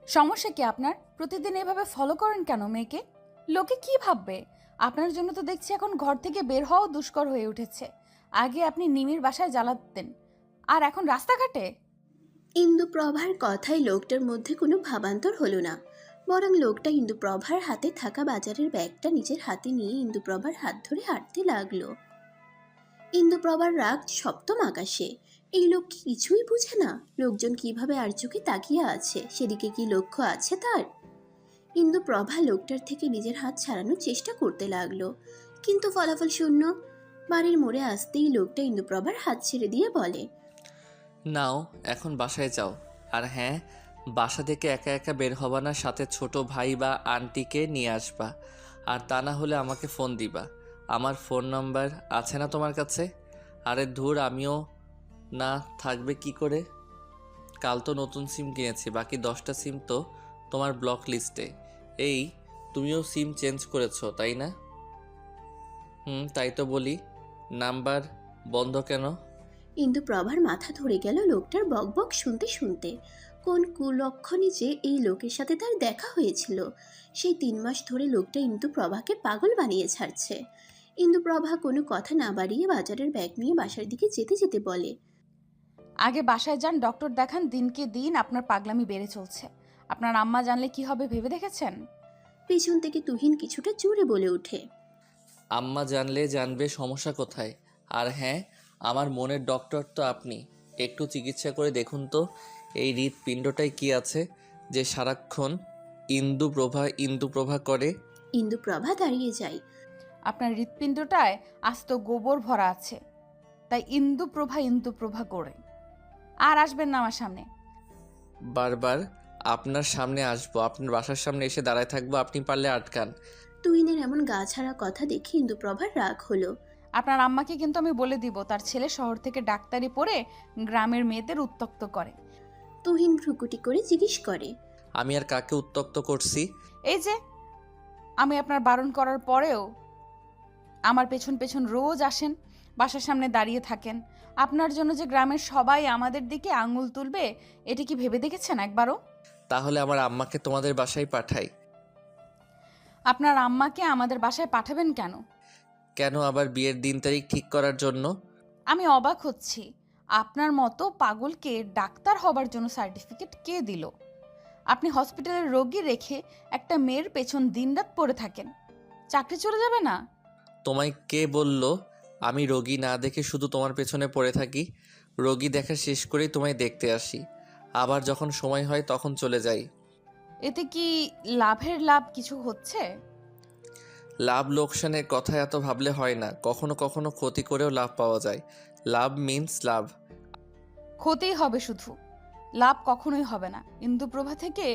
সমস্যা কি আপনার? প্রতিদিন এভাবে ফলো করেন কেন মেয়েকে? লোকে কি ভাববে? আপনার জন্য তো দেখছি এখন ঘর থেকে বের হওয়াও দুষ্কর হয়ে উঠেছে। আগে আপনি নিমির বাসায় জ্বালাতেন, আর এখন রাস্তাঘাটে। ইন্দুপ্রভার কথায় লোকটার মধ্যে কোনো ভাবান্তর হলো না, বরং লোকটা ইন্দুপ্রভার হাতে থাকা বাজারের ব্যাগটা নিজের হাতে নিয়ে ইন্দুপ্রভার হাত ধরে হাঁটতে লাগলো। ইন্দুপ্রভার রাগ সপ্তম আকাশে। এই লোক কি কিছুই বুঝে না? লোকজন কিভাবে আর চোখে তাকিয়ে আছে, সেদিকে কি লক্ষ্য আছে তার? ইন্দুপ্রভা লোকটার থেকে নিজের হাত ছাড়ানোর চেষ্টা করতে লাগলো, কিন্তু ফলাফল শূন্য। বাড়ির মোড়ে আসতেই লোকটা ইন্দুপ্রভার হাত ছেড়ে দিয়ে বলে, নাও, এখন বাসায় যাও। আর হ্যাঁ, বাসা থেকে একা একা বের হবা না, সাথে ছোট ভাই বা আন্টিকে নিয়ে আসবা। আর তা না হলে আমাকে ফোন দিবা। আমার ফোন নাম্বার আছে না তোমার কাছে? আরে ধুর, আমিও না থাকবে কি করে? কাল তো নতুন সিম কিনেছি, বাকি 10টা সিম তো তোমার ব্লক লিস্টে। এই, তুমিও সিম চেঞ্জ করেছো তাই না? তাই তো বলি, নাম্বার বন্ধ কেন? ইন্দুপ্রভার মাথা ধরে গেল লোকটার বকবক শুনতে শুনতে। কোন কুলক্ষণে যে এই লোকের সাথে তার দেখা হয়েছিল! সেই 3 মাস ধরে লোকটা ইন্দুপ্রভাকে পাগল বানিয়ে ছাড়ছে। ইন্দুপ্রভা কোনো কথা না বাড়িয়ে বাজারের ব্যাগ নিয়ে বাসার দিকে যেতে যেতে বলে, আগে বাসায় যান, ডক্টর দেখান। দিনকে দিন আপনার পাগলামি বেড়ে চলছে। আপনার আম্মা জানলে কি হবে ভেবে দেখেছেন? পেছন থেকে তুহিন কিছুটা জোরে বলে ওঠে, আম্মা জানলে জানবে, সমস্যা কোথায়? আর হ্যাঁ, আমার মনের ডক্টর তো আপনি। একটু চিকিৎসা করে দেখুন তো, এই হৃৎপিণ্ডটায় কি আছে যে সারাক্ষণ ইন্দুপ্রভা ইন্দুপ্রভা করে? ইন্দুপ্রভা দাঁড়িয়ে যায়। আপনার হৃৎপিণ্ডটায় আস্ত গোবর ভরা আছে, তাই ইন্দুপ্রভা ইন্দুপ্রভা করে। আর আসবেন না আমার সামনে। বারবার আপনার সামনে আসবো, আপনার বাসার সামনে এসে দাঁড়ায় থাকবো, আপনি পারলে আটকান। তুহিনের এমন গা ছাড়া কথা দেখে ইন্দুপ্রভার রাগ হলো। আপনার আম্মাকে কিন্তু আমি বলে দিব তার ছেলে শহর থেকে ডাক্তারি পড়ে গ্রামের মেয়েদের উত্ত্যক্ত করে। তুহিন ভ্রুকুটি করে জিজ্ঞেস করে, আমি আর কাকে উত্ত্যক্ত করছি? এই যে, আমি আপনার বারণ করার পরেও আমার পেছন পেছন রোজ আসেন, বাসার সামনে দাঁড়িয়ে থাকেন। আপনার জন্য যে গ্রামের সবাই আমাদের দিকে আঙুল তুলবে, এটা কি ভেবে দেখেছেন একবারও? তাহলে আমার আম্মাকে তোমাদের বাসায় পাঠাই। আপনার আম্মাকে আমাদের বাসায় পাঠাবেন কেন? কেন, আবার বিয়ের দিন তারিখ ঠিক করার জন্য? আমি অবাক হচ্ছি, আপনার মতো পাগলকে ডাক্তার হবার জন্য সার্টিফিকেট কে দিল? আপনি হসপিটালের রোগী রেখে একটা মেয়ের পেছন দিনরাত পড়ে থাকেন, চাকরি চলে যাবে না? তোমায় কে বলল আমি রোগী না দেখে শুধু তোমার পেছনে পড়ে থাকি? রোগী দেখা শেষ করেই তোমায় দেখতে আসি, আবার যখন সময় হয় তখন চলে যাই। এতে কি লাভের লাভ কিছু হচ্ছে? লাভ লোকসানের কথা এত ভাবলে হয় না, কখনো কখনো ক্ষতি করেও লাভ পাওয়া যায়। লাভ মিন্স লাভ। ক্ষতিই হবে শুধু, লাভ কখনোই হবে না। ইন্দুপ্রভা থেকে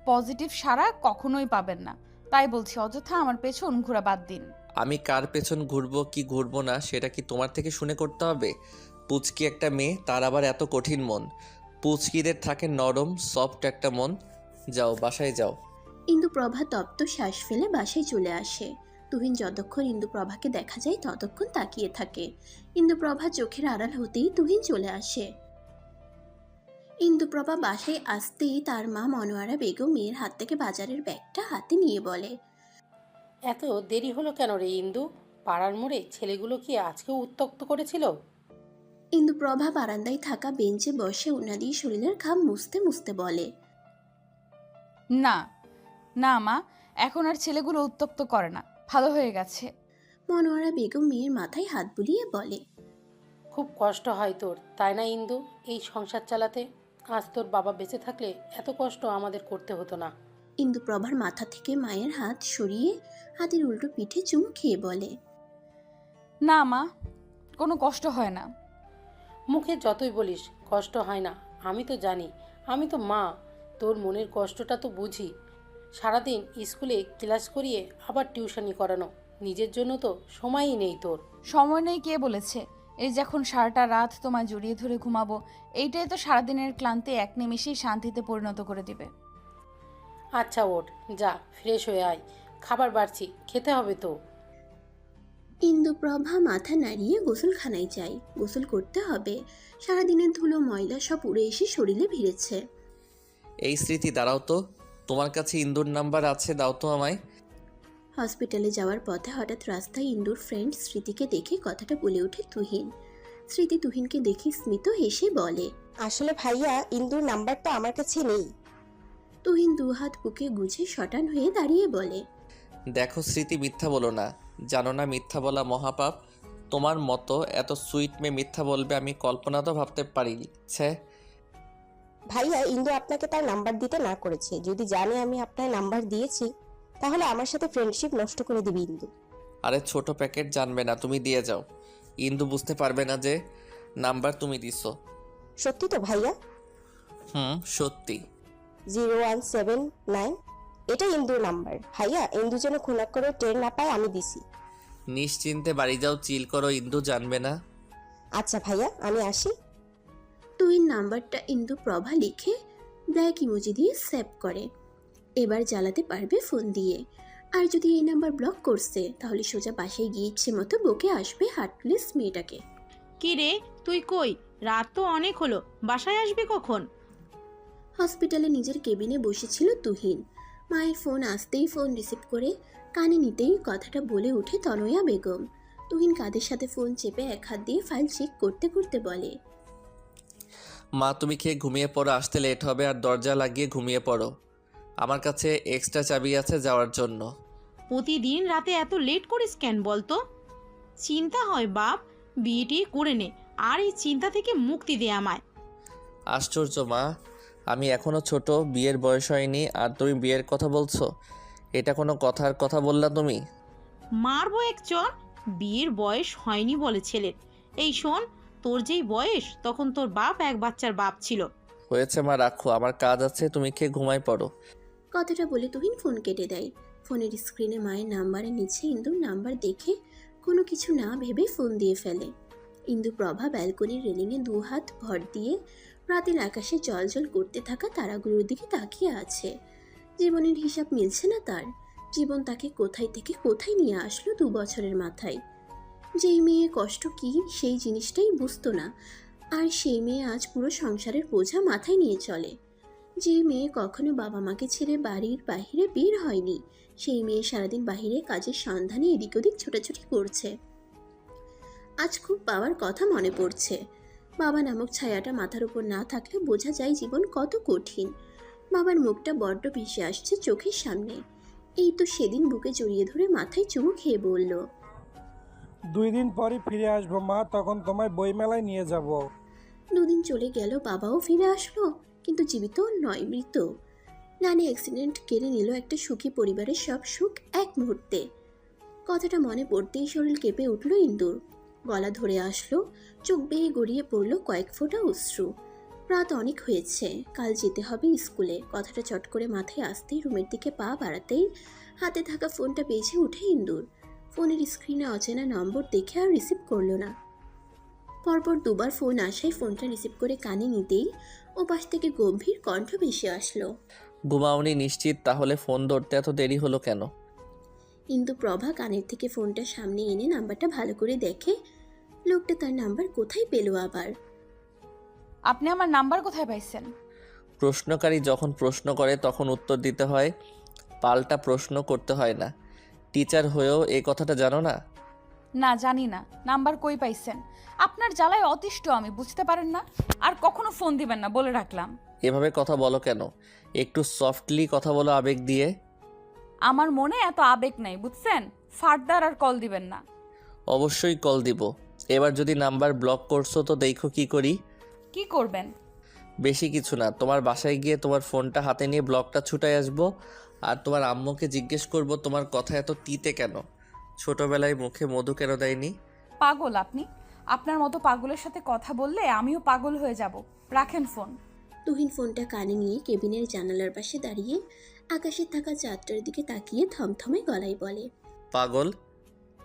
পজিটিভ সাড়া কখনোই পাবেন না। তাই বলছি, অযথা আমার পেছন ঘোরা বাদ দিন। আমি কার পেছন ঘুরবো কি ঘুরবো না সেটা কি তোমার থেকে শুনে করতে হবে? পুচকি একটা মেয়ে, তার আবার এত কঠিন মন। পুচকিদের থাকে নরম সফট একটা মন। যাও, বাসায় যাও। ইন্দুপ্রভা তপ্ত শ্বাস ফেলে বাসায় চলে আসে। তুহিন যতক্ষণ ইন্দুপ্রভাকে দেখা যায় ততক্ষণ তাকিয়ে থাকে। ইন্দুপ্রভা চোখের আড়াল হতেই তুহিন চলে আসে। ইন্দুপ্রভা বাসায় আসতেই তার মা মনোয়ারা বেগম মেয়ের হাত থেকে বাজারের ব্যাগটা হাতে নিয়ে বলে, এত দেরি হলো কেন রে ইন্দু? পাড়ার মোড়ে ছেলেগুলো কি আজকেও উত্ত্যক্ত করেছিল? ইন্দুপ্রভা বারান্দায় থাকা বেঞ্চে বসে উনা দিয়ে শরীরের ঘাম মুছতে মুছতে বলে, না না মা, এখন আর ছেলেগুলো উত্তপ্ত করে না, ভালো হয়ে গেছে। মনোয়ারা বেগম মেয়ের মাথায় হাত বুলিয়ে বলে, খুব কষ্ট হয় তোর, তাই না ইন্দু, এই সংসার চালাতে? আজ তোর বাবা বেঁচে থাকলে এত কষ্ট আমাদের করতে হতো না। ইন্দুপ্রভার মাথা থেকে মায়ের হাত সরিয়ে হাতের উল্টো পিঠে চুমু খেয়ে বলে, না মা, কোনো কষ্ট হয় না। মুখে যতই বলিস কষ্ট হয় না, আমি তো জানি, আমি তো মা, তোর মনের কষ্টটা তো বুঝি। সারাদিন স্কুলে ক্লাস করিয়ে আবার টিউশনি করানো, নিজের জন্য তো সময়ই নেই তোর। সময় নেই কে বলেছে? এই যে এখন সারাটা রাত তোমায় জড়িয়ে ধরে ঘুমাবো, এইটাই তো সারাদিনের ক্লান্তি এক নিমেষেই শান্তিতে পরিণত করে দিবে। আচ্ছা ওঠ, যা ফ্রেশ হয়ে আয়, খাবার বাড়ছি, খেতে হবে তো। ইন্দুপ্রভা মাথা নাড়িয়ে গোসলখানায় যায়। গোসল করতে হবে, সারাদিনের ধুলো ময়লা সব উড়ে এসে শরীরে ভিড়েছে। এই স্মৃতি, দাঁড়াও তো, তোমার কাছে ইন্দুর নাম্বার আছে, দাও তো আমায়। হসপিটালে যাওয়ার পথে হঠাৎ রাস্তায় ইন্দুর ফ্রেন্ড স্মৃতিকে দেখে কথাটা বলে ওঠে তুহিন। স্মৃতি তুহিনকে দেখে স্মিত হেসে বলে। আসলে ভাইয়া, ইন্দুর নাম্বারটা আমার কাছে নেই। তুহিন দুহাত বুকে গুজে শটান হয়ে দাঁড়িয়ে বলে। দেখো স্মৃতি, মিথ্যা বলো না, জানো না মিথ্যা বলা মহাপাপ। তোমার মতো এত সুইট মেয়ে মিথ্যা বলবে আমি কল্পনা তো ভাবতে পারিনি। ছে। ভাইয়া, ইন্দু আপনাকে তার নাম্বার দিতে না করেছে। যদি জানে আমি আপনার নাম্বার দিয়েছি, তাহলে আমার সাথে ফ্রেন্ডশিপ নষ্ট করে দিবি ইন্দু। আরে ছোট প্যাকেট, জানবে না, তুমি দিয়ে যাও। ইন্দু বুঝতে পারবে না যে নাম্বার তুমি দিছো। সত্যি তো ভাইয়া? সত্যি। 0179, এটা ইন্দুর নাম্বার। ভাইয়া, ইন্দু যেন খুনা করে টের না পায়, আমি দিছি। নিশ্চিন্তে বাড়ি যাও, চিল করো, ইন্দু জানবে না। আচ্ছা ভাইয়া, আমি আসি। তুহিন নাম্বারটা ইন্দু প্রভা লিখে ব্ল্যাক ইমোজি দিয়ে সেভ করে। এবার জ্বালাতে পারবে ফোন দিয়ে। আর যদি এই নাম্বার ব্লক করছে তাহলে সোজা বাসায় গিয়ে ইচ্ছে মতো বকে আসবে হার্টলেস মেয়েটাকে। কি রে, তুই কই? রাত তো অনেক হলো, বাসায় আসবি কখন? হসপিটালে নিজের কেবিনে বসেছিল তুহিন। মায়ের ফোন আসতেই ফোন রিসিভ করে কানে নিতেই কথাটা বলে ওঠে তনয়া বেগম। তুহিন কাঁধের সাথে ফোন চেপে এক হাত দিয়ে ফাইল চেক করতে করতে বলে। মা, তুমি খেয়ে ঘুমিয়ে পড়ো, আসতে লেট হবে, আর দরজা লাগিয়ে ঘুমিয়ে পড়ো। আমার কাছে এক্সট্রা চাবি আছে যাওয়ার জন্য। প্রতিদিন রাতে এত লেট করিস কেন বলতো? চিন্তা হয় বাপ, বিয়েটি করে নে, আর এই চিন্তা থেকে মুক্তি দে আমায়। আশ্চর্য মা, আমি এখনো ছোট, বিয়ের বয়স হয়নি, আর তুমি বিয়ের কথা বলছো? এটা কোনো কথার কথা বললা তুমি? মারবো এক চর। বিয়ের বয়স হয়নি বলে ছেলের। এই শোন, তোর যেই বয়স তখন তোর বাপ এক বাচ্চার বাপ ছিল। হয়েছে মা, রাখো, আমার কাজ আছে, তুমি খেয়ে ঘুমাই পড়ো। কথাটা বলে তুহিন ফোন কেটে দেয়। ফোনের স্ক্রিনে মায়ের নাম্বারের নিচে ইন্দুর নাম্বার দেখে কোনো কিছু না ভেবে ফোন দিয়ে ফেলে। ইন্দু প্রভা ব্যালকনির রেলিংয়ে দু হাত ভর দিয়ে রাতের আকাশে জল করতে থাকা তারাগুলোর দিকে তাকিয়ে আছে। জীবনের হিসাব মিলছে না তার। জীবন তাকে কোথায় থেকে কোথায় নিয়ে আসলো 2 বছরের মাথায়। যেই মেয়ে কষ্ট কি সেই জিনিসটাই বুঝতো না, আর সেই মেয়ে আজ পুরো সংসারের বোঝা মাথায় নিয়ে চলে। যে মেয়ে কখনো বাবা মাকে ছেড়ে বাড়ির বাইরে বের হয়নি, সেই মেয়ে সারাদিন বাইরে কাজের সন্ধানে এদিক ওদিক ছোটাছুটি করছে। আজ খুব বাবার কথা মনে পড়ছে। বাবা নামক ছায়াটা মাথার উপর না থাকলে বোঝা যায় জীবন কত কঠিন। বাবার মুখটা বড্ড ভেসে আসছে চোখের সামনে। এই তো সেদিন বুকে জড়িয়ে ধরে মাথায় চুমু খেয়ে বলল, 2 দিন পরই ফিরে আসবো মা, তখন তোমায় বইমেলায় নিয়ে যাব। 2 দিন চলে গেল, বাবাও ফিরে আসলো, কিন্তু জীবিত নয়, মৃত। নানি অ্যাক্সিডেন্ট কেড়ে নিল একটা সুখী পরিবারের সব সুখ এক মুহূর্তে। কথাটা মনে পড়তেই শরীর কেঁপে উঠল ইন্দুর। গলা ধরে আসলো, চোখ বেয়ে গড়িয়ে পড়ল কয়েক ফোঁটা অশ্রু। রাত অনেক হয়েছে, কাল যেতে হবে স্কুলে। কথাটা চট করে মাথায় আসতেই রুমের দিকে পা বাড়াতেই হাতে থাকা ফোনটা বেজে উঠে ইন্দুর। ফোনের স্ক্রিনে অচেনা নম্বর দেখে আর রিসিভ করলো না। পরপর 2 বার ফোন আসায় ফোনটা রিসিভ করে কানে নিতেই ওপাশ থেকে গম্ভীর কণ্ঠ ভেসে আসলো। ঘুমাওনি নিশ্চিত? তাহলে ফোন ধরতে এত দেরি হলো কেন? ইন্দু প্রভা কানের থেকে ফোনটা সামনে এনে নাম্বারটা ভালো করে দেখে। লোকটা তার নাম্বার কোথায় পেল আবার? আপনি আমার নাম্বার কোথায় পাইছেন? প্রশ্নকারী যখন প্রশ্ন করে তখন উত্তর দিতে হয়, পাল্টা প্রশ্ন করতে হয় না। টিচার হয়েও এই কথাটা জানো না? না, জানি না। নাম্বার কই পাইছেন? আপনার জ্বালায় অতিষ্ঠ আমি, বুঝতে পারেন না? আর কখনো ফোন দিবেন না বলে রাখলাম। এভাবে কথা বলো কেন? একটু সফটলি কথা বলো, আবেগ দিয়ে। আমার মনে এত আবেগ নাই, বুঝছেন? ফার্দার আর কল দিবেন না। অবশ্যই কল দিব। এবার যদি নাম্বার ব্লক করছো তো দেখো কি করি। কি করবেন? বেশি কিছু না, তোমার বাসায় গিয়ে তোমার ফোনটা হাতে নিয়ে ব্লকটা ছুটাই আসবো, আর তোমার আম্মুকে জিজ্ঞেস করব তোমার কথা এত তিতে কেন, ছোটবেলায় মুখে মধু কেন দেয়নি। পাগল আপনি? আপনার মতো পাগলের সাথে কথা বললে আমিও পাগল হয়ে যাব। রাখেন ফোন। তুহিন ফোনটা কানে নিয়ে কেবিনের জানালার পাশে দাঁড়িয়ে আকাশে থাকা চাঁদটার দিকে তাকিয়ে থমথমে গলায় বলে, পাগল?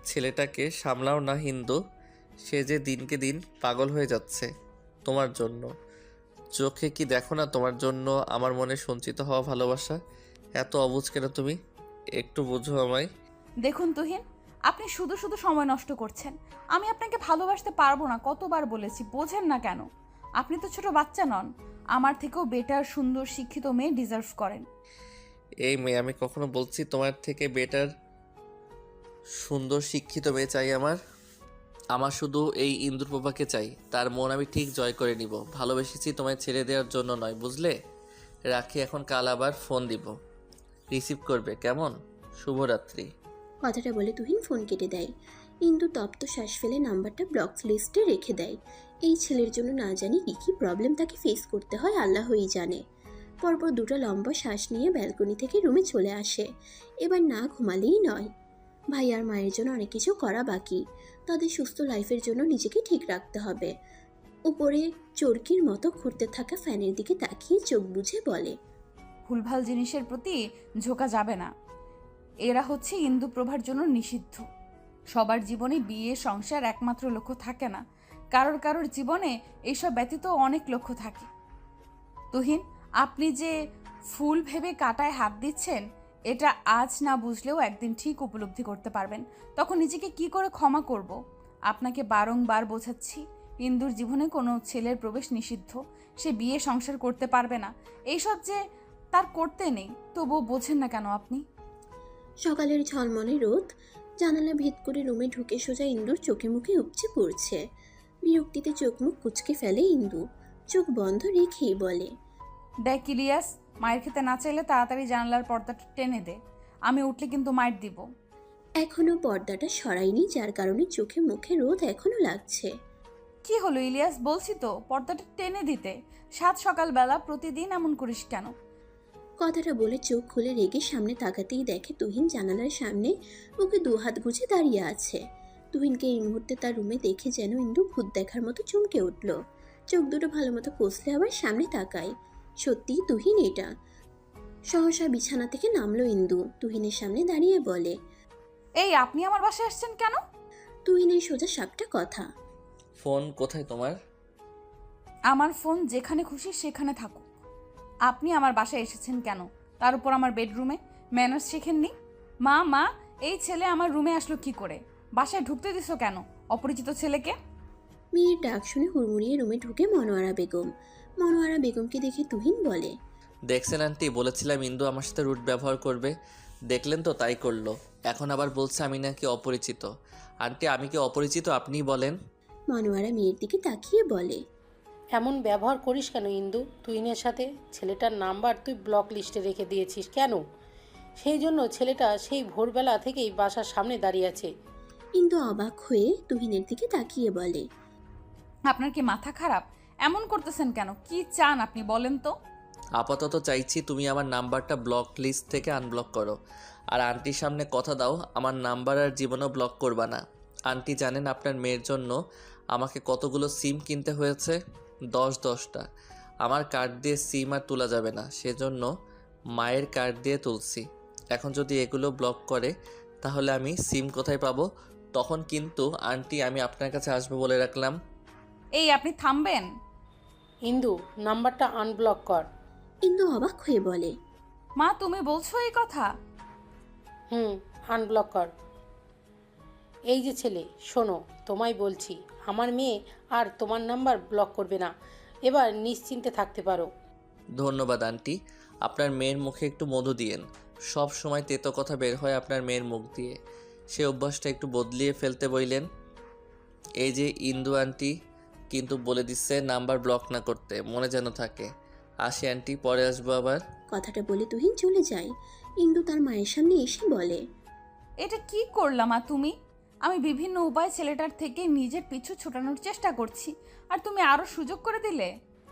ছেলেটাকে সামলাও না হিন্দু, সে যে দিনকে দিন পাগল হয়ে যাচ্ছে তোমার জন্য। চোখে কি দেখো না তোমার জন্য আমার মনে সঞ্চিত হওয়া ভালোবাসা? এত অবুঝ কেন তুমি? একটু বুঝো আমায়। দেখুন তুহিন, আপনি শুধু শুধু সময় নষ্ট করছেন। আমি আপনাকে ভালোবাসতে পারবো না, কতবার বলেছি, বোঝেন না কেন? আপনি তো ছোট বাচ্চা নন। আমার থেকেও বেটার, সুন্দর, শিক্ষিত মেয়ে ডিজার্ভ করেন। এই মেয়ে, আমি কখনো বলছি তোমার থেকে বেটার সুন্দর শিক্ষিত মেয়ে চাই আমার? আমার শুধু এই ইন্দুপ্রভাকে চাই, তার মন আমি ঠিক জয় করে নিব। ভালোবেসেছি তোমায় ছেড়ে দেওয়ার জন্য নয়, বুঝলে? রাখি এখন, কাল আবার ফোন দিব, রিসিভ করবে, কেমন? শুভরাত্রি। কথাটা বলে তুহিন ফোন কেটে দেয়। ইন্দু তপ্ত শ্বাস ফেলে নাম্বারটা ব্লক লিস্টে রেখে দেয়। এই ছেলের জন্য না জানি কী কী প্রবলেম তাকে ফেস করতে হয় আল্লাহই জানে। পরপর দুটো লম্বা শ্বাস নিয়ে ব্যালকনি থেকে রুমে চলে আসে। এবার না ঘুমালেই নয়। ভাই আর মায়ের জন্য অনেক কিছু করা বাকি। তাদের সুস্থ লাইফের জন্য নিজেকে ঠিক রাখতে হবে। উপরে চরকির মতো ঘুরতে থাকা ফ্যানের দিকে তাকিয়ে চোখ বুজে বলে, ভুলভাল জিনিসের প্রতি ঝোঁকা যাবে না। এরা হচ্ছে ইন্দুপ্রভার জন্য নিষিদ্ধ। সবার জীবনে বিয়ে, সংসার একমাত্র লক্ষ্য থাকে না। কারোর কারোর জীবনে এইসব ব্যতীত অনেক লক্ষ্য থাকে। তুহিন, আপনি যে ফুল ভেবে কাঁটায় হাত দিচ্ছেন, এটা আজ না বুঝলেও একদিন ঠিক উপলব্ধি করতে পারবেন। তখন নিজেকে কি করে ক্ষমা করব? আপনাকে বারংবার বোঝাচ্ছি, ইন্দুর জীবনে কোনো ছেলের প্রবেশ নিষিদ্ধ। সে বিয়ে, সংসার করতে পারবে না। এইসব যে তার করতে নেই, তবুও বোঝেন না কেন আপনি? সকালের ঝলমলে রোদ জানালা ভেদ করে রুমে ঢুকে সোজা ইন্দুর চোখে মুখে উপচে পড়ছে। বিরক্তিতে চোখ মুখ কুচকে ফেলে ইন্দু। চোখ বন্ধ রেখেই বলে, দেখ ইলিয়াস, মায়ের খেতে না চাইলে তাড়াতাড়ি জানালার পর্দাটা টেনে দে। আমি উঠলে কিন্তু মাইর দিব। এখনো পর্দাটা সরায়নি, যার কারণে চোখে মুখে রোদ এখনো লাগছে। কি হলো ইলিয়াস, বলছি তো পর্দাটা টেনে দিতে। সাত সকালবেলা প্রতিদিন এমন করিস কেন? কথাটা বলে চোখ খুলে রেগে সামনে তাকাতেই দেখে তুহিন জানালার সামনে ওকে দুহাত গুছে দাঁড়িয়ে আছে। তুহিনকে এই মুহূর্তে তার রুমে দেখে যেন ইন্দু ভূত দেখার মতো চমকে উঠল। চোখ দুটো ভালো মতো কষলে আবার সামনে তাকায়। সত্যিই তুহিন এটা। সহসা বিছানা থেকে নামলো ইন্দু, তুহিনের সামনে দাঁড়িয়ে বলে, এই, আপনি আমার বাসায় আসছেন কেন? তুহিনের সোজা সাপটা কথা। ফোন কোথায় তোমার? আমার ফোন যেখানে খুশি সেখানে থাকুক। আপনি আমার বাসায় এসেছেন কেন? তার উপর আমার বেডরুমে। ম্যানার্স শেখেননি? মা মা, এই ছেলে আমার রুমে আসলো কি করে? বাসায় ঢুকতে দিছো কেন অপরিচিত ছেলেকে? মেয়ের ডাক শুনে হুড়মুড়িয়ে রুমে ঢুকে মনোয়ারা বেগম। মনোয়ারা বেগমকে দেখে তুহিন বলে, দেখছেন আন্টি, বলেছিলাম ইন্দু আমার সাথে রুট ব্যবহার করবে, দেখলেন তো, তাই করলো। এখন আবার বলছে আমি নাকি অপরিচিত। আন্টি, আমি কি অপরিচিত আপনিই বলেন? মনোয়ারা মেয়ের দিকে তাকিয়ে বলে, এমন ব্যবহার করিস কেন ইন্দু তুহিনের সাথে? ছেলেটার নাম্বার তুই ব্লক লিস্টে রেখে দিয়েছিস কেন? সেই জন্য ছেলেটা সেই ভোরবেলা থেকেই বাসার সামনে দাঁড়িয়ে আছে। ইন্দু অবাক হয়ে তুহিনের দিকে তাকিয়ে বলে, আপনার কি মাথা খারাপ? এমন করতেছেন কেন? কি চান আপনি বলেন তো? আপাতত চাইছি তুমি আমার নাম্বারটা ব্লক লিস্ট থেকে আনব্লক করো। আর আন্টির সামনে কথা দাও, আমার নাম্বার আর জীবনেও ব্লক করবা না। আন্টি জানেন আপনার মেয়ের জন্য আমাকে কতগুলো সিম কিনতে হয়েছে? 10-10টা। আমার কার্ড দিয়ে সিম আর তোলা যাবে না, সেজন্য মায়ের কার্ড দিয়ে তুলছি। এখন যদি এগুলো ব্লক করে তাহলে আমি সিম কোথায় পাবো? তখন কিন্তু আন্টি আমি আপনার কাছে আসবো বলে রাখলাম। এই, আপনি থামবেন? ইন্দু, নাম্বারটা আনব্লক কর। ইন্দু অবাক হয়ে বলে, মা, তুমি বলছো এই কথা? আনব্লক কর। এই যে ছেলে, শোনো, তোমায় বলছি, আমার মেয়ে আর তোমার নাম্বার ব্লক করবে না। এবার নিশ্চিন্তে থাকতে পারো। ধন্যবাদ আন্টি, আপনার মেয়ের মুখে একটু মধু দিয়েন। সব সময় তেতো কথা বের হয় আপনার মেয়ের মুখ দিয়ে, সে অভ্যাসটা একটু বদলিয়ে ফেলতে বললেন। এই যে ইন্দু আন্টি কিন্তু বলে দিচ্ছে নাম্বার ব্লক না করতে, মনে যেন থাকে। আসি আন্টি, পরে আসবো আবার। কথাটা বলে তুহিন চলে যায়। ইন্দু তার মায়ের সামনে এসে বলে, এটা কি করলাম মা তুমি? আমি বিভিন্ন উপায়ে ছেলেটার থেকে নিজের পিছু ছোটানোর চেষ্টা করছি, আর তুমি আরো সুযোগ করে দিলে।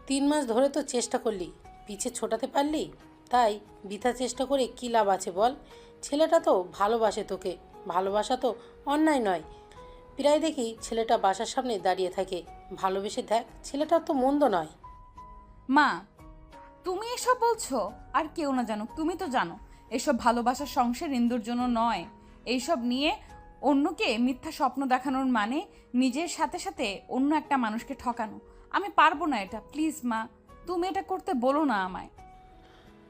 3 মাস ধরে তো চেষ্টা করলি, পিছে ছোটাতে পারলি? তাই বৃথা চেষ্টা করে কী লাভ আছে বল? ছেলেটা তো ভালোবাসে তোকে, ভালোবাসা তো অন্যায় নয়। প্রায় দেখি ছেলেটা বাসার সামনে দাঁড়িয়ে থাকে। ভালোবেসে দেখ, ছেলেটা তো মন্দ নয়। মা, তুমি এসব বলছো? আর কেউ না জানুক, তুমি তো জানো এসব ভালোবাসার সংসার ইন্দুর জন্য নয়। এইসব নিয়ে অন্যকে মিথ্যা স্বপ্ন দেখানোর মানে নিজের সাথে সাথে অন্য একটা মানুষকে ঠকানো। আমি পারবো না এটা। প্লিজ মা, তুমি এটা করতে বলো না আমায়।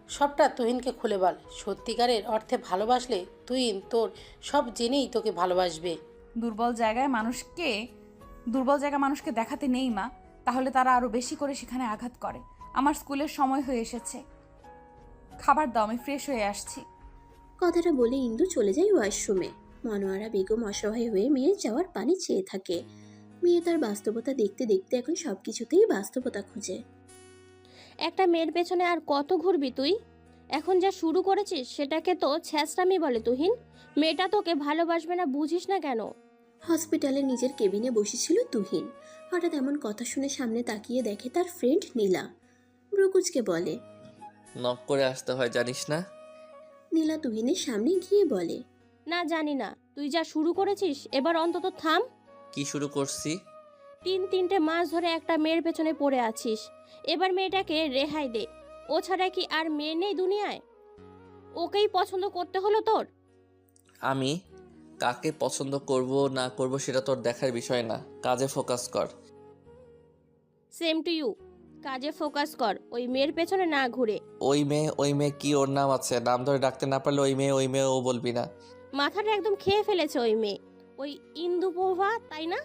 সবটা তুহিনকে খুলে বল। সত্যিকারের অর্থে ভালোবাসলে তুহিন তোর সব জেনেই তোকে ভালোবাসবে। দুর্বল জায়গা মানুষকে দেখাতে নেই মা, তাহলে তারা আরো বেশি করে সেখানে আঘাত করে। আমার স্কুলের সময় হয়ে এসেছে। খাবার দাও, আমি ফ্রেশ হয়ে আসছি। কথাটা বলে ইন্দু চলে যায় ওয়াশরুমে। মনোয়ারা বেগম অসহায় হয়ে মেয়ের যাওয়ার পানি চেয়ে থাকে। মেয়ে তার বাস্তবতা দেখতে দেখতে এখন সবকিছুতেই বাস্তবতা খুঁজে। একটা মেয়ের পেছনে আর কত ঘুরবি তুই? এখন যা শুরু করেছিস সেটাকে তো ছ্যাঁচড়ামি বলে তুহিন। মেয়েটা তোকে ভালোবাসবে না বুঝিস না কেন? হসপিটালে নিজের কেবিনে বসেছিল তুহিন। হঠাৎ এমন কথা শুনে সামনে তাকিয়ে দেখে তার ফ্রেন্ড নীলা। ব্রুকুচকে বলে, নক করে আসতে হয় জানিস না? নীলা তুহিনের সামনে গিয়ে বলে, না জানি না, তুই যা শুরু করেছিস এবার অন্তত থাম। কি শুরু করছি? 3 মাস ধরে একটা মেয়ের পেছনে পড়ে আছিস, এবার মেয়েটাকে রেহাই দে। ও ছাড়া কি আর মেয়ে নেই দুনিয়ায়? ওকেই পছন্দ করতে হলো তোর? আমি কাকে পছন্দ করব না করব সেটা তোর দেখার বিষয় না, কাজে ফোকাস কর। Same to you. কাজে ফোকাস কর, ওই মেয়ের পেছনে না ঘুরে। ওই মেয়ে কি, ওর নাম আছে? নাম ধরে ডাকতে না পারলে ওই মেয়ে ও বলবি না। মাথাটা একদম খেয়ে ফেলেছে ওই মেয়ে, ওই ইন্দুপোভা, তাই না?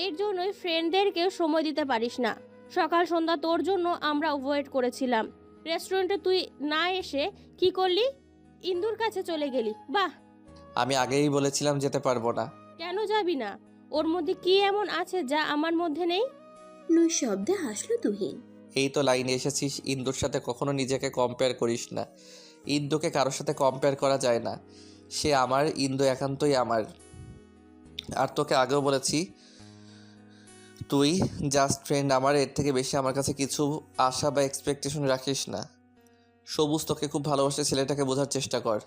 এর জন্যই ফ্রেন্ডদেরকেও সময় দিতে পারিস না। সকাল সন্ধ্যা তোর জন্য আমরা ওয়েট করেছিলাম। রেস্টুরেন্টে তুই না এসে কি করলি? ইন্দুর কাছে চলে গেলি। বাহ! আমি আগেই বলেছিলাম যেতে পারবো না। কেন যাবি না? ওর মধ্যে কি এমন আছে যা আমার মধ্যে নেই? নৈশব্দে হাসলো তুহিন। এই তো লাইনে এসেছিস। ইন্দুর সাথে কখনো নিজেকে কম্পেয়ার করিস না। ইন্দুকে কারোর সাথে কম্পেয়ার করা যায় না। সে আমার, ইন্দু একান্তই আমার। আর তোকে আগেও বলেছি, তুই জাস্ট ফ্রেন্ড আমার, এর থেকে বেশি আমার কাছে কিছু আশা বা এক্সপেকটেশন রাখিস না। সবুজ তোকে খুব ভালোবাসে, ছেলেটাকে বোঝার চেষ্টা কর।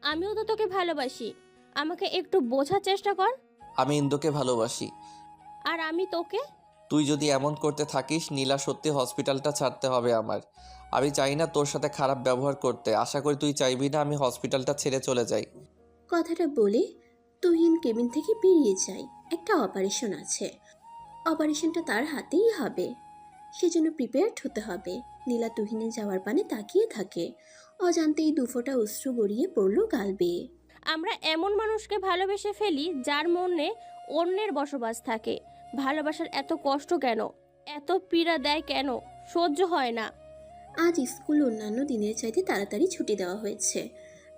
আমিও তো তোকে ভালোবাসি, আমাকে একটু বোঝার চেষ্টা কর। আমি ইন্দুকে ভালোবাসি। আর আমি তোকে। তুই যদি এমন করতে থাকিস, নীলা সত্যি হসপিটালটা ছাড়তে হবে আমার। আমি চাই না তোর সাথে খারাপ ব্যবহার করতে। আশা করি তুই চাইবি না আমি হসপিটালটা ছেড়ে চলে যাই। কথাটা বলে তুহিন কেবিন থেকে বেরিয়ে যায়। একটা অপারেশন আছে, অপারেশনটা তার হাতেই হবে, সেজন্য প্রিপেয়ার্ড হতে হবে। নীলা তুহিনের যাওয়ার পানে তাকিয়ে থাকে। অজান্তেই দুফোঁটা অশ্রু গড়িয়ে পড়ল গাল বেয়ে। আমরা এমন মানুষকে ভালোবেসে ফেলি যার মনে অন্যের বসবাস থাকে। ভালোবাসার এত কষ্ট কেন? এত পীড়া দেয় কেন? সহ্য হয় না। আজ স্কুল অন্যান্য দিনের চাইতে তাড়াতাড়ি ছুটি দেওয়া হয়েছে।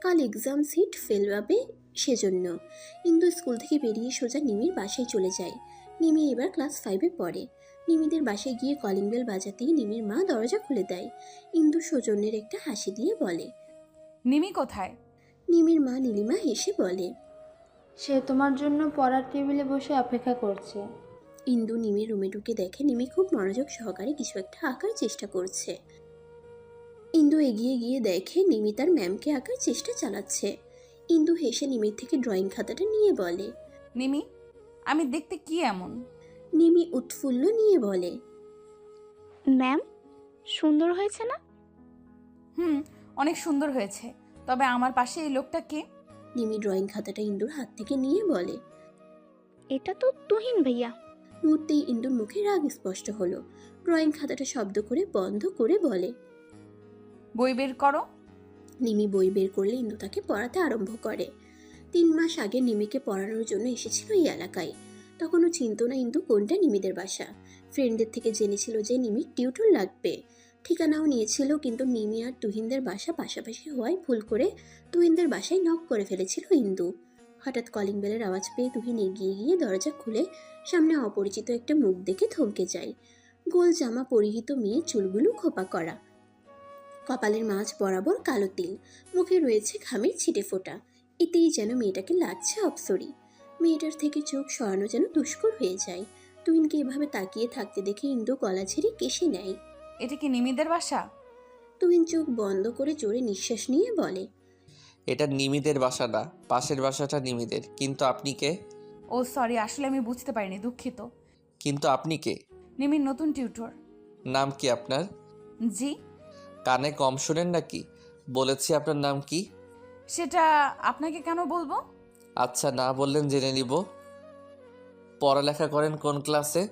কাল এক্সাম সিট ফেল হবে, সেজন্য ইন্দু স্কুল থেকে বেরিয়ে সোজা নিমির বাসায় চলে যায়। নিমি এবার ক্লাস 5-এ পড়ে। নিমিদের বাসায় গিয়ে কলিং বেল বাজাতেই নিমির মা দরজা খুলে দেয়। ইন্দু সৌজন্যের একটা হাসি দিয়ে বলে, নিমি কোথায়? নিমির মা নীলিমা হেসে বলে, সে তোমার জন্য পড়ার টেবিলে বসে অপেক্ষা করছে। ইন্দু নিমির রুমে ঢুকে দেখে নিমি খুব মনোযোগ সহকারে কিছু একটা আঁকার চেষ্টা করছে। ইন্দু এগিয়ে গিয়ে দেখে নিমি তার ম্যামকে আঁকার চেষ্টা চালাচ্ছে। ইন্দু হেসে নিমির থেকে ড্রয়িং খাতাটা নিয়ে বলে, নিমি, আমি দেখতে কি এমন? নিমি উৎফুল্ল নিয়ে বলে, ম্যাম, সুন্দর হয়েছে না? অনেক সুন্দর হয়েছে। তবে আমার পাশে এই লোকটা কে? নিমি ড্রয়িং খাতাটা ইন্দুর হাত থেকে নিয়ে বলে। এটা তো তুহিন ভাইয়া। মুহূর্তেই ইন্দুর মুখে রাগ স্পষ্ট হলো। ড্রয়িং খাতাটা শব্দ করে বন্ধ করে বলে, বই বের করো। নিমি বই বের করলে ইন্দু তাকে পড়াতে আরম্ভ করে। 3 মাস আগে নিমিকে পড়ানোর জন্য এসেছিল এই এলাকায়। তখনও চিনত না ইন্দু কোনটা নিমিদের বাসা। ফ্রেন্ডদের থেকে জেনেছিল যে নিমির টিউটর লাগবে। ঠিকানাও নিয়েছিল, কিন্তু নিমি আর তুহিনদের বাসা পাশাপাশি হওয়ায় ভুল করে তুহিনদের বাসায় নক করে ফেলেছিল ইন্দু। হঠাৎ কলিং বেলের আওয়াজ পেয়ে তুহিন এগিয়ে গিয়ে দরজা খুলে সামনে অপরিচিত একটা মুখ দেখে থমকে যায়। গোল জামা পরিহিত মেয়ে, চুলগুলো খোপা করা, কপালের মাঝ বরাবর কালো তিল, মুখে রয়েছে ঘামের ছিটে ফোঁটা। এতেই যেন মেয়েটাকে লাগছে অপসরি। মেয়েটার থেকে চোখ সরানো যেন দুষ্কর হয়ে যায়। তুহিনকে এভাবে তাকিয়ে থাকতে দেখে ইন্দু গলা ছেড়ে কেশে নেয়। এটা কি নিমিদের বাসা? তুহিন চোখ বন্ধ করে জোরে নিঃশ্বাস নিয়ে বলে, এটা নিমিদের বাসা না, পাশের বাসাটা নিমিদের। কিন্তু আপনি কে? ও সরি, আসলে আমি বুঝতে পারিনি, দুঃখিত। কিন্তু আপনি কে? নিমির নতুন টিউটর। নাম কি আপনার? জি। কানে কম শোনেন নাকি? বলেছি আপনার নাম কি? সেটা আপনাকে কেন বলবো? আচ্ছা, না বললেন জেনে নিব। পড়ালেখা করেন কোন ক্লাসে?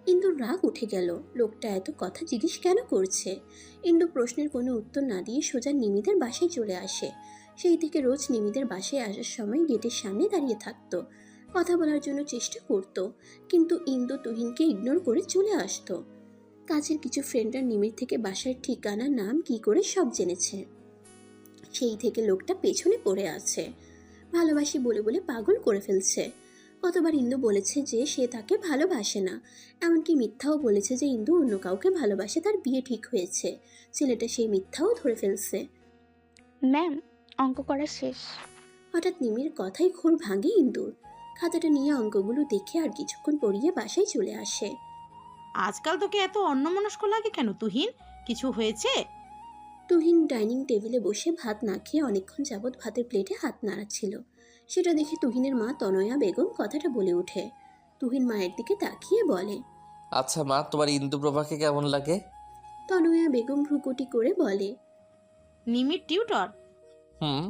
ইন্দুর রাগ উঠে গেল। লোকটা এত কথা জিজ্ঞেস কেন করছে? ইন্দু প্রশ্নের কোনো উত্তর না দিয়ে সোজা নিমিদের বাসায় চলে আসে। সেই থেকে রোজ নিমিদের বাসায় আসার সময় গেটের সামনে দাঁড়িয়ে থাকতো, কথা বলার জন্য চেষ্টা করত, কিন্তু ইন্দু তুহিনকে ইগনোর করে চলে আসতো। কাছের কিছু ফ্রেন্ডরা নিমির থেকে বাসার ঠিকানা নাম কি করে সব জেনেছে। সেই থেকে লোকটা পেছনে পড়ে আছে, ভালোবাসি বলে বলে পাগল করে ফেলছে। কতবার ইন্দু বলেছে যে সে তাকে ভালোবাসে না, এমনকি মিথ্যাও বলেছে যে ইন্দু অন্য কাউকে ভালোবাসে, তার বিয়ে ঠিক হয়েছে। ছেলেটা সেই মিথ্যাও ধরে ফেলছে। ম্যাম, অঙ্ক করা শেষ। হঠাৎ নিমির কথাই ঘোর ভাঙে ইন্দুর। খাতাটা নিয়ে অঙ্কগুলো দেখে আর কিছুক্ষণ পড়িয়ে বাসায় চলে আসে। আজকাল তোকে এত অন্যমনস্ক লাগে কেন তুহিন? কিছু হয়েছে? তুহিন ডাইনিং টেবিলে বসে ভাত না খেয়ে অনেকক্ষণ যাবৎ ভাতের প্লেটে হাত নাড়াচ্ছিল। সেটা দেখে তুহিনের মা তনয়া বেগম কথাটা বলে ওঠে। তুহিন মায়ের দিকে তাকিয়ে বলে, আচ্ছা মা, তোমার ইন্দুপ্রভাকে কেমন লাগে? তনয়া বেগম ভ্রুকুটি করে বলে, নিমির টিউটর? হুম।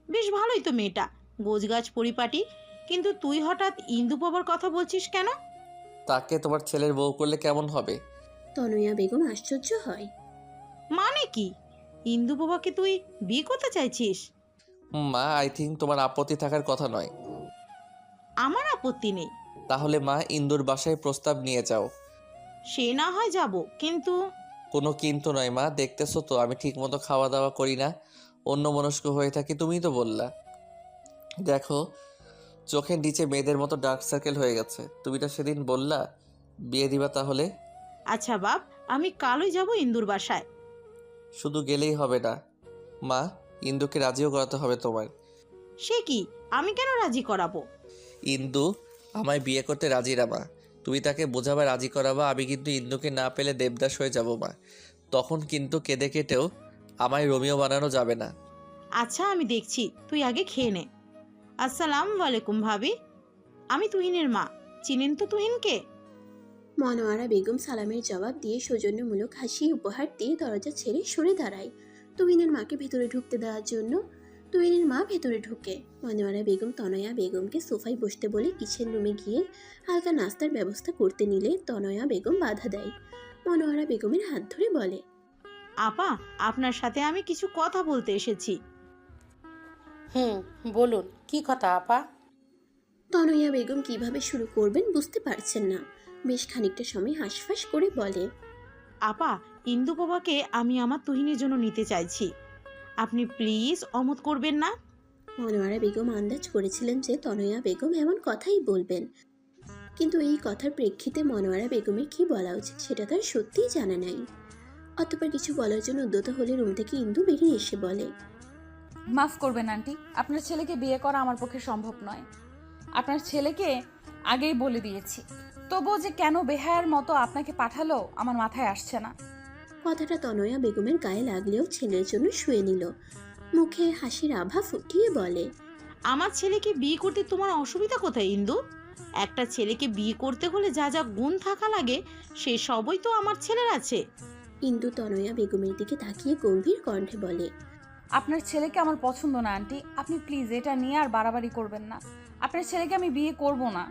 বেশ ভালোই তো মেয়েটা, গোছগাছ পরিপাটি। কিন্তু তুই হঠাৎ ইন্দুপ্রভার কথা বলছিস কেন? তাকে তোমার ছেলের বউ করলে কেমন হবে? তনয়া বেগম আশ্চর্য হয়। মানে কি? ইন্দুপ্রভাকে তুই বিয়ে করতে চাইছিস? মা, আই থিঙ্ক তোমার আপত্তি থাকার কথা নয়। আমার আপত্তি নেই। তাহলে মা, ইন্দুর বাসায় প্রস্তাব নিয়ে যাও। সে না হয় যাব, কিন্তু কোনো কিন্তু নয় মা, দেখতেছো তো আমি ঠিকমতো খাওয়া দাওয়া করি না, অন্যমনস্ক হয়ে থাকি, তুমিই তো বললা। দেখো, চোখের নিচে মেয়েদের মতো ডার্ক সার্কেল হয়ে গেছে। তুমি তো সেদিন বললা বিয়ে দিবা, তাহলে? আচ্ছা বাপ, আমি কালই যাব ইন্দুর বাসায়। শুধু গেলেই হবে না মা, ইন্দুকে রাজিও করাতে হবে তোমার। সে কি? আমি কেন রাজি করাবো? ইন্দু আমায় বিয়ে করতে রাজি না মা, তুমি তাকে বোঝাবা, রাজি করাবা। আমি কিন্তু ইন্দুকে না পেলে দেবদাস হয়ে যাব মা, তখন কিন্তু কেঁদে কেটেও আমায় রোমিও বানানো যাবে না। আচ্ছা আমি দেখছি, তুই আগে খেয়ে নে। আসসালামু আলাইকুম ভাবি, আমি তুহিনের মা। চিনেন তো তুহিনকে? মনোয়ারা বেগম সালামের জবাব দিয়ে সৌজন্যমূলক হাসি উপহার দিয়ে দরজা ছেড়ে সরে দাঁড়ায় তুহিনের মাকে ভেতরে ঢুকতে দেওয়ার জন্য। তুহিনের মা ভেতরে ঢুকে। মনোয়ারা বেগম তনয়া বেগমকে সোফায় বসতে বলে কিচেন রুমে গিয়ে হালকা নাস্তার ব্যবস্থা করতে নিলে তনয়া বেগম বাধা দেয়। মনোয়ারা বেগমের হাত ধরে বলে, আপা, আপনার সাথে আমি কিছু কথা বলতে এসেছি। বলুন, কি কথা আপা? তনয়া বেগম কিভাবে শুরু করবেন বুঝতে পারছেন না। বেশ খানিকটা সময় হাঁসফাঁস করে বলে, আপা, ইন্দুপ্রভাকে আমি আমার তুহিনের জন্য নিতে চাইছি, আপনি প্লিজ অমত করবেন না? মনোয়ারা বেগম আন্দাজ করেছিলেন যে তনয়া বেগম এমন কথাই বলবেন, কিন্তু এই কথার প্রেক্ষিতে মনোয়ারা বেগমের কি বলা উচিত সেটা তার সত্যিই জানা নাই। অতঃপর কিছু বলার জন্য উদ্যত হলে রুম থেকে ইন্দু বেরিয়ে এসে বলে, মাফ করবেন আন্টি, আপনার ছেলেকে বিয়ে করা আমার পক্ষে সম্ভব নয়। আপনার ছেলেকে আগেই বলে দিয়েছি, তবুও যে কেন বেহায়ার মতো আপনাকে পাঠালো আমার মাথায় আসছে না। কথাটা তনয়া বেগমের গায়ে লাগলেও ছেলের জন্য শুয়ে নিল। মুখে হাসির আভা ফুটিয়ে বলে, আমার ছেলেকে বিয়ে করতে তোমার অসুবিধা কোথায় ইন্দু? একটা ছেলেকে বিয়ে করতে হলে যা যা গুণ থাকা লাগে সে সবই তো আমার ছেলের আছে। ইন্দু তনয়া বেগমের দিকে তাকিয়ে গম্ভীর কণ্ঠে বলে, আপনার ছেলেকে আমার পছন্দ না আন্টি, আপনি প্লিজ এটা নিয়ে আর বাড়াবাড়ি করবেন না। আপনার ছেলেকে আমি বিয়ে করব না।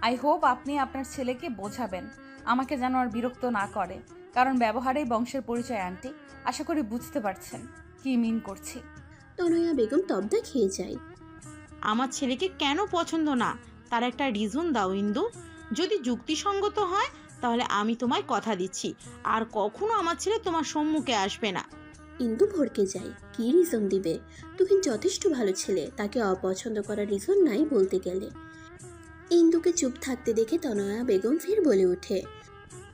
আই হোপ আপনি আপনার ছেলেকে বোঝাবেন আমাকে যেন আর বিরক্ত না করে, কারণ ব্যবহারেই বংশের পরিচয় আন্টি। আশা করি বুঝতে পারছেন কি মিন করছি। তনয়া বেগম তবদা খেয়ে যায়। আমার ছেলেকে কেন পছন্দ না তার একটা রিজন দাও ইন্দু। যদি যুক্তিসঙ্গত হয় তাহলে আমি তোমায় কথা দিচ্ছি আর কখনো আমার ছেলে তোমার সম্মুখে আসবে না। ইন্দু ভড়কে যায়। কি রিজন দিবে? তুহিন যথেষ্ট ভালো ছেলে, তাকে অপছন্দ করার রিজন নাই বলতে গেলে। ইন্দুকে চুপ থাকতে দেখে তনয়া বেগম ফের বলে ওঠে,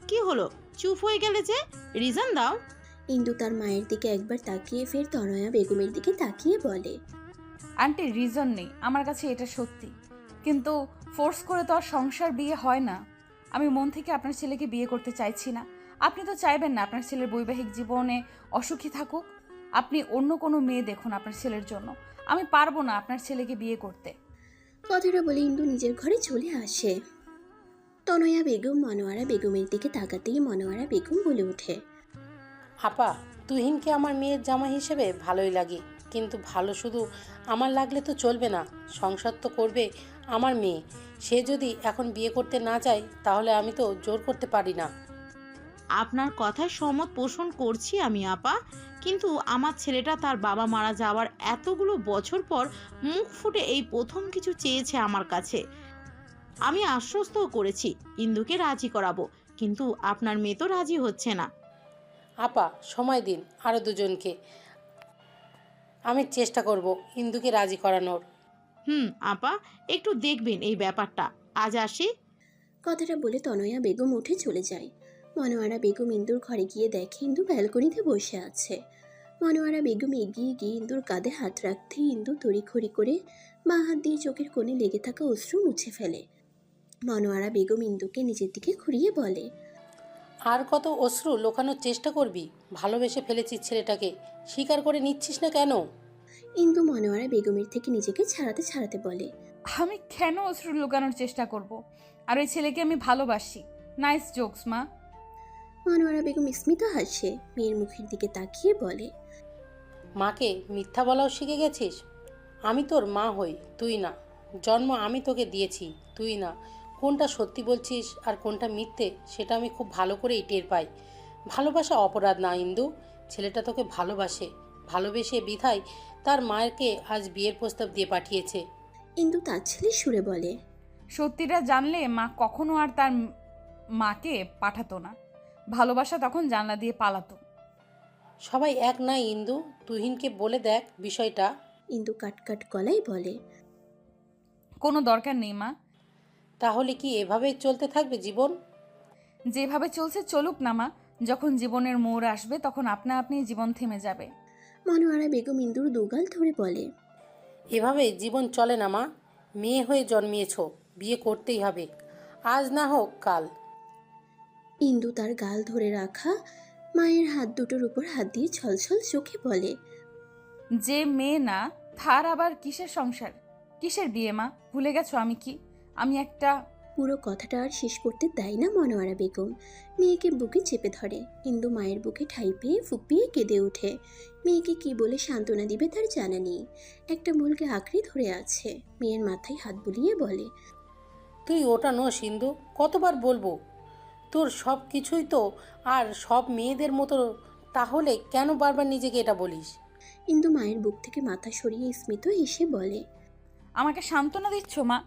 কি হলো, চুপ হয়ে গেলে যে? রিজন দাও। ইন্দু তার মায়ের দিকে একবার তাকিয়ে ফের তনয়া বেগমের দিকে তাকিয়ে বলে, আন্টি রিজন নেই আমার কাছে, এটা সত্যি, কিন্তু ফোর্স করে তো আর সংসার বিয়ে হয় না। আমি মন থেকে আপনার ছেলেকে বিয়ে করতে চাইছি না। আপনি তো চাইবেন না আপনার ছেলের বৈবাহিক জীবনে অসুখী থাকুক। আপনি অন্য কোনো মেয়ে দেখুন আপনার ছেলের জন্য। আমি পারবো না আপনার ছেলেকে বিয়ে করতে। কথাটা বলে ইন্দু নিজের ঘরে চলে আসে। তনয়া বেগম মনোয়ারা বেগমের দিকে তাকাতেই মনোয়ারা বেগম বলে ওঠে, আপা, তুহিনকে আমার মেয়ের জামাই হিসেবে ভালোই লাগে, কিন্তু ভালো শুধু আমার লাগলে তো চলবে না, সংসার তো করবে আমার মেয়ে। সে যদি এখন বিয়ে করতে না চায় তাহলে আমি তো জোর করতে পারি না। আপনার কথায় সম্মত পোষণ করছি আমি আপা, কিন্তু আমার ছেলেটা তার বাবা মারা যাওয়ার এতগুলো বছর পর মুখ ফুটে এই প্রথম কিছু চেয়েছে আমার কাছে। আমি আশ্বস্তও করেছি ইন্দুকে রাজি করাবো, কিন্তু আপনার মেয়ে তো রাজি হচ্ছে না। আপা সময় দিন আরও দুজনকে, আমি চেষ্টা করব ইন্দুকে রাজি করানোর। আপা, একটু দেখবেন এই ব্যাপারটা। আজ আসি। কথাটা বলে তনয়া বেগম উঠে চলে যায়। মনোয়ারা বেগম ইন্দুর ঘরে গিয়ে দেখে ইন্দু ব্যালকনিতে বসে আছে। মনোয়ারা বেগম এগিয়ে গিয়ে ইন্দুর কাঁধে হাত রাখতেই ইন্দু তড়িঘড়ি করে বাঁ হাত দিয়ে চোখের কোণে লেগে থাকা অশ্রু মুছে ফেলে। মনোয়ারা বেগম ইন্দুকে নিজের দিকে ঘুরিয়ে বলে, আর কত অশ্রু লোকানোর চেষ্টা করবি? ভালোবেসে ফেলেছিস ছেলেটাকে, স্বীকার করে নিচ্ছিস না কেন? ইন্দু মনোয়ারা বেগমের থেকে নিজেকে ছাড়াতে ছাড়াতে বলে, আমি কেন অশ্রু লুকানোর চেষ্টা করব? আর ওই ছেলেকে আমি ভালোবাসি। নাইস জোকস মা। মনোয়ারা বেগম স্মিত হাসে, মেয়ের মুখের দিকে তাকিয়ে বলে, মাকে মিথ্যা বলাও শিখে গেছিস? আমি তোর মা হই, তুই না। জন্ম আমি তোকে দিয়েছি, তুই না। কোনটা সত্যি বলছিস আর কোনটা মিথ্যে সেটা আমি খুব ভালো করেই টের পাই। ভালোবাসা অপরাধ না ইন্দু, ছেলেটা তোকে ভালোবাসে, ভালোবেসে বিধায় তার মায়েরকে আজ বিয়ের প্রস্তাব দিয়ে পাঠিয়েছে। ইন্দু তাচ্ছিল্যের সুরে বলে, সত্যিটা জানলে মা কখনো আর তার মাকে পাঠাতো না। ভালোবাসা তখন জানলা দিয়ে পালাতো। সবাই এক নাই ইন্দু, তুহিনকে বলে দেখ বিষয়টা। ইন্দু কাটকাট গলায় বলে, কোনো দরকার নেই মা। তাহলে কি এভাবেই চলতে থাকবে জীবন? যেভাবে চলছে চলুক না মা। যখন জীবনের মোড় আসবে তখন আপনা আপনি জীবন থেমে যাবে। মনোয়ারা বেগম ইন্দুর দুগাল ধরে বলে, এভাবে জীবন চলে না মা। মেয়ে হয়ে জন্মিয়েছ, বিয়ে করতেই হবে, আজ না হোক কাল। ইন্দু তার গাল ধরে রাখা মায়ের হাত দুটোর উপর হাত দিয়ে ছলছল চোখে বলে, যে মেয়ে না তার আবার কিসের সংসার, কিসের বিয়ে মা? ভুলে গেছো আমি কি? আমি একটা... পুরো কথাটা আর শেষ করতে দেয় না মনোয়ারা বেগম, মেয়েকে বুকে চেপে ধরে। ইন্দু মায়ের বুকে ঠাই পেয়ে ফুপিয়ে কেঁদে ওঠে। মেয়েকে কি বলে সান্ত্বনা দিবে তার জানা নেই। একটা মূলকে আঁকড়ে ধরে আছে, মেয়ের মাথায় হাত বুলিয়ে বলে, তুই ওটা নো সিন্ধু, কতবার বলবো তোর সব কিছুই তো আর সব মেয়েদের মতো, তাহলে কেন বারবার নিজেকে এটা বলিস? ইন্দু মায়ের বুক থেকে মাথা সরিয়ে স্মিত হেসে বলে, আমাকে সান্ত্বনা দিচ্ছ মা?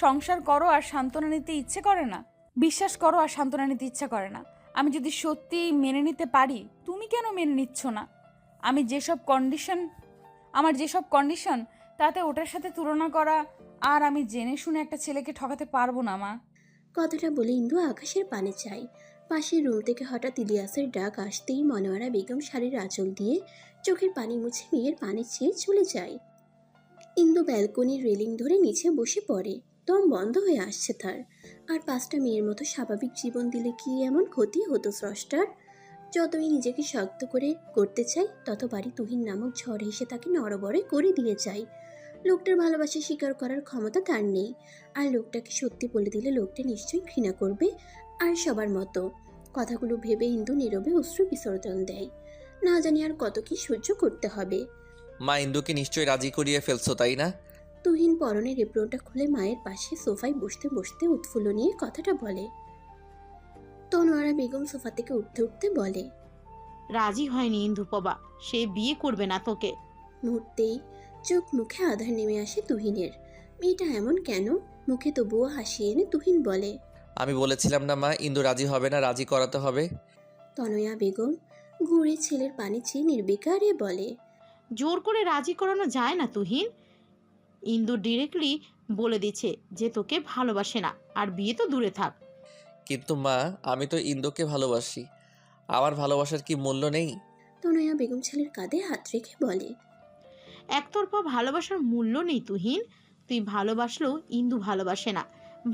সংসার করো আর সান্ত্বনা নিতে ইচ্ছে করে না? বিশ্বাস করো আর সান্ত্বনা নিতে ইচ্ছা করে না? আমি যদি সত্যি মেনে নিতে পারি, তুমি কেন মেনে নিচ্ছ না? আমার যেসব কন্ডিশন তাতে ওটার সাথে তুলনা করা, আর আমি জেনে শুনে একটা ছেলেকে ঠকাতে পারবো না মা। কথাটা বলে ইন্দু আকাশের পানে চায়। পাশের রুম থেকে হঠাৎ ইলিয়াসের ডাক আসতেই মনোয়ারা বেগম শাড়ির আঁচল দিয়ে চোখের পানি মুছে মেয়ের পানে চেয়ে চলে যায়। ইন্দু ব্যালকনির রেলিং ধরে নিচে বসে পড়ে। দম বন্ধ হয়ে আসছে তার। আর 5টা মেয়ের মতো স্বাভাবিক জীবন দিলে কি এমন ক্ষতি হতো স্রষ্টার? যতই নিজেকে শক্ত করে করতে চাই, ততবারই তুহিন নামক ঝড় এসে তাকে নড়বড়ে করে দিয়ে যায়। লোকটার ভালোবাসা স্বীকার করার ক্ষমতা তার নেই। আর লোকটাকে সত্যি বলে দিলে লোকটা নিশ্চয়ই ঘৃণা করবে। আর সবার মতো কথাগুলো ভেবে ইন্দু নীরবে অশ্রু বিসর্জন দেয়। না জানি আর কত কি সহ্য করতে হবে। মা ইন্দুকে নিশ্চয়ই রাজি করিয়ে ফেলছো তাই না? তুহিন পরনের এপ্রনটা খুলে মায়ের পাশে সোফায় বসতে বসতে উৎফুল্ল নিয়ে কথাটা বলে। তনোয়ারা বেগম সোফা থেকে উঠতে উঠতে বলে, রাজি হয়নি ইন্দুপবা, সে বিয়ে করবে না তোকে। মুহূর্তেই চোখ মুখে আধার নেমে আসে তুহিনের। মেয়েটা এমন কেন? মুখে তবুও হাসি এনে তুহিন বলে, আমি বলেছিলাম না মা, ইন্দু রাজি হবে না, রাজি করাতে হবে। তনয়া বেগম ঘুরে ছেলের পানে চেয়ে নির্বিকারে বলে, জোর করে রাজি করানো যায় না তুহিন। ইন্দু ডিরেক্টলি বলে দিচ্ছে যে তোকে ভালোবাসে না, আর বিয়ে তো দূরে থাক। কিন্তু মা, আমি তো ইন্দুকে ভালোবাসি, আমার ভালোবাসার কি মূল্য নেই? তনয়া বেগম ছেলের কাঁধে হাত রেখে বলে, একতরফা ভালোবাসার মূল্য নেই তুহিন। তুই ভালোবাসলেও ইন্দু ভালোবাসে না।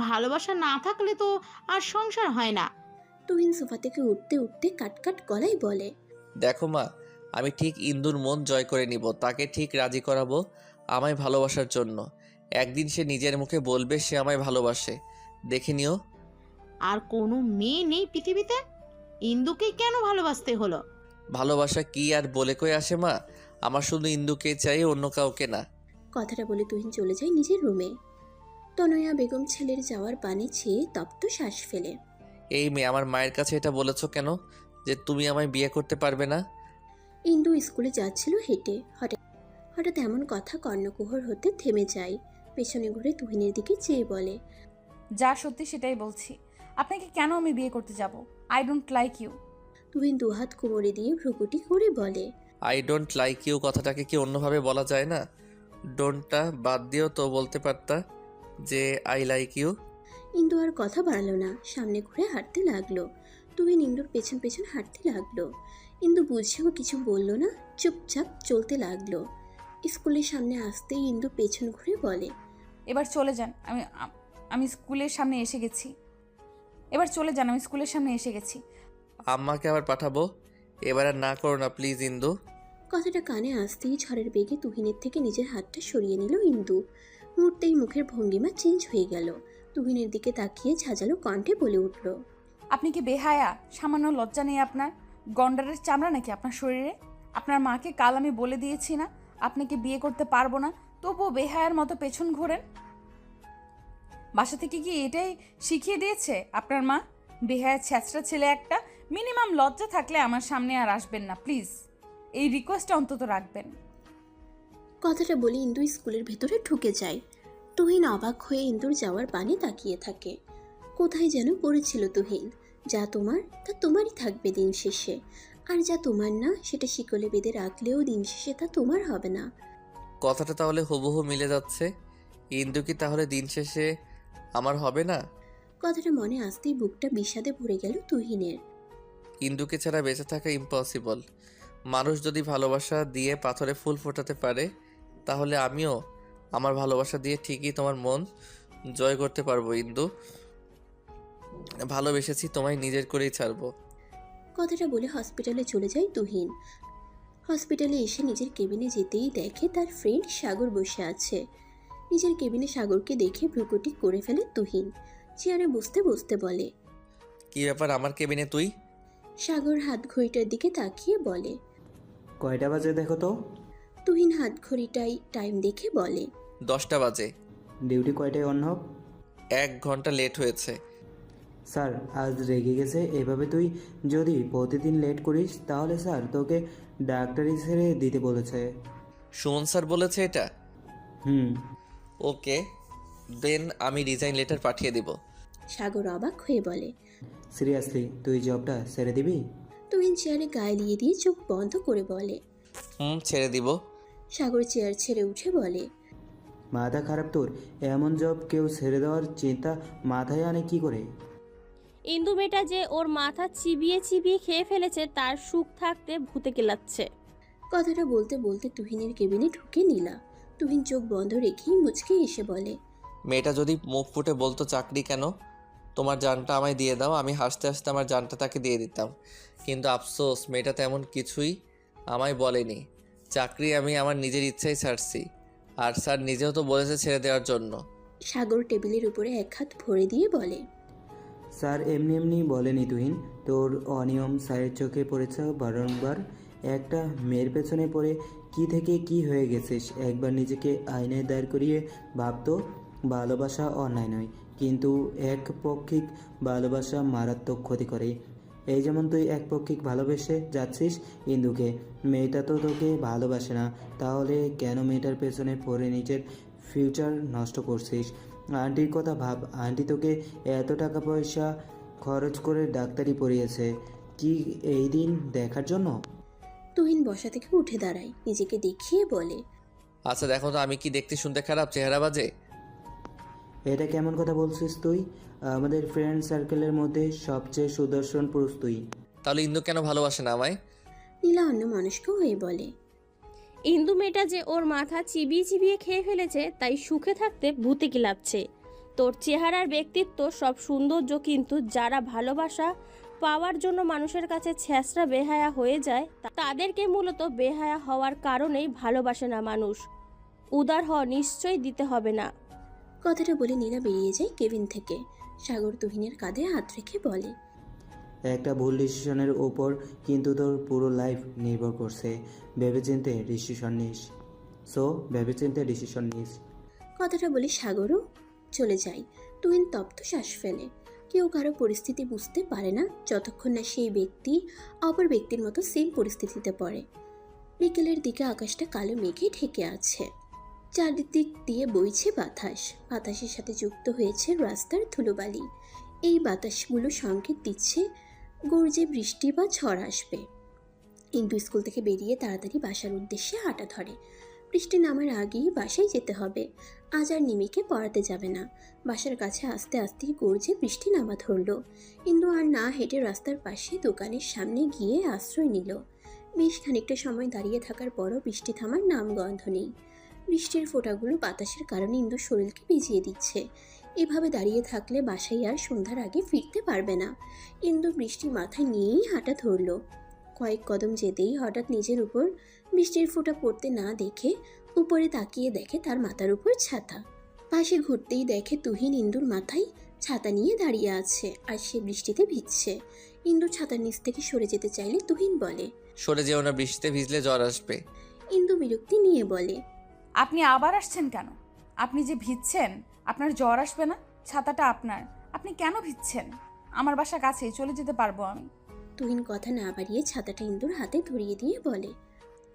ভালোবাসা না থাকলে তো আর সংসার হয় না। তুহিন সোফা থেকে উঠতে উঠতে কাটকাট গলায় বলে, দেখো মা, আমি ঠিক ইন্দুর মন জয় করে নিব, তাকে ঠিক রাজি করাবো আমায় ভালোবাসার জন্য। একদিন সে নিজের মুখে বলবে সে আমায় ভালোবাসে, দেখে নিও। আর কোনো মেয়ে নেই পৃথিবীতে? ইন্দুকে কেন ভালোবাসতে হলো? ভালোবাসা কি আর বলে কই আসে মা? আমার শুধু ইন্দুকে চাই, অন্য কাউকে না। কথাটা বলে তুহিন চলে যায় নিজের রুমে। তনয়া বেগম ছেলের যাওয়ার পানে চেয়ে তপ্ত শ্বাস ফেলে। এই মেয়ে, আমার মায়ের কাছে এটা বলেছো কেন যে তুমি আমায় বিয়ে করতে পারবে না? ইন্দু স্কুলে যাচ্ছিল হেঁটে, হঠাৎ এমন কথা কর্ণকুহর হতে থেমে যায়। পেছনে ঘুরে তুহিনের দিকে চেয়ে বলে, যা সত্যি সেটাই বলছি। আপনাকে কেন আমি বিয়ে করতে যাব? I don't like you. Tuhin দুহাত কোমরে দিয়ে ভ্রুকুটি করে বলে। আই ডোন্ট লাইক ইউ কথাটাকে কি অন্যভাবে বলা যায় না? ডোন্টটা বাদ দিয়েও তো বলতে পারতা যে আই লাইক ইউ। ইন্দু আর কথা বাড়ালো না, সামনে ঘুরে হাঁটতে লাগলো। তুহিন ইন্দুর পেছন পেছন হাঁটতে লাগলো। ইন্দু বুঝেও কিছু বলল না, চুপচাপ চলতে লাগলো। স্কুলের সামনে আসতেই ইন্দু পেছন ঘুরে বলে, এবার চলে যান, আমি স্কুলের সামনে এসে গেছি। এবার চলে যান, আমি স্কুলের সামনে এসে গেছি। আম্মাকে আবার পাঠাবো, এবার আর না করো না প্লিজ ইন্দু। কথাটা কানে আসতেই ঝড়ের বেগে তুহিনের থেকে নিজের হাতটা সরিয়ে নিল ইন্দু। মুহূর্তেই মুখের ভঙ্গিমা চেঞ্জ হয়ে গেল। তুহিনের দিকে তাকিয়ে ঝাঁঝালো কণ্ঠে বলে উঠল, আপনি কি বেহায়া? সামান্য লজ্জা নেই আপনার? গন্ডারের চামড়া নাকি আপনার শরীরে? আপনার মাকে কাল আমি বলে দিয়েছি না আপনাকে বিয়ে করতে পারবো না, তবুও বেহায়ার মতো পেছন ঘোরেন। বাসা থেকে কি এটাই শিখিয়ে দিয়েছে আপনার মা? বেহায়া ছ্যাঁচড়া ছেলে একটা। মিনিমাম লজ্জা থাকলে আমার সামনে আর আসবেন না প্লিজ, এই রিকোয়েস্টটা অন্তত রাখবেন। কথাটা বলে ইন্দু স্কুলের ভেতরে ঢুকে যায়। তুহিন অবাক হয়ে ইন্দুর যাওয়ার পানে তাকিয়ে থাকে। কোথায় যেন পড়েছিল তুহিন, যা তোমার তা তোমারই থাকবে দিন শেষে, আর যা তোমার না সেটা শিকলে বেঁধে রাখলেও দিন শেষে তা তোমার হবে না। কথাটা তাহলে হুবহু মিলে যাচ্ছে। ইন্দু কি তাহলে দিন শেষে আমার হবে না? কথাটা মনে আসতেই বুকটা বিষাদে ভরে গেল তুহিনের। ইন্দুকে ছাড়া বেঁচে থাকা ইম্পসিবল। মানুষ যদি ভালোবাসা দিয়ে পাথরে ফুল ফোটাতে পারে, তাহলে আমিও আমার ভালোবাসা দিয়ে ঠিকই তোমার মন জয় করতে পারবো ইন্দু। ভালোবেসেছি, তোমায় নিজের করেই ছাড়বো। কথাটা বলে হসপিটালে চলে যায় তুহিন। হসপিটালে এসে নিজের কেবিনে যেতেই দেখে তার ফ্রেন্ড সাগর বসে আছে। নিজের কেবিনে সাগরকে দেখে ভ্রুকুটি করে ফেলে তুহিন। চেয়ারে বসতে বসতে বলে, কি ব্যাপার আমার কেবিনে তুই? সাগর হাত ঘড়িটার দিকে তাকিয়ে বলে, কয়টা বাজে দেখো তো। তুহিন হাত ঘড়িটাই টাইম দেখে বলে, 10টা বাজে। ডিউটি কয়টায় অন হোক? 1 ঘন্টা লেট হয়েছে। স্যার আজ রেগে গেছে। এভাবে তুই যদি প্রতিদিন লেট করিস তাহলে স্যার তোকে ডাক্তারি ছেড়ে দিতে বলেছে। সুমন স্যার বলেছে এটা? ওকে দেন, আমি রিজাইন লেটার পাঠিয়ে দিব। সাগর অবাক হয়ে বলে, সিরিয়াসলি তুই জবটা ছেড়ে দিবি? তুহিন চেয়ারে গায়ে দিয়ে চোখ বন্ধ করে বলে, ছেড়ে দিব। সাগর চেয়ার ছেড়ে উঠে বলে, মাথা খারাপ তোর? এমন জব কেউ ছেড়ে দেওয়ার চিন্তা মাথায় আনে কি করে? ইন্দু মেয়েটা যে ওর মাথা চিবিয়ে চিবিয়ে খেয়ে ফেলেছে তার সুখ থাকতে ভূতে কেলাচ্ছে। কথাটা বলতে বলতে তুহিনের কেবিনে ঢুকে নিলা। তুহিন চোখ বন্ধ রেখেই মুচকে এসে বলে, মেয়েটা যদি মুখ ফুটে বলতো চাকরি কেন, তোমার জানটা আমায় দিয়ে দাও, আমি হাসতে হাসতে আমার জানটা তাকে দিয়ে দিতাম। কিন্তু আফসোস মেয়েটা তেমন কিছুই আমায় বলেনি। চাকরি আমি আমার নিজের ইচ্ছাই ছাড়ছি, আর স্যার নিজেও তো বলেছে ছেড়ে দেওয়ার জন্য। সাগর টেবিলের উপরে এক হাত ভরে দিয়ে বলে, স্যার এমনি এমনি বলেনি তুহিন, তোর অনিয়ম স্যারের চোখে পড়েছে বারংবার। একটা মেয়ের পেছনে পড়ে কি থেকে কি হয়ে গেছিস। একবার নিজেকে আয়নায় দাঁড় করিয়ে ভাবতো ভালোবাসা অন্যায় নয়, কিন্তু একপক্ষিক ভালোবাসা মারাত্মক ক্ষতি করে। এই যেমন তুই একপক্ষিক ভালোবেসে যাচ্ছিস ইন্দুকে, মেয়েটা তো তোকে ভালোবাসে না, তাহলে কেন মেয়েটার পেছনে পড়ে নিজের ফিউচার নষ্ট করছিস? আন্টির কথা ভাব, আন্টি তোকে এত টাকা পয়সা খরচ করে ডাক্তারি পড়িয়েছে কি এই দিন দেখার জন্য? তুহিন বসা থেকে উঠে দাঁড়ায়, নিজেকে দেখিয়ে বলে, আচ্ছা দেখো তো আমি কি দেখতে শুনতে খারাপ, চেহারা বাজে? এটা কেমন কথা বলছিস তুই? আমাদের ফ্রেন্ড সার্কেলের মধ্যে সবচেয়ে সুদর্শন পুরুষ তুই। তাহলে ইন্দু কেন ভালোবাসে না আমায়? নীলা অন্য মনস্ক হয়ে বলে, ইন্দু মেয়েটা যে ওর মাথা চিবিয়ে চিবিয়ে খেয়ে ফেলেছে তাই সুখে থাকতে ভূতে কিলাচ্ছে। তোর চেহারার ব্যক্তিত্ব সব সৌন্দর্য, কিন্তু যারা ভালোবাসা পাওয়ার জন্য মানুষের কাছে ছ্যাঁচড়া বেহায়া হয়ে যায় তাদেরকে মূলত বেহায়া হওয়ার কারণেই ভালোবাসে না মানুষ। উদার হওয়া নিশ্চয়ই দিতে হবে না। কথাটা বলে নীলা বেরিয়ে যায় কেবিন থেকে। সাগর তুহিনের কাঁধে হাত রেখে বলে, একটা ভুল ডিসিশনের ওপর কিন্তু তোর পুরো লাইফ নির্ভর করছে। ভেবেচিন্তে ডিসিশন নিস। ভেবেচিন্তে ডিসিশন নিস। কথাটা বলে সাগরও চলে যায়। তুহিন তপ্ত শ্বাস ফেলে। কেউ কারো পরিস্থিতি বুঝতে পারে না যতক্ষণ না সেই ব্যক্তি অপর ব্যক্তির মতো সেম পরিস্থিতিতে পড়ে। বিকেলের দিকে আকাশটা কালো মেঘে ঢেকে আছে। চারিদিক দিয়ে বইছে বাতাস। বাতাসের সাথে যুক্ত হয়েছে রাস্তার ধুলোবালি। এই বাতাসগুলো সংকেত দিচ্ছে গর্জে বৃষ্টি বা ঝড় আসবে। ইন্দু স্কুল থেকে বেরিয়ে তাড়াতাড়ি বাসার উদ্দেশ্যে হাঁটা ধরে। বৃষ্টি নামার আগেই বাসায় যেতে হবে। আজ আর নিমিকে পড়াতে যাবে না। বাসার কাছে আস্তে আস্তেই গর্জে বৃষ্টি নামা ধরল। ইন্দু আর না হেঁটে রাস্তার পাশে দোকানের সামনে গিয়ে আশ্রয় নিল। বেশ খানিকটা সময় দাঁড়িয়ে থাকার পরও বৃষ্টি থামার নাম গন্ধ নেই। বৃষ্টির ফোঁটাগুলো বাতাসের কারণে ইন্দুর শরীরকে ভিজিয়ে দিচ্ছে। এভাবে দাঁড়িয়ে থাকলে বাসায় আর সন্ধ্যার আগে ফিরতে পারবে না। ইন্দু বৃষ্টি মাথায় নিয়েই হাঁটা ধরল। কয়েক কদম যেতেই হঠাৎ নিজের উপর বৃষ্টির ফোঁটা পড়তে না দেখে উপরে তাকিয়ে দেখে তার মাথার উপর ছাতা। পাশে ঘুরতেই দেখে তুহিন ইন্দুর মাথায় ছাতা নিয়ে দাঁড়িয়ে আছে আর সে বৃষ্টিতে ভিজছে। ইন্দু ছাতার নিচ থেকে সরে যেতে চাইলে তুহিন বলে, সরে যেও না, বৃষ্টিতে ভিজলে জ্বর আসবে। ইন্দু বিরক্তি নিয়ে বলে, আপনি আবার আসছেন কেন? আপনি যে ভিজছেন, আপনার জ্বর আসবে না? ছাতাটা আপনার, আপনি কেন ভিজছেন? আমার বাসা কাছেই, চলে যেতে পারবো আমি। তুহিন কথা না বাড়িয়ে ছাতাটা ইন্দুর হাতে ধরিয়ে দিয়ে বলে,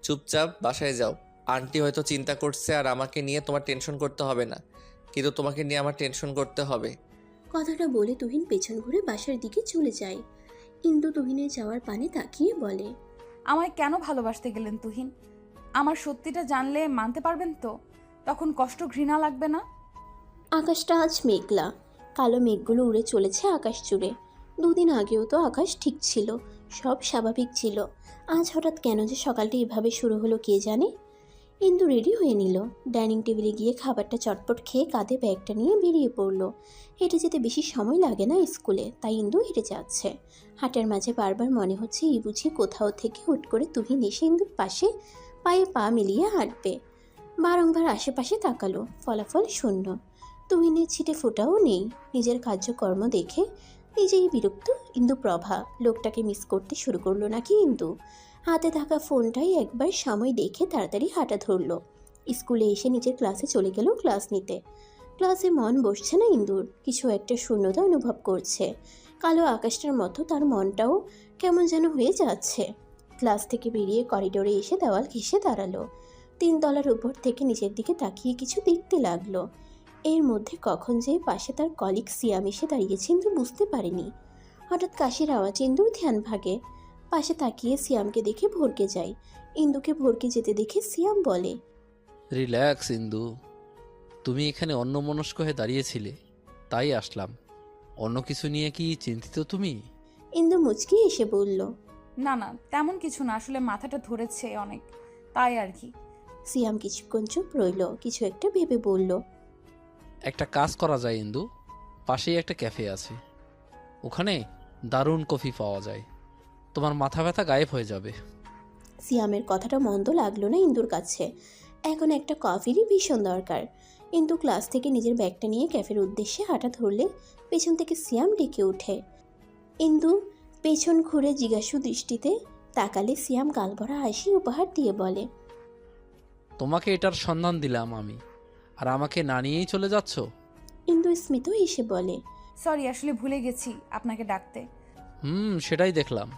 চুপচাপ বাসায় যাও। আন্টি হয়তো চিন্তা করছে আর আমাকে নিয়ে তোমার টেনশন করতে হবে না, কিন্তু তোমাকে নিয়ে আমার টেনশন করতে হবে। কথাটা বলে তুহিন পেছন ঘুরে বাসার দিকে চলে যায়। ইন্দু তুহিনের যাওয়ার পানে তাকিয়ে বলে, আমায় কেন ভালোবাসতে গেলেন তুহিন? আমার সত্যিটা জানলে মানতে পারবেন তো? তখন কষ্ট ঘৃণা লাগবে না? আকাশটা আজ মেঘলা। কালো মেঘগুলো উড়ে চলেছে আকাশ জুড়ে। দুদিন আগেও তো আকাশ ঠিক ছিল, সব স্বাভাবিক ছিল। আজ হঠাৎ কেন যে সকালটা এভাবে শুরু হলো কে জানে। ইন্দু রেডি হয়ে নিল। ডাইনিং টেবিলে গিয়ে খাবারটা চটপট খেয়ে কাঁধে ব্যাগটা নিয়ে বেরিয়ে পড়ল। হেঁটে যেতে বেশি সময় লাগে না স্কুলে, তাই ইন্দু হেঁটে যাচ্ছে। হাঁটার মাঝে বারবার মনে হচ্ছে এই বুঝি কোথাও থেকে হুট করে তুহিন এসে ইন্দুর পাশে পায়ে পা মিলিয়ে হাঁটবে। বারংবার আশেপাশে তাকালো, ফলাফল শূন্য। তুহিনের ছিটে ফোটাও নেই। নিজের কার্যকর্ম দেখে নিজেই বিরক্ত ইন্দু প্রভা। লোকটাকে মিস করতে শুরু করলো নাকি ইন্দু? হাতে থাকা ফোনটাই একবার সময় দেখে তাড়াতাড়ি হাঁটা ধরল। স্কুলে এসে নিজের ক্লাসে চলে গেল ক্লাস নিতে। ক্লাসে মন বসছে না ইন্দুর, কিছু একটা শূন্যতা অনুভব করছে। কালো আকাশটার মতো তার মনটাও কেমন যেন হয়ে যাচ্ছে। ক্লাস থেকে বেরিয়ে করিডোরে এসে দেওয়াল ঘেঁষে দাঁড়ালো। 3 তলার উপর থেকে নিচের দিকে তাকিয়ে কিছু দেখতে লাগলো। এর মধ্যে কখন যে পাশে তার কলিগ সিয়াম এসে দাঁড়িয়েছে ইন্দু বুঝতে পারেনি। হঠাৎ কাশির আওয়াজ ইন্দুর ধ্যান ভাগে। পাশে তাকিয়ে সিয়ামকে দেখে ভরকে যায়। ইন্দুকে ভরকে যেতে দেখে সিয়াম বলে, রিল্যাক্স ইন্দু, তুমি এখানে অন্যমনস্ক হয়ে দাঁড়িয়েছিলে, তাই আসলাম। অন্য কিছু নিয়ে কি চিন্তিত তুমি? ইন্দু মুচকি এসে বলল, না না, তেমন কিছু না, আসলে মাথাটা ধরেছে অনেক, তাই আর কি। সিয়াম কিছুক্ষণ চুপ রইল, কিছু একটা ভেবে বলল, একটা কাজ করা যায় ইন্দু, পাশেই একটা ক্যাফে আছে, ওখানে দারুণ কফি পাওয়া যায়, তোমার মাথা ব্যথা গায়েব হয়ে যাবে। সিয়ামের কথাটা মন্দ লাগলো না ইন্দুর কাছে। এখন একটা কফিরই ভীষণ দরকার। ইন্দু ক্লাস থেকে নিজের ব্যাগটা নিয়ে ক্যাফের উদ্দেশ্যে হাঁটা ধরলে পেছন থেকে সিয়াম ডেকে ওঠে। ইন্দু পেছন ঘুরে জিজ্ঞাসু দৃষ্টিতে তাকালে সিয়াম গালভরা হাসি উপহার দিয়ে বলে, তোমাকে এটার সন্ধান দিলাম আমি, আর আমাকে না নিয়েই চলে যাচ্ছ? ইন্দু স্মিত এসে বলে, সরি, আসলে ভুলে গেছি আপনাকে ডাকতে। সেটাই দেখলাম,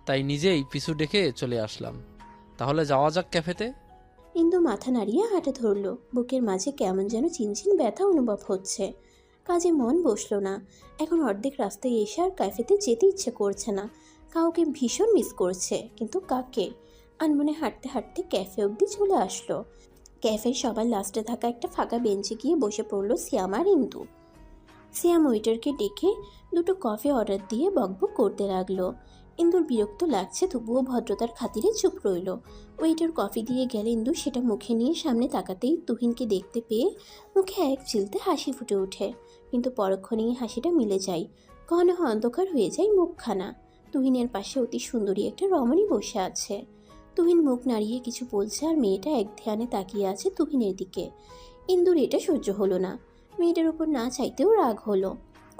তাই নিজেই পিছু ডেকে চলে আসলাম। তাহলে যাওয়া যাক ক্যাফেতে। ইন্দু মাথা নাড়িয়ে হাঁটা ধরল। বুকের মাঝে কেমন যেন চিনচিন ব্যথা অনুভব হচ্ছে। কাজে মন বসলো না। এখন অর্ধেক রাস্তায় এসে আর ক্যাফেতে যেতে ইচ্ছে করছে না। কাউকে ভীষণ মিস করছে, কিন্তু কাকে? আনমনে হাঁটতে হাঁটতে ক্যাফে অবধি চলে আসলো। ক্যাফের সবার লাস্টে থাকা একটা ফাঁকা বেঞ্চে গিয়ে বসে পড়লো সিয়াম আর ইন্দু। সিয়াম ওয়েটারকে ডেকে 2টো কফি অর্ডার দিয়ে বকবক করতে লাগলো। ইন্দুর বিরক্ত লাগছে, তবুও ভদ্রতার খাতিরে চুপ রইল। ওয়েটার কফি দিয়ে গেলে ইন্দু সেটা মুখে নিয়ে সামনে তাকাতেই তুহিনকে দেখতে পেয়ে মুখে এক চিলতে হাসি ফুটে ওঠে, কিন্তু পরক্ষণেই হাসিটা মিলে যায়। ঘন অন্ধকার হয়ে যায় মুখখানা। তুহিনের পাশে অতি সুন্দরী একটা রমণী বসে আছে। তুহিন মুখ নাড়িয়ে কিছু বলছে আর মেয়েটা এক ধ্যানে তাকিয়ে আছে তুহিনের দিকে। ইন্দুর এটা সহ্য হলো না। মেয়েটার উপর না চাইতেও রাগ হলো।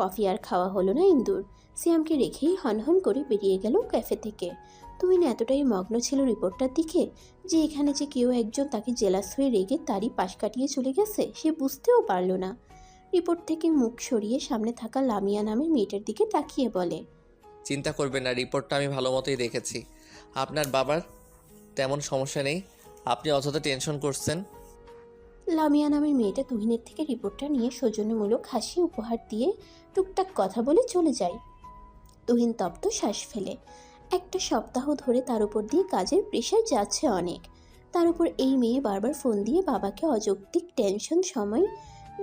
কফি আর খাওয়া হলো না ইন্দুর। সিয়ামকে রেখেই হনহন করে বেরিয়ে গেল ক্যাফে থেকে। তুহিন এতটাই মগ্ন ছিল রিপোর্টটার দিকে যে এখানে যে কেউ একজন তাকে জেলাস হয়ে রেগে তারই পাশ কাটিয়ে চলে গেছে সে বুঝতেও পারল না। রিপোর্ট থেকে মুখ সরিয়ে সামনে থাকা লামিয়া নামের মেয়েটার দিকে তাকিয়ে বলে, চিন্তা করবেন না, রিপোর্টটা আমি ভালো মতোই দেখেছি। আপনার বাবার তেমন সমস্যা নেই, আপনি অযথা টেনশন করছেন। লামিয়া নামের মেয়েটা তুহিনের থেকে রিপোর্টটা নিয়ে সৌজন্যমূলক হাসি উপহার দিয়ে টুকটাক কথা বলে চলে যায়। তুহিন তপ্ত শ্বাস ফেলে। একটা সপ্তাহ ধরে তার উপর দিয়ে কাজের প্রেশার যাচ্ছে অনেক। তার উপর এই মেয়ে বারবার ফোন দিয়ে বাবাকে অযৌক্তিক টেনশন সময়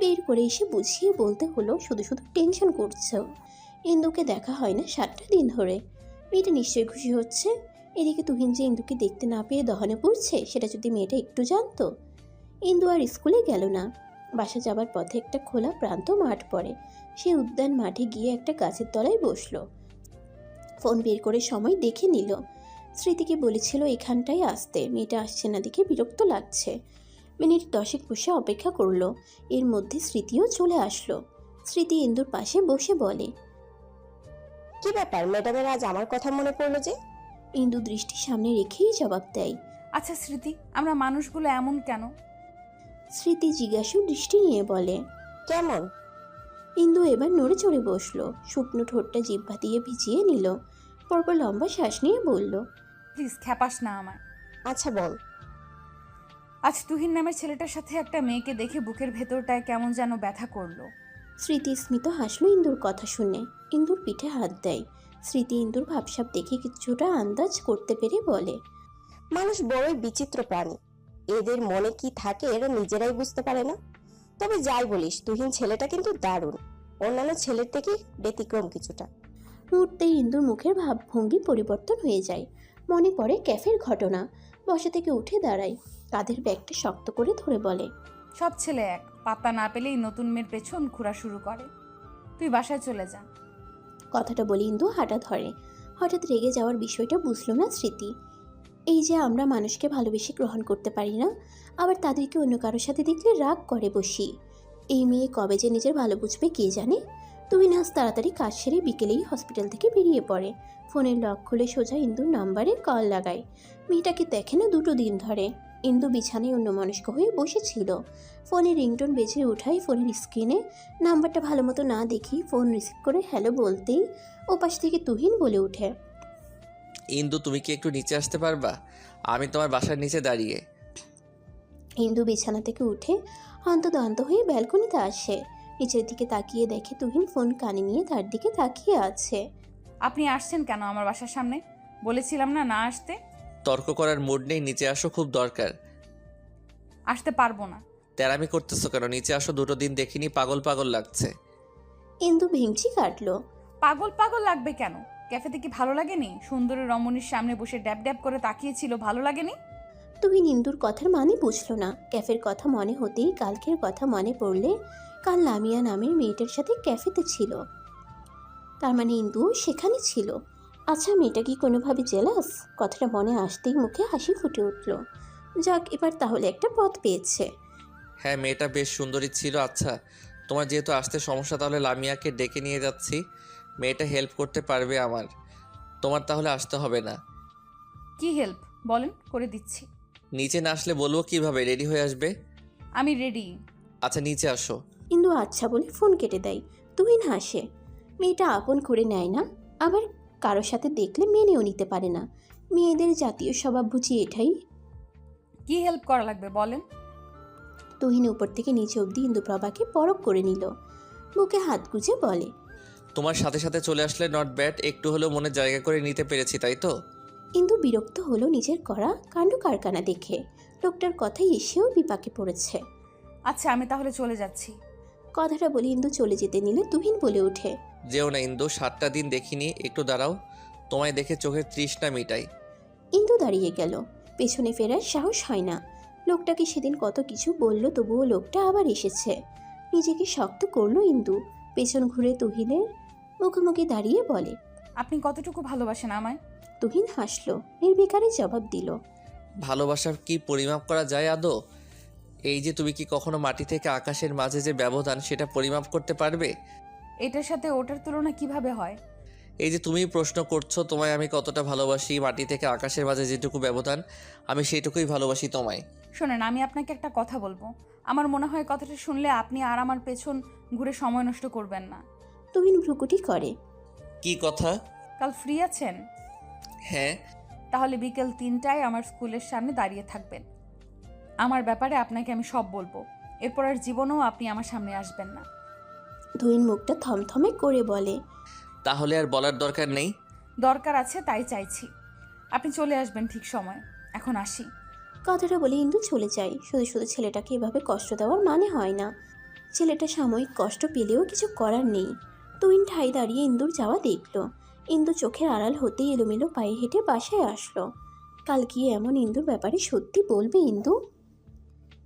বের করে এসে বুঝিয়ে বলতে হলো শুধু শুধু টেনশন করছো। ইন্দুকে দেখা হয় না 7টা দিন ধরে। মেয়েটা নিশ্চয়ই খুশি হচ্ছে। এদিকে তুহিন যে ইন্দুকে দেখতে না পেয়ে দহনে পড়ছে সেটা যদি মেয়েটা একটু জানতো। ইন্দু আর স্কুলে গেল না। বাসা যাবার পথে একটা খোলা প্রান্ত মাঠ পড়ে। সে উদ্যান মাঠে গিয়ে একটা গাছের তলায় বসলো। ফোন বের করে সময় দেখে নিল। স্মৃতিকে বলেছিল এখানটায় আসতে, মেয়েটা আসছে না দেখে বিরক্ত লাগছে। মিনিট 10 বসে অপেক্ষা করলো। এর মধ্যে স্মৃতিও চলে আসলো। স্মৃতি ইন্দুর পাশে বসে বলে, কি ব্যাপার ম্যাডামের আজ আমার কথা মনে পড়লো যে? ইন্দু দৃষ্টি সামনে রেখেই জবাব দেয়, আচ্ছা স্মৃতি, আমরা মানুষগুলো এমন কেন? স্মৃতি জিজ্ঞাসু দৃষ্টি নিয়ে বলে, কেমন? ইন্দু এবার নড়ে চড়ে বসলো। শুকনো ঠোঁটটা জিহ্বা দিয়ে ভিজিয়ে নিল। পরপর লম্বা শ্বাস নিয়ে বলল, প্লিজ খ্যাপাস না আমায়। আচ্ছা বল। আজ তুহিন নামের ছেলেটার সাথে একটা মেয়েকে দেখে বুকের ভেতরটায় কেমন যেন ব্যথা করলো। স্মৃতি স্মিত হাসলো ইন্দুর কথা শুনে। ইন্দুর পিঠে হাত দেয়। স্মৃতি ইন্দুর ভাবসাব দেখে কিছুটা আন্দাজ করতে পেরে বলে, মানুষ বড়ই বিচিত্র প্রাণী। এদের মনে কি থাকে এরা নিজেরাই বুঝতে পারে না। তবে যাই বলিস, তুহিন ছেলেটা কিন্তু দারুণ। অন্যান্য ছেলের থেকে ব্যতিক্রম কিছুটা। মুহূর্তেই ইন্দুর মুখের ভাবভঙ্গি পরিবর্তন হয়ে যায়। মনে পড়ে ক্যাফের ঘটনা। বসা থেকে উঠে দাঁড়ায়। কাঁধের ব্যাগটা শক্ত করে ধরে বলে, সব ছেলে এক, পাত্তা না পেলেই নতুন মেয়ের পেছন ঘোরা শুরু করে। তুই বাসায় চলে যা। কথাটা বলে ইন্দু হাঁটা ধরে। হঠাৎ রেগে যাওয়ার বিষয়টা বুঝলো না স্মৃতি। এই যে আমরা মানুষকে ভালোবেসে গ্রহণ করতে পারি না, আবার তাদেরকে অন্য কারোর সাথে দেখলে রাগ করে বসি। এই মেয়ে কবে যে নিজের ভালো বুঝবে কে জানে। তুহিন আজ তাড়াতাড়ি কাজ সেরে বিকেলেই হসপিটাল থেকে বেরিয়ে পড়ে। ফোনের লক খুলে সোজা ইন্দুর নাম্বারে কল লাগায়। মেয়েটাকে দেখে না 2 দিন ধরে। ইন্দু বিছানায় অন্যমনস্ক হয়ে বসেছিল। ফোনে রিংটোন বেজে ওঠায় ফোনের স্ক্রিনে নাম্বারটা ভালো মতো না দেখি ফোন রিসিভ করে হ্যালো বলতেই ওপাশ থেকে তুহিন বলে ওঠে, ইন্দু তুমি কি একটু নিচে আসতে পারবা? আমি তোমার বাসার নিচে দাঁড়িয়ে। ইন্দু বিছানা থেকে উঠে হন্তদন্ত হয়ে ব্যালকনিতে আসে। নিচের দিকে তাকিয়ে দেখে তুহিন ফোন কানে নিয়ে তার দিকে তাকিয়ে আছে। আপনি আসছেন কেন আমার বাসার সামনে? বলেছিলাম না না আসতে। তর্ক করার মুড নেই, নিচে আসো, খুব দরকার। আসতে পারবো না। তেরামি করতেছো কেন? নিচে আসো, 2 দিন দেখিনি, পাগল পাগল লাগছে। ইন্দু ভেঙচি কাটলো। পাগল পাগল লাগবে কেন? ক্যাফেতে কি ভালো লাগেনি? সুন্দরী রমণীর সামনে বসে ড্যাব ড্যাব করে তাকিয়েছিল, ভালো লাগেনি? তুহিন ইন্দুর কথার মানে বুঝলো না। ক্যাফের কথা মনে হতেই কালকের কথা মনে পড়লে কাল লামিয়া নামের মেয়েটার সাথে ক্যাফেতে ছিল। তার মানে ইন্দু সেখানে ছিল। আচ্ছা মেয়েটা কি কোনোভাবে জেলাস? কথাটা মনে আসতেই মুখে হাসি ফুটে উঠল। যাক, এবার তাহলে একটা পথ পেয়েছে। হ্যাঁ, মেয়েটা বেশ সুন্দরী ছিল। আচ্ছা, তোমার যেহেতু আসতে সমস্যা, তাহলে লামিয়াকে ডেকে নিয়ে যাচ্ছি। মেয়েটা হেল্প করতে পারবে আমার। তোমার তাহলে আসতে হবে না। কি হেল্প বলেন, করে দিচ্ছি। নিচে না আসলে বলবো কিভাবে? রেডি হয়ে আসবে। আমি রেডি। আচ্ছা নিচে আসো। ইন্দু আচ্ছা বলে ফোন কেটে দেয়। তুহিন হাসে। মেয়েটা আপন করে নেয় না, আবার কারোর সাথে দেখলে মেনেও নিতে পারে না। মেয়েদের জাতীয় স্বভাব বুঝি এটাই। কি হেল্প করা লাগবে বলেন। তুহিন উপর থেকে নিচে অবধি ইন্দুপ্রভাকে পরখ করে নিল। বুকে হাত গুজে বলে, তোমার সাথে সাথে চলে আসলে নট ব্যাড, একটু হলেও মনে জায়গা করে নিতে পেরেছি, তাই তো? ইন্দু বিরক্ত হলো নিজের করা কাণ্ড কারখানা দেখে। লোকটার কথাই এসেও বিপাকে পড়েছে। আচ্ছা আমি তাহলে চলে যাচ্ছি। কথাটা বলে ইন্দু চলে যেতে নিলে তুহিন বলে ওঠে, যেও না ইন্দু, 7টা দিন দেখিনি, একটু দাঁড়াও, তোমায় দেখে চোখের তৃষ্ণা মিটাই। ইন্দু দাঁড়িয়ে গেল। পেছনে ফেরার সাহস হয় না। লোকটাকে সেদিন কত কিছু বলল, তবুও লোকটা আবার এসেছে। নিজেকে শক্ত করলো ইন্দু। পেছন ঘুরে তুহিনের মুখোমুখি দাঁড়িয়ে বলে, আপনি কতটুকু ভালোবাসেন আমায়? তুহিন হাসলো, নির্বিকারে জবাব দিল, ভালোবাসা কি পরিমাপ করা যায় আদৌ? এই যে তুমি কি কখনো মাটি থেকে আকাশের মাঝে যে ব্যবধান, সেটা পরিমাপ করতে পারবে? এটার সাথে ওটার তুলনা কিভাবে হয়? এই যে তুমি প্রশ্ন করছো তোমায় আমি কতটা ভালোবাসি, মাটি থেকে আকাশের মাঝে যেটুকু ব্যবধান, আমি সেইটুকুই ভালোবাসি তোমায়। শোনেন, আমি আপনাকে একটা কথা বলবো। আমার মনে হয় কথাটা শুনলে আপনি আর আমার পেছন ঘুরে সময় নষ্ট করবেন না। তুহিন ভ্রুকুটি করে। কি কথা? কাল ফ্রি আছেন? হ্যাঁ। তাহলে বিকেল 3টায় আমার স্কুলের সামনে দাঁড়িয়ে থাকবেন। আমার ব্যাপারে আপনাকে আমি সব বলবো। এরপর আর জীবনেও আপনি আমার সামনে আসবেন না। তুহিন মুখটা থমথমে করে বলে, তাহলে আর বলার দরকার নেই। দরকার আছে তাই চাইছি। আপনি চলে আসবেন ঠিক সময়। এখন আসি। কথাটা বলে ইন্দু চলে যায়। শুধু শুধু ছেলেটাকে এভাবে কষ্ট দেওয়ার মানে হয় না। ছেলেটা সাময়িক কষ্ট পেলেও কিছু করার নেই। তুহিন ঠাই দাঁড়িয়ে ইন্দুর যাওয়া দেখলো। ইন্দু চোখের আড়াল হতেই এলোমেলো পায়ে হেঁটে বাসায় আসলো। কাল গিয়ে এমন ইন্দুর ব্যাপারে সত্যি বলবে ইন্দু?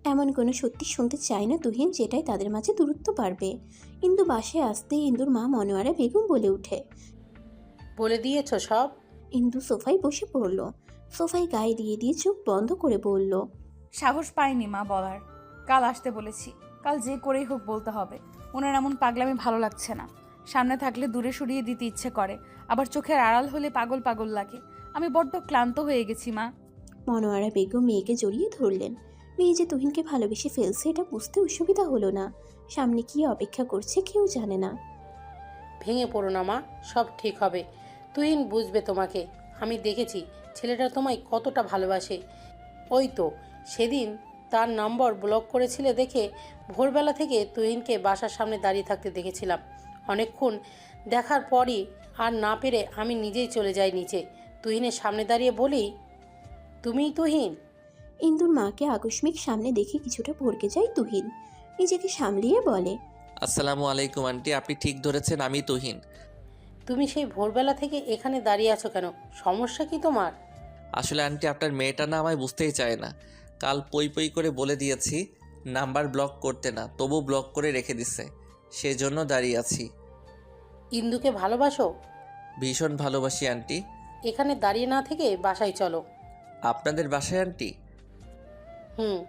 এমন কোনো সত্যি শুনতে চায় না তুহিন, যেটাই তাদের মাঝে দূরত্ব বাড়বে। ইন্দু বাসায় আসতেই ইন্দুর মা মনোয়ারা বেগম বলে ওঠে, বলে দিয়েছো সব? ইন্দু সোফায় বসে পড়ল। সোফায় গায়ে দিয়ে চোখ বন্ধ করে বলল, সাহস পাইনি মা বলার। কাল আসতে বলেছি। কাল যে করেই হোক বলতে হবে। ওনার এমন পাগলামি ভালো লাগছে না। সামনে থাকলে দূরে সরিয়ে দিতে ইচ্ছে করে, আবার চোখের আড়াল হলে পাগল পাগল লাগে। আমি বড্ড ক্লান্ত হয়ে গেছি মা। মনোয়ারা বেগম মেয়েকে জড়িয়ে ধরলেন। মেয়ে যে তুহিনকে ভালোবেসে ফেলছে এটা বুঝতে অসুবিধা হলো না। সামনে কি অপেক্ষা করছে কেউ জানে না। ভেঙে পড়ো না মা, সব ঠিক হবে। তুহিন বুঝবে তোমাকে। আমি দেখেছি ছেলেটা তোমায় কতটা ভালোবাসে। ওই তো সেদিন তার নম্বর ব্লক করেছিলে দেখে ভোরবেলা থেকে তুহিনকে বাসার সামনে দাঁড়িয়ে থাকতে দেখেছিলাম। অনেকক্ষণ দেখার পরই আর না পেরে আমি নিজেই চলে যাই নিচে। তুহিনের সামনে দাঁড়িয়ে বলি, তুমিই তুহিন? ইন্দুর মাকে আকস্মিক সামনে দেখে কিছুটা ভড়কে যায় তুহিন। নিজেকে সামলিয়ে বলে, আসসালামু আলাইকুম আন্টি, আপনি ঠিক ধরেছেন, আমি তুহিন। তুমি সেই ভোরবেলা থেকে এখানে দাঁড়িয়ে আছো কেন? সমস্যা কি তোমার? আসলে আন্টি আপনার মেয়েটা না আমায় বুঝতেই চায় না। কাল পই পই করে বলে দিয়েছি নাম্বার ব্লক করতে না, তবু ব্লক করে রেখে দিছে। সেজন্য দাঁড়িয়ে আছি। ইন্দুকে ভালোবাসো? ভীষণ ভালোবাসি আন্টি। এখানে দাঁড়িয়ে না থেকে বাসায় চলো। আপনাদের বাসায় আন্টি? হুম।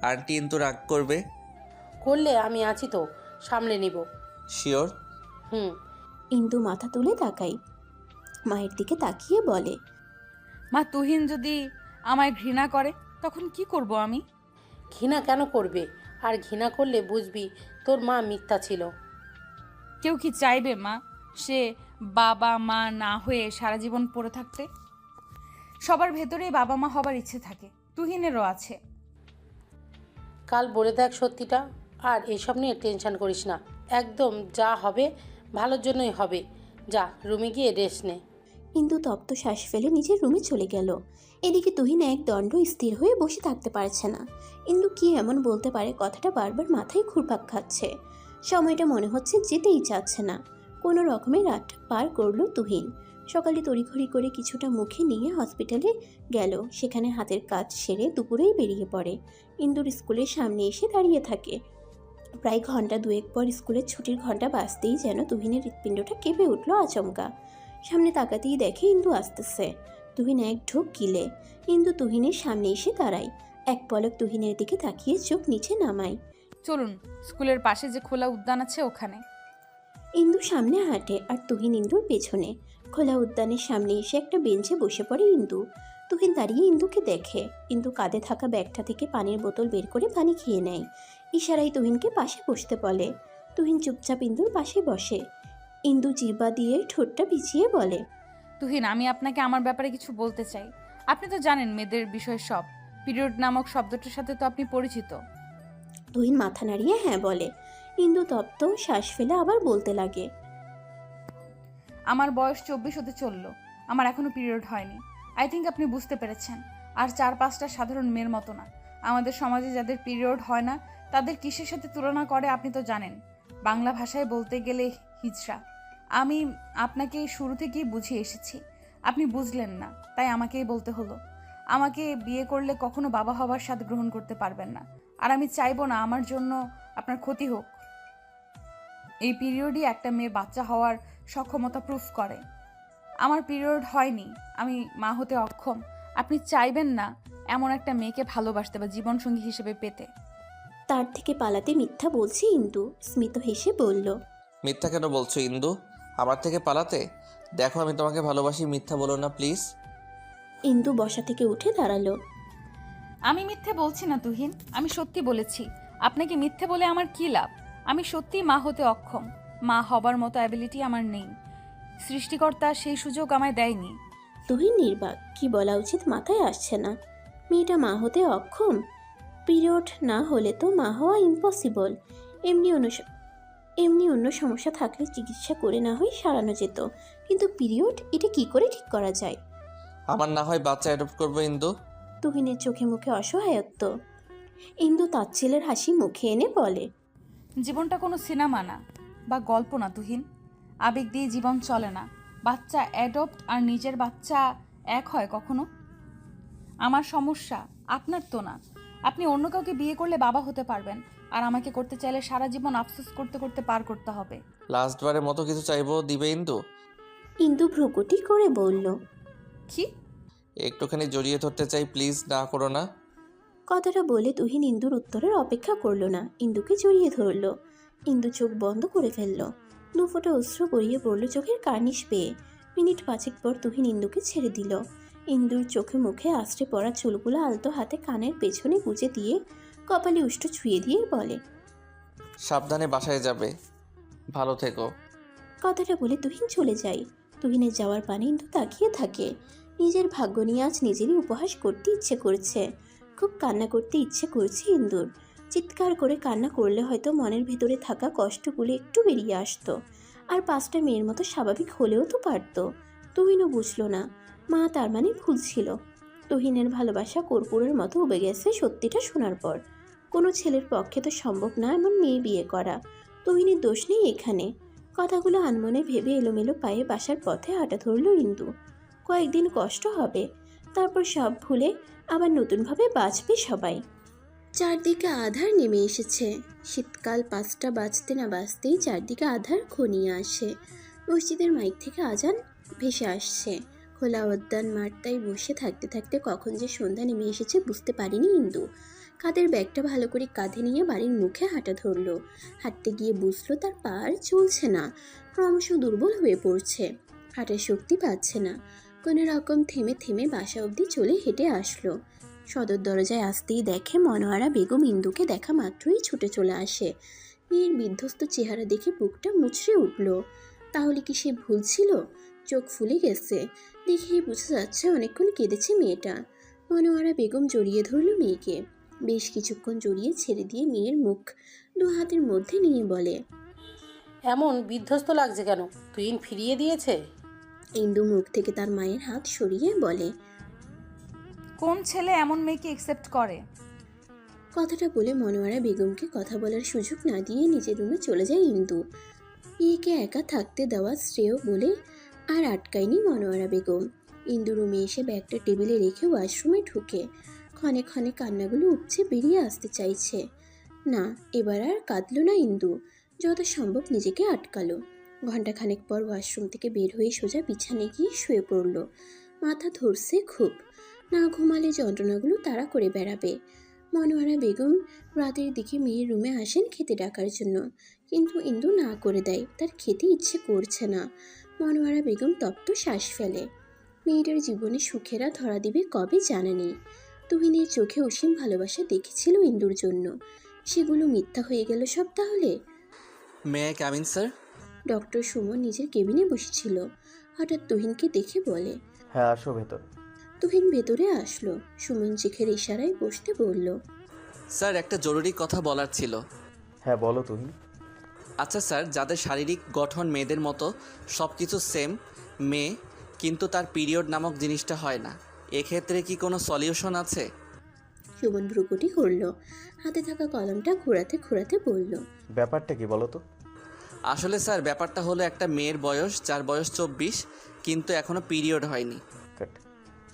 আন্টি কিন্তু রাগ করবে। করলে আমি আছি তো, সামলে নিব। শিওর? হুম। ইন্দু মাথা তুলে তাকাই। মায়ের দিকে তাকিয়ে বলে, মা তুহিন যদি আমায় ঘৃণা করে তখন কি করব আমি? ঘৃণা কেন করবে? আর ঘৃণা করলে বুঝবি তোর মা মিথ্যা ছিল। কেউ কি চাইবে মা সে বাবা মা না হয়ে সারা জীবন পড়ে থাকতে? সবার ভেতরেই বাবা মা হবার ইচ্ছে থাকে, তুহিনেরও আছে। কাল বলে দেখ সত্যিটা। আর এসব নিয়ে টেনশন করিস না। একদম যা হবে ভালোর জন্যই হবে। যা রুমে গিয়ে রেস্ট নে। ইন্দু তপ্ত শ্বাস ফেলে নিজের রুমে চলে গেল। এদিকে তুহিন এক দণ্ড স্থির হয়ে বসে থাকতে পারছে না। ইন্দু কি এমন বলতে পারে, কথাটা বারবার মাথায় ঘুরপাক খাচ্ছে। সময়টা মনে হচ্ছে যেতেই চাচ্ছে না। কোনো রকমে রাত পার করলো তুহিন। সকালে তড়িঘড়ি করে কিছুটা মুখে নিয়ে হসপিটালে গেল। সেখানে হাতের কাজ সেরে দুপুরেই বেরিয়ে পড়ে। ইন্দুর স্কুলের সামনে এসে দাঁড়িয়ে থাকে। প্রায় ঘন্টা দুয়েক পর স্কুলের ছুটির ঘন্টা বাজতেই যেন তুহিনের হৃৎপিণ্ডটা কেঁপে উঠল আচমকা। সামনে তাকাতেই দেখে ইন্দু আসতেছে। তুহিন এক ঢোক গিলে। ইন্দু তুহিনের সামনে এসে দাঁড়ায়। এক পলক তুহিনের দিকে তাকিয়ে চোখ নিচে নামায়। চলুন, স্কুলের পাশে যে খোলা উদ্যান আছে ওখানে। ইন্দু সামনে হাঁটে আর তুহিন ইন্দুর পেছনে। খোলা উদ্যানের সামনে এসে একটা বেঞ্চে বসে পড়ে ইন্দু। তুহিন দাঁড়িয়ে ইন্দুকে দেখে। ইন্দু কাঁধে থাকা ব্যাগটা থেকে পানির বোতল বের করে পানি খেয়ে নেয়। ইশারায় তুহিনকে পাশে বসতে বলে। তুহিন চুপচাপ ইন্দুর পাশে বসে। ইন্দু জিহ্বা দিয়ে ঠোঁটটা ভিজিয়ে বলে, তুহিন, আমি আপনাকে আমার ব্যাপারে কিছু বলতে চাই। আপনি তো জানেন মেয়েদের বিষয় সব। পিরিয়ড নামক শব্দটার সাথে তো আপনি পরিচিত। তুহিন মাথা নাড়িয়ে হ্যাঁ বলে। ইন্দু তপ্ত শ্বাস ফেলে আবার বলতে লাগে, আমার বয়স 24 হতে চললো। আমার এখনো পিরিয়ড হয়নি। আই থিঙ্ক আপনি বুঝতে পেরেছেন। আর 4-5টা সাধারণ মেয়ের মতো না। আমাদের সমাজে যাদের পিরিয়ড হয় না তাদের কিসের সাথে তুলনা করে আপনি তো জানেন। বাংলা ভাষায় বলতে গেলে হিজড়া। আমি আপনাকে শুরু থেকেই বুঝিয়ে এসেছি, আপনি বুঝলেন না, তাই আমাকেই বলতে হলো। আমাকে বিয়ে করলে কখনো বাবা হবার স্বাদ গ্রহণ করতে পারবেন না। আর আমি চাইবো না আমার জন্য আপনার ক্ষতি হোক। এই পিরিয়ডই একটা মেয়ের বাচ্চা হওয়ার সক্ষমতা প্রুফ করে। আমার পিরিয়ড হয়নি, আমি মা হতে অক্ষম। আপনি চাইবেন না এমন একটা মেয়েকে ভালোবাসতে বা জীবনসঙ্গী হিসেবে পেতে। তার থেকে পালাতে মিথ্যা বলছে ইন্দু। স্মিত হেসে বলল, মিথ্যা কেন বলছো ইন্দু? আমার থেকে পালাতে? দেখো আমি তোমাকে ভালোবাসি, মিথ্যা বলো না প্লিজ। ইন্দু বসা থেকে উঠে দাঁড়ালো। আমি মিথ্যে বলছি না তুহিন, আমি সত্যি বলেছি। আপনাকে মিথ্যে বলে আমার কি লাভ? আমি সত্যিই মা হতে অক্ষম। মা হবার মতো অ্যাবিলিটি আমার নেই। সৃষ্টিকর্তা সেই সুযোগ আমায় দেয়নি। তুহিন নির্বাক, কি বলা উচিত মাথায় আসছে না। মেয়েটা মা হতে অক্ষম? পিরিয়ড না হলে তো মা হওয়া ইম্পসিবল। এমনি অন্য সমস্যা থাকলে চিকিৎসা করে না হয় সারানো যেত, কিন্তু পিরিয়ড এটা কি করে ঠিক করা যায়? আমার না হয় বাচ্চা অ্যাডপ্ট করবো ইন্দু। তুহিনের চোখে মুখে অসহায়ত্ব। ইন্দু তাচ্ছিলের হাসি মুখে এনে বলে, জীবনটা কোনো সিনেমা না বা গল্প না তুহিন, আবেগ দিয়ে জীবন চলে না। বাচ্চা অ্যাডপ্ট আর নিজের বাচ্চা এক হয় কখনো? আমার সমস্যা আপনার তো না। আপনি অন্য কাউকে বিয়ে করলে বাবা হতে পারবেন, আর আমাকে করতে চাইলে সারা জীবন আফসোস করতে করতে পার করতে হবে। লাস্টবারের মতো কিছু চাইবো, দিবে ইন্দু? ইন্দু ভ্রুকুটি করে বলল, কি? একটুখানি জড়িয়ে ধরতে চাই, প্লিজ না করো না। কথাটা বলে তুহিন ইন্দুর উত্তরের অপেক্ষা করলো না, ইন্দুকে জড়িয়ে ধরল। ইন্দু চোখ বন্ধ করে ফেলল, দুফোঁটা অশ্রু গড়িয়ে পড়ল চোখের কার্নিশ পেয়ে। মিনিট 5 পর তুহিন ইন্দুকে ছেড়ে দিল। ইন্দুর চোখে মুখে আশ্রে পড়া চুলগুলো আলতো হাতে কানের পেছনে গুজে দিয়ে কপালে উষ্ঠ ছুঁয়ে দিয়ে বলে, সাবধানে বাসায় যাবে, ভালো থেকো। কথাটা বলে তুহিন চলে যায়। তুহিনের যাওয়ার পানে ইন্দু তাকিয়ে থাকে। নিজের ভাগ্য নিয়ে আজ নিজেরই উপহাস করতে ইচ্ছে করছে। খুব কান্না করতে ইচ্ছে করছে ইন্দুর। চিৎকার করে কান্না করলে হয়তো মনের ভেতরে থাকা কষ্টগুলো একটু বেরিয়ে আসতো, আর 5টা মেয়ের মতো স্বাভাবিক হলেও তো পারত। তুহিনও বুঝলো না, মা তার মানে ভুল ছিল। তুহিনের ভালোবাসা কর্পূরের মতো উবে গেছে সত্যিটা শোনার পর। কোনো ছেলের পক্ষে তো সম্ভব না এমন মেয়ে বিয়ে করা। তুহিনের দোষ নেই এখানে। কথাগুলো আনমনে ভেবে এলোমেলো পায়ে বাসার পথে হাঁটা ধরল ইন্দু। কয়েকদিন কষ্ট হবে, তারপর সব ভুলে আবার নতুনভাবে বাঁচবে সবাই। চারদিকে আধার নেমে এসেছে। শীতকাল 5টা বাজতে না বাজতেই চারদিকে আধার ঘনিয়ে আসে। মসজিদের মাইক থেকে আজান ভেসে আসছে। খোলা উদ্যান মাঠটায় বসে থাকতে থাকতে কখন যে সন্ধ্যা নেমে এসেছে বুঝতে পারিনি ইন্দু। কাঁধের ব্যাগটা ভালো করে কাঁধে নিয়ে বাড়ির মুখে হাঁটা ধরলো। হাঁটতে গিয়ে বুঝলো তার পা আর চলছে না, ক্রমশ দুর্বল হয়ে পড়ছে, হাঁটার শক্তি পাচ্ছে না। কোনো রকম থেমে থেমে বাসা অবধি চলে হেঁটে আসলো। সদর দরজায় আসতেই দেখে মনোয়ারা বেগম ইন্দুকে দেখা মাত্রই ছুটে চলে আসে। মেয়ের বিধ্বস্ত চেহারা দেখে বুকটা মুচড়ে উঠল। তাহলে কি সে ভুল ছিল? চোখ ফুলে গেছে, দেখেই বোঝা যাচ্ছে অনেকক্ষণ কেঁদেছে মেয়েটা। মনোয়ারা বেগম জড়িয়ে ধরল মেয়েকে। বেশ কিছুক্ষণ জড়িয়ে ছেড়ে দিয়ে মেয়ের মুখ 2 হাতের মধ্যে নিয়ে বলে, এমন বিধ্বস্ত লাগছে কেন? তুহিন ফিরিয়ে দিয়েছে? ইন্দু মুখ থেকে তার মায়ের হাত সরিয়ে বলে, কোন ছেলে এমন মেয়েকে অ্যাকসেপ্ট করে? কথাটা বলে মনোয়ারা বেগমকে কথা বলার সুযোগ না দিয়ে নিজের রুমে চলে যায় ইন্দু। মেয়েকে একা থাকতে দেওয়া শ্রেয় বলে আর আটকায়নি মনোয়ারা বেগম। ইন্দু রুমে এসে ব্যাগটা টেবিলে রেখে ওয়াশরুমে ঢুকে ক্ষণে ক্ষণে কান্নাগুলো উপচে বেরিয়ে আসতে চাইছে। না, এবার আর কাঁদল না ইন্দু, যত সম্ভব নিজেকে আটকালো। ঘণ্টাখানেক পর ওয়াশরুম থেকে বের হয়ে সোজা বিছানে গিয়ে শুয়ে পড়ল। মাথা ধরছে খুব, না ঘুমালে যন্ত্রণাগুলো তাড়া করে বেড়াবে। মনোয়ারা বেগম রাতের দিকে মেয়ের রুমে আসেন খেতে ডাকার জন্য, কিন্তু ইন্দু না করে দেয়, তার খেতে ইচ্ছে করছে না। মনোয়ারা বেগম তপ্ত শ্বাস ফেলে। মেয়েটার জীবনে সুখেরা ধরা দিবে কবে জানা নেই। তুহিনের চোখে অসীম ভালোবাসা দেখেছিল ইন্দুর জন্য, সেগুলো মিথ্যা হয়ে গেল সব তাহলে। May I come in sir? Doctor Suman নিজের কেবিনে বসেছিল, হঠাৎ তুহিনকে দেখে বলে, হ্যাঁ আসো ভেতর। তুহিন ভেতরে আসলো। সুমন চিখের ইশারায় বসতে বলল, স্যার একটা জরুরি কথা বলার ছিল। হ্যাঁ বলো তুহিন। আচ্ছা স্যার, যাদের শারীরিক গঠন মেয়েদের মতো সব কিছু সেম, মেয়ে কিন্তু তার পিরিয়ড নামক জিনিসটা হয় না, এক্ষেত্রে কি কোনো সলিউশন আছে? সুমন ভ্রুকুটি করল, হাতে থাকা কলমটা ঘোরাতে ঘোরাতে বলল, ব্যাপারটা কি বলো তো? আসলে স্যার ব্যাপারটা হলো একটা মেয়ের বয়স, যার বয়স 24 কিন্তু এখনও পিরিয়ড হয়নি।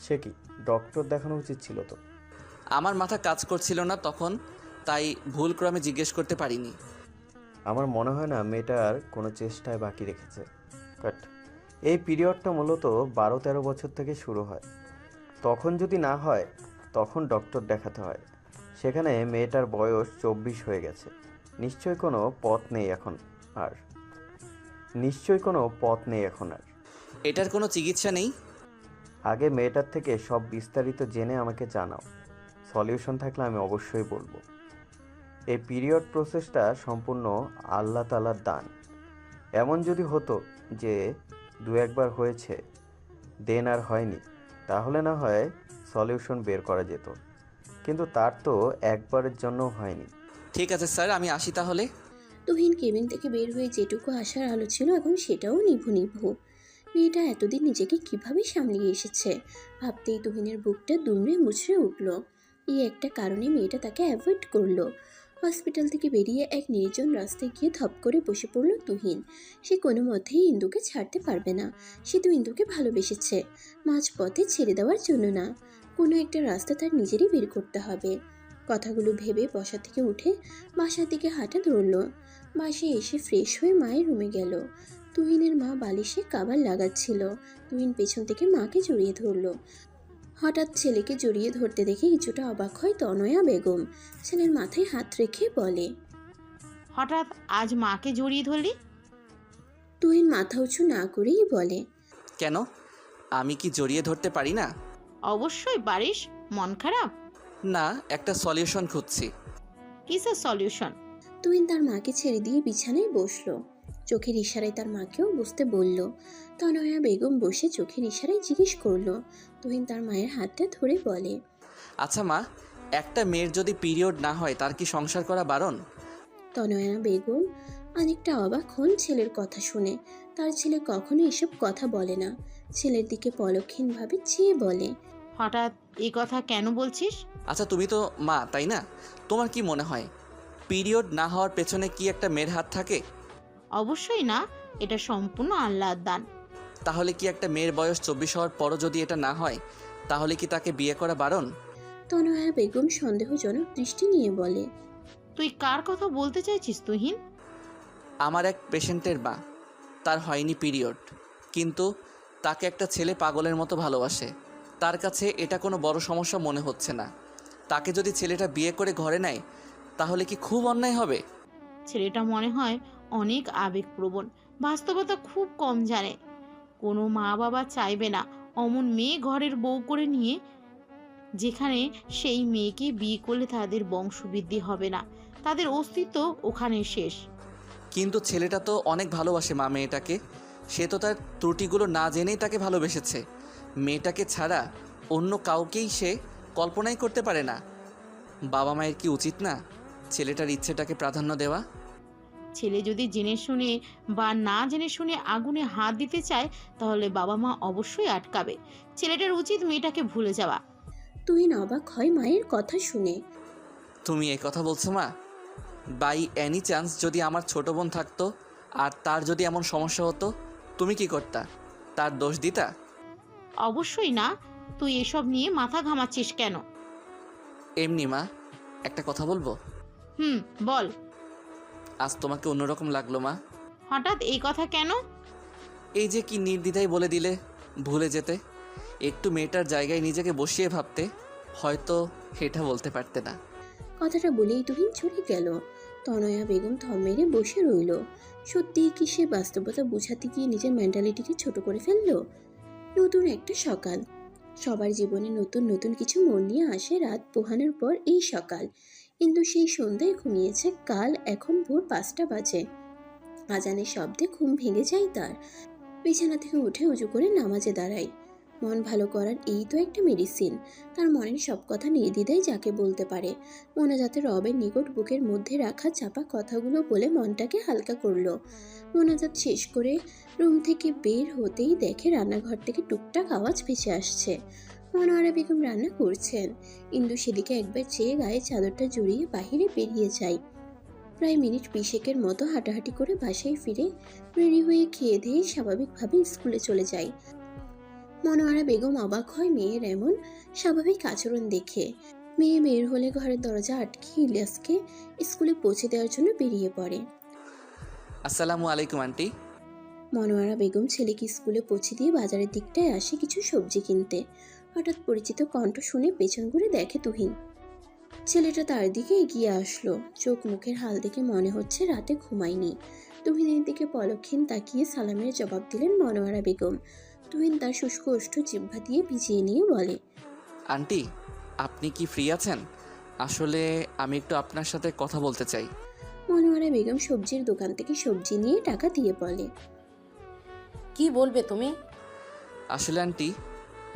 সে কি, ডক্টর দেখানো উচিত ছিল তো। আমার মাথা কাজ করছিল না তখন, তাই ভুলক্রমে জিজ্ঞেস করতে পারিনি। আমার মনে হয় না মেয়েটার কোনো চেষ্টায় বাকি রেখেছে। বাট এই পিরিয়ডটা মূলত 12-13 বছর থেকে শুরু হয়। তখন যদি না হয় তখন ডক্টর দেখাতে হয়। সেখানে মেয়েটার বয়স 24 হয়ে গেছে। নিশ্চয়ই কোনো পথ নেই এখন আর। এটার কোনো চিকিৎসা নেই? আগে মেয়েটার থেকে সব বিস্তারিত জেনে আমাকে জানাও। সলিউশন থাকলে আমি অবশ্যই বলবো। এই পিরিয়ড প্রসেসটা সম্পূর্ণ আল্লাহ তাআলার দান। এমন যদি হতো যে 2-1 বার হয়েছে দেন আর হয়নি, তাহলে না হয় সলিউশন বের করা যেত। কিন্তু তার তো একবারের জন্য হয়নি। ঠিক আছে স্যার, আমি আসি তাহলে। তুহিন কেবিন থেকে বের হয়ে যেটুকু আসার আলো ছিল এখন সেটাও নিভু নিভু। মেয়েটা এতদিন নিজেকে কিভাবে সামলিয়ে এসেছে ভাবতেই তুহিনের বুকটা দুমড়ে মুচড়ে উঠল। এই একটা কারণে মেয়েটা তাকে অ্যাভয়েড করলো। হসপিটাল থেকে বেরিয়ে এক নির্জন রাস্তায় গিয়ে ধপ করে বসে পড়ল তুহিন। সে কোনো মতেই ইন্দুকে ছাড়তে পারবে না। সে তো ইন্দুকে ভালোবেসেছে, মাঝপথে ছেড়ে দেওয়ার জন্য না। কোনো একটা রাস্তা তার নিজেরই বের করতে হবে। কথাগুলো ভেবে বসা থেকে উঠে বাসার দিকে হাঁটা ধরল। বাসায় এসে ফ্রেশ হয়ে মায়ের রুমে গেল। তুহিনের মা বালিশে কাবার লাগাচ্ছিল। তুহিন পেছন থেকে মাকে জড়িয়ে ধরল। হঠাৎ ছেলেকে জড়িয়ে ধরতে দেখে কিছুটা অবাক হয় তনয়া বেগম। ছেলের মাথায় হাত রেখে বলে, হঠাৎ আজ মাকে জড়িয়ে ধরলি? তুহিন মাথা উঁচু না করেই বলে, কেন, আমি কি জড়িয়ে ধরতে পারি না? অবশ্যই পারিস। মন খারাপ? না, একটা সলিউশন খুঁজছি। কিসের সলিউশন? তুহিন তার মাকে ছেড়ে দিয়ে বিছানায় বসলো। চোখের ইশারায় তার মাকেও বসতে বলল। তনয়া বেগম বসে চোখের ইশারায় জিজ্ঞেস করলো। তুহিন তার মায়ের হাতটা ধরে বলে, আচ্ছা মা, একটা মেয়ের যদি পিরিয়ড না হয় তার কি সংসার করা বারণ? তনয়া বেগম অনেকটা অবাক হন ছেলের কথা শুনে। তার ছেলে কখনো এসব কথা বলে না। ছেলের দিকে পলক্ষীনভাবে চেয়ে বলে, হঠাৎ এই কথা কেন বলছিস? আচ্ছা তুমি তো মা, তাই না? তোমার কি মনে হয় পিরিয়ড না হওয়ার পেছনে কি একটা মেয়ের হাত থাকে? অবশ্যই না, এটা সম্পূর্ণ আল্লাহর দান। তাহলে কি একটা মেয়ের বয়স 24 হওয়ার পরও যদি এটা না হয় তাহলে কি তাকে বিয়ে করা বারণ? তনয়া বেগম সন্দেহজনক দৃষ্টি নিয়ে বলে, তুই কার কথা বলতে চাইছিস তুহিন? আমার এক পেশেন্টের মা, তার হয়নি পিরিয়ড, কিন্তু তাকে একটা ছেলে পাগলের মতো ভালোবাসে। তার কাছে এটা কোনো বড় সমস্যা মনে হচ্ছে না। তাকে যদি ছেলেটা বিয়ে করে ঘরে নেয় তাহলে কি খুব অন্যায় হবে? ছেলেটা মনে হয় অনেক আবেগপ্রবণ, বাস্তবতা খুব কম জানে। কোনো মা বাবা চাইবে না অমন মেয়ে ঘরের বউ করে নিয়ে, যেখানে সেই মেয়েকে বিয়ে করলে তাদের বংশবৃদ্ধি হবে না, তাদের অস্তিত্ব ওখানে শেষ। কিন্তু ছেলেটা তো অনেক ভালোবাসে মা মেয়েটাকে। সে তো তার ত্রুটিগুলো না জেনেই তাকে ভালোবেসেছে। মেয়েটাকে ছাড়া অন্য কাউকেই সে কল্পনাই করতে পারে না। বাবা মায়ের কি উচিত না ছেলেটার ইচ্ছেটাকে প্রাধান্য দেওয়া? ছেলে যদি জেনে শুনে বা না জেনে শুনে আগুনে হাত দিতে চায় তাহলে বাবা মা অবশ্যই আটকাবে। ছেলেটার উচিত মেয়েটাকে ভুলে যাওয়া। তুহিন অবাক হয় মায়ের কথা শুনে। তুমি এই কথা বলছো মা? বাই এনি চান্স যদি আমার ছোট বোন থাকতো আর তার যদি এমন সমস্যা হতো, তুমি কি করতা? তার দোষ দিতা? অবশ্যই না। তুই এসব নিয়ে মাথা ঘামাচ্ছিস কেন? এমনি মা, একটা কথা বলবো? বল। আজ তোমাকে অন্যরকম লাগলো মা। হঠাৎ এই কথা কেন? এই যে কি নির্দ্বিধায় বলে দিলে ভুলে যেতে। একটু মেয়েটার জায়গায় নিজেকে বসিয়ে ভাবতে, হয়তো এটা বলতে পারতে না। কথাটা বলেই তুহিন চলে গেল। তনয়া বেগম থম মেরে বসে রইল। সত্যিই কি সে বাস্তবতা বোঝাতে গিয়ে নিজের মেন্টালিটিকে ছোট করে ফেললো? নতুন একটা সকাল। সবার জীবনে নতুন নতুন কিছু মন নিয়ে আসে রাত পোহানোর পর এই সকাল। কিন্তু সেই সন্ধ্যায় ঘুমিয়েছে কাল। এখন ভোর 5টা বাজে। আজানের শব্দে ঘুম ভেঙে যায় তার। বিছানা থেকে উঠে উজু করে নামাজে দাঁড়ায়। মন ভালো করার এই তো একটা মেডিসিন। তার মনের সব কথা নির্দ্বিধায় যাকে বলতে পারে। মোনাজাতে রবের নিকট বুকের মধ্যে রাখা চাপা কথাগুলো বলে মনটাকে হালকা করলো। মোনাজাত শেষ করে রুম থেকে বের হতেই দেখে রান্নাঘর থেকে টুকটাক আওয়াজ ভেসে আসছে। মনোয়ারা বেগম রান্না করছেন। ইন্দু সেদিকে একবার চেয়ে গায়ে চাদরটা জড়িয়ে বাহিরে বেরিয়ে যায়। প্রায় মিনিট 20 মতো হাঁটাহাঁটি করে বাসায় ফিরে রেডি হয়ে খেয়ে দিয়ে স্বাভাবিকভাবে স্কুলে চলে যায়। মনোয়ারা বেগম অবাক হয় মেয়ের এমন স্বাভাবিক আচরণ দেখে। মেয়ে বের হলে ঘরের দরজা আটকে ইলিয়াসকে স্কুলে পৌঁছে দেওয়ার জন্য বেরিয়ে পড়ে। আসসালামু আলাইকুম আন্টি। মনোয়ারা বেগম ছেলেকে স্কুলে পৌঁছে দিয়ে বাজারের দিকটায় আসে কিছু সবজি কিনতে। হঠাৎ পরিচিত কণ্ঠ শুনে পেছন ঘুরে দেখে তুহিন। ছেলেটা তার দিকে এগিয়ে আসলো। চোখ মুখের হাল দেখে মনে হচ্ছে রাতে ঘুমায়নি। তুহিনের দিকে পলক্ষীন তাকিয়ে সালামের জবাব দিলেন মনোয়ারা বেগম। তুহিন তার শুষ্ক ওষ্ঠ জিহ্বা দিয়ে ভিজিয়ে নিয়ে বলে, আন্টি, আপনি কি ফ্রি আছেন? আসলে আমি একটু আপনার সাথে কথা বলতে চাই। মনোয়ারা বেগম সবজির দোকান থেকে সবজি নিয়ে টাকা দিয়ে বলে, কি বলবে তুমি? আসলে আন্টি,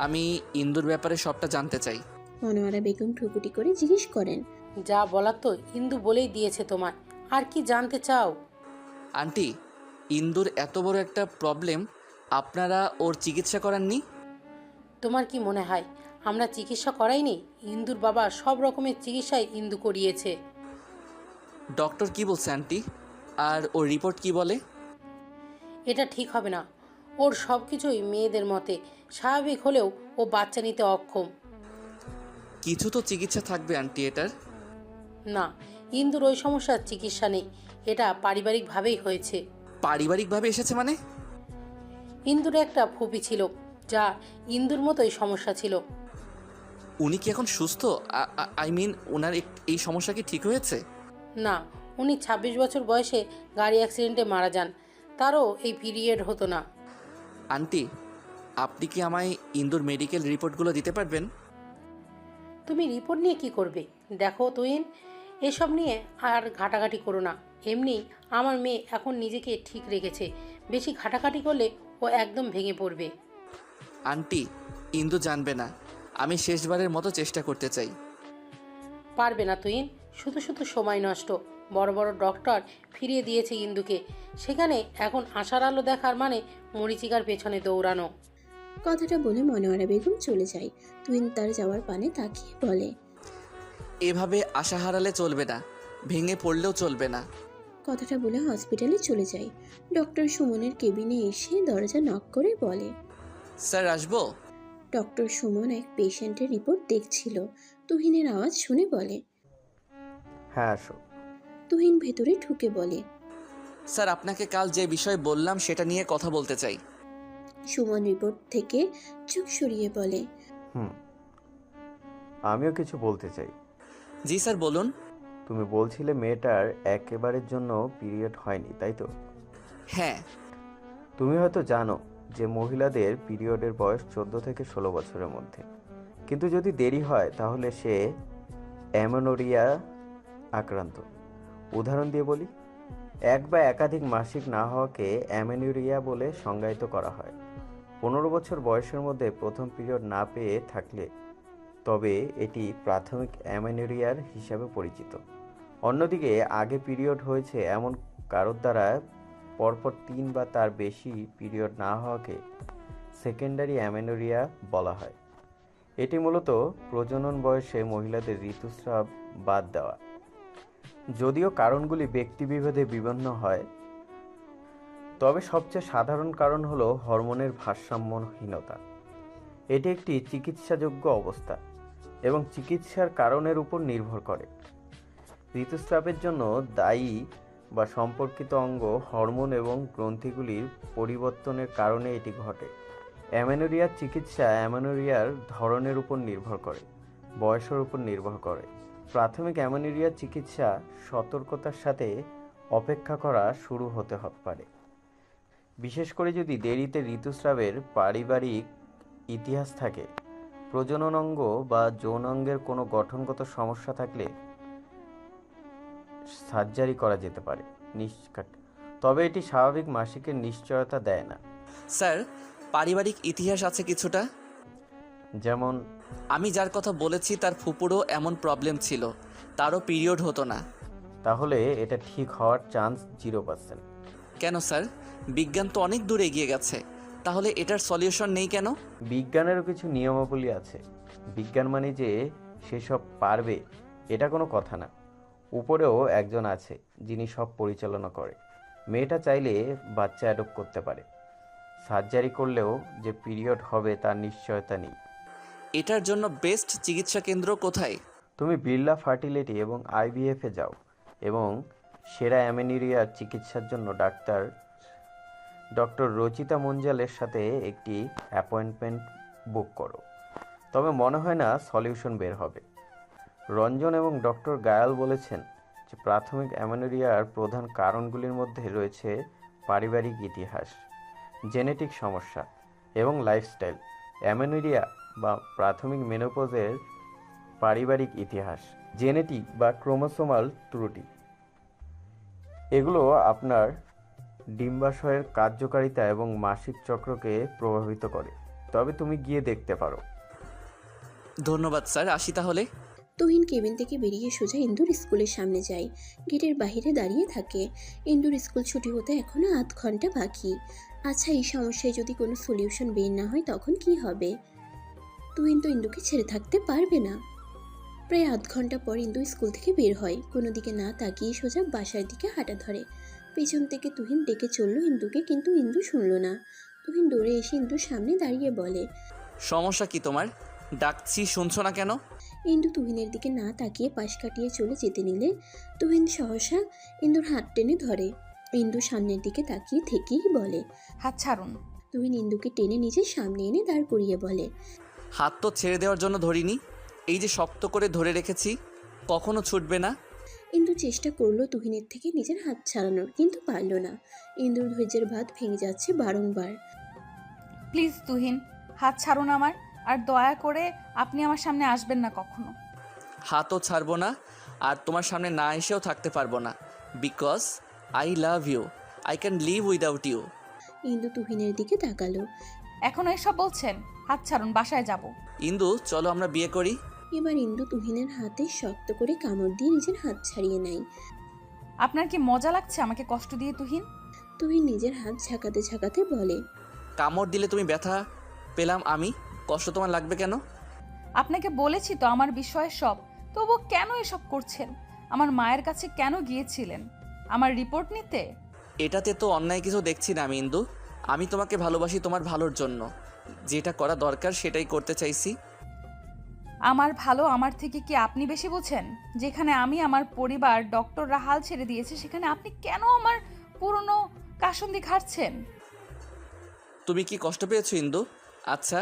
আমি ইন্দুর ব্যাপারে সবটা জানতে চাই। মনোয়ারা বেগম ঠুকুটি করে জিজ্ঞেস করেন, যা বলার তো ইন্দু বলেই দিয়েছে তোমায়, আর কি জানতে চাও? আন্টি, ইন্দুর এত বড় একটা প্রবলেম, আপনারা ওর চিকিৎসা করাননি? তোমার কি মনে হয় আমরা চিকিৎসা করাইনি? ইন্দুর বাবা সব রকমের চিকিৎসাই ইন্দু করিয়েছে। ডক্টর কি বলছে আন্টি? আর ওর রিপোর্ট কি বলে? এটা ঠিক হবে না। ওর সব কিছুই মেয়েদের মতে স্বাভাবিক হলেও ও বাচ্চা নিতে অক্ষম। কিছু তো চিকিৎসা থাকবে আন্টি এটার। না, ইন্দুর ওই সমস্যার চিকিৎসা নেই, এটা পারিবারিকভাবেই হয়েছে। পারিবারিকভাবে এসেছে মানে? ইন্দুর একটা ফুপি ছিল, যা ইন্দুর মতোই সমস্যা ছিল। উনি কি এখন সুস্থ? আই মিন, ওনার এই সমস্যা কি ঠিক হয়েছে? না, উনি 26 বছর বয়সে গাড়ি অ্যাক্সিডেন্টে মারা যান। তারও এই পিরিয়ড হতো না। আন্টি, আপনি কি আমায় ইন্দুর মেডিকেল রিপোর্টগুলো দিতে পারবেন? তুমি রিপোর্ট নিয়ে কি করবে? দেখো তুহিন, এসব নিয়ে আর ঘাটাঘাটি করো না। এমনি আমার মেয়ে এখন নিজেকে ঠিক রেখেছে, বেশি ঘাটাঘাটি করলে ও একদম ভেঙে পড়বে। আন্টি, ইন্দু জানবে না। আমি শেষবারের মতো চেষ্টা করতে চাই। পারবে না তুহিন, শুধু শুধু সময় নষ্ট। বড় বড় ডক্টর ফিরিয়ে দিয়েছে ইন্দুকে, সেখানে এখন আশার আলো দেখার মানে মরিচিকার পেছনে দৌড়ানো। কথাটা বলে মনোয়ারা বেগম চলে যায়। তুহিন তার যাওয়ার পানে তাকিয়ে বলে, এভাবে আশা হারালে চলবে না, ভেঙে পড়লেও চলবে না। কথাটা বলে হসপিটালে চলে যায়। ডক্টর সুমনের কেবিনে এসে দরজা নক করে বলে, স্যার আসবো? ডক্টর সুমন এক পেশেন্টের রিপোর্ট দেখছিল। তুহিনের আওয়াজ শুনে বলে, হ্যাঁ আসো। তুহিন ভেতরে ঢুকে বলে, স্যার, আপনাকে কাল যে বিষয় বললাম সেটা নিয়ে কথা বলতে চাই। সুমন রিপোর্ট থেকে চোখ সরিয়ে বলে, আমিও কিছু বলতে চাই। জি স্যার, বলুন। তুমি বলছিলে মেয়েটার একেবারের জন্য পিরিয়ড হয়নি, তাই তো? হ্যাঁ। তুমি হয়তো জানো যে মহিলাদের পিরিয়ডের বয়স 14 থেকে 16 বছরের মধ্যে, কিন্তু যদি দেরি হয় তাহলে সে অ্যামেনোরিয়া আক্রান্ত। উদাহরণ দিয়ে বলি, এক বা একাধিক মাসিক না হওয়াকে অ্যামেনোরিয়া বলে সংজ্ঞায়িত করা হয়। 15 বছর বয়সের মধ্যে প্রথম পিরিয়ড না পেয়ে থাকলে তবে এটি প্রাথমিক অ্যামেনোরিয়ার হিসাবে পরিচিত। অন্যদিকে আগে পিরিয়ড হয়েছে এমন কারোর দ্বারা পরপর 3 বা তার বেশি পিরিয়ড না হওয়াকে সেকেন্ডারি অ্যামেনোরিয়া বলা হয়। এটি মূলত প্রজনন বয়সে মহিলাদের ঋতুস্রাব বাদ দেওয়া। যদিও কারণগুলি ব্যক্তিবিভেদে বিভিন্ন হয়, তবে সবচেয়ে সাধারণ কারণ হলো হরমোনের ভারসাম্যহীনতা। এটি একটি চিকিৎসাযোগ্য অবস্থা এবং চিকিৎসার কারণের উপর নির্ভর করে। ঋতুস্রাবের জন্য দায়ী বা সম্পর্কিত অঙ্গ, হরমোন এবং গ্রন্থিগুলির পরিবর্তনের কারণে এটি ঘটে। অ্যামেনোরিয়ার চিকিৎসা অ্যামেনোরিয়ার ধরনের উপর নির্ভর করে, বয়সের উপর নির্ভর করে। প্রাথমিক অ্যামেনোরিয়ার চিকিৎসা সতর্কতার সাথে অপেক্ষা করা শুরু হতে পারে, বিশেষ করে যদি দেরিতে ঋতুস্রাবের পারিবারিক ইতিহাস থাকে, প্রজনন অঙ্গ বা যৌনাঙ্গের কোনো গঠনগত সমস্যা থাকলে সার্জারি করা যেতে পারে। তবে এটি স্বাভাবিক মাসিকের নিশ্চয়তা দেয় না। স্যার, পারিবারিক ইতিহাস আছে কিছুটা। যেমন? আমি যার কথা বলেছি তার ফুপুরও এমন প্রবলেম ছিল, তারও পিরিয়ড হতো না। তাহলে এটা ঠিক হওয়ার চান্স 0%। কেন স্যার? বিজ্ঞান তো অনেক দূর এগিয়ে গেছে, তাহলে এটার সলিউশন নেই কেন? বিজ্ঞানেরও কিছু নিয়মাবলী আছে। বিজ্ঞান মানে যে সেসব পারবে এটা কোনো কথা না। উপরেও একজন আছে যিনি সব পরিচালনা করে। মেয়েটা চাইলে বাচ্চা অ্যাডপ্ট করতে পারে। সার্জারি করলেও যে পিরিয়ড হবে তার নিশ্চয়তা নেই। এটার জন্য বেস্ট চিকিৎসা কেন্দ্র কোথায়? তুমি বিড়লা ফার্টিলিটি এবং IVF-এ যাও এবং সেরা অ্যামেনোরিয়ার চিকিৎসার জন্য ডক্টর রচিতা মঞ্জালের সাথে একটি অ্যাপয়েন্টমেন্ট বুক করো। তবে মনে হয় না সলিউশন বের হবে। রঞ্জন এবং ডক্টর গায়াল বলেছেন যে প্রাথমিক অ্যামেনোরিয়ার প্রধান কারণগুলির মধ্যে রয়েছে পারিবারিক ইতিহাস, জেনেটিক সমস্যা এবং লাইফস্টাইল। অ্যামেনোরিয়া বা প্রাথমিক মেনোপজের পারিবারিক ইতিহাস, জেনেটিক বা ক্রোমোসোমাল ত্রুটি, এগুলো আপনার ডিম্বাশয়ের কার্যকারিতা এবং মাসিক চক্রকে প্রভাবিত করে। তবে তুমি গিয়ে দেখতে পারো। ধন্যবাদ স্যার, আসি তাহলে। তুহিন কেবিন থেকে বেরিয়ে সোজা ইন্দুর স্কুলের সামনে যায়। গেটের বাইরে দাঁড়িয়ে থাকে। ইন্দুর স্কুল ছুটি হতে এখনো 8 ঘন্টা বাকি। আচ্ছা, এই সমস্যায় যদি কোনো সলিউশন বের না হয় তখন কি হবে? তুহিন তো ইন্দুকে ছেড়ে থাকতে পারবে না। প্রায় 8 ঘন্টা পর ইন্দু স্কুল থেকে বের হয়। কোনো দিকে না তাকিয়ে সোজা বাসার দিকে হাঁটা ধরে। পেছন থেকে তুহিন ডেকে চলল ইন্দুকে, কিন্তু ইন্দু শুনল না। তুহিন দৌড়ে এসে ইন্দুর সামনে দাঁড়িয়ে বলে, সমস্যা কি তোমার? ডাকছি শুনছো না কেন? ইন্দু তুহিনের দিকে না তাকিয়ে পাশ কাটিয়ে চলে যেতে নিলে তুহিন সহসা ইন্দুর হাত টেনে ধরে। ইন্দু সামনের দিকে তাকিয়ে থেকেই বলে, হাত ছাড়ুন। তুহিন ইন্দুকে টেনে নিজের সামনে এনে দাঁড় করিয়ে বলে, হাত তো ছেড়ে দেওয়ার জন্য ধরিনি, এই যে শক্ত করে ধরে রেখেছি, কখনো ছুটবে না। ইন্দু চেষ্টা করলো তুহিনের থেকে নিজের হাত ছাড়ানোর, কিন্তু পারল না। ইন্দুর ধৈর্যের বাঁধ ভেঙে যাচ্ছে বারংবার। প্লিজ তুহিন, হাত ছাড়ুন আমার, আর দয়া করে আপনি আমার সামনে আসবেন না কখনো। হাতও ছাড়বো না, আর তোমার সামনে না এসেও থাকতে পারবো না, because I love you, I can live without you. Indu তুহিনের দিকে তাকালো। এখনো এসব বলছেন? হাত ছাড়ুন, বাসায় যাব। ইন্দু, চলো আমরা বিয়ে করি। এবার ইন্দু তুহিনের হাতে শক্ত করে কামড় দিয়ে নিজের হাত ছাড়িয়ে নেয়। আপনার কি মজা লাগছে আমাকে কষ্ট দিয়ে তুহিন? তুহিন নিজের হাত ঝাঁকাতে ঝাঁকাতে বলে, কামড় দিলে তুমি ব্যথা পেলাম আমি, কষ্ট তোমার লাগবে কেন? আপনাকে বলেছি তো আমার বিষয়ে সব, তবু কেন এসব করছেন? আমার মায়ের কাছে কেন গিয়েছিলেন আমার রিপোর্ট নিতে? এটাতে তো অন্যায় কিছু দেখছি না আমি ইন্দু। আমি তোমাকে ভালোবাসি তোমার ভালোর জন্য, যেটা করা দরকার সেটাই করতে চাইছি। আমার ভালো আমার থেকে কি আপনি বেশি বোঝেন? যেখানে আমি আমার পরিবার ডক্টররা হাল ছেড়ে দিয়েছে, সেখানে আপনি কেন আমার পুরনো কাসুন্দি খাচ্ছেন? তুমি কি কষ্ট পেয়েছো ইন্দু? আচ্ছা,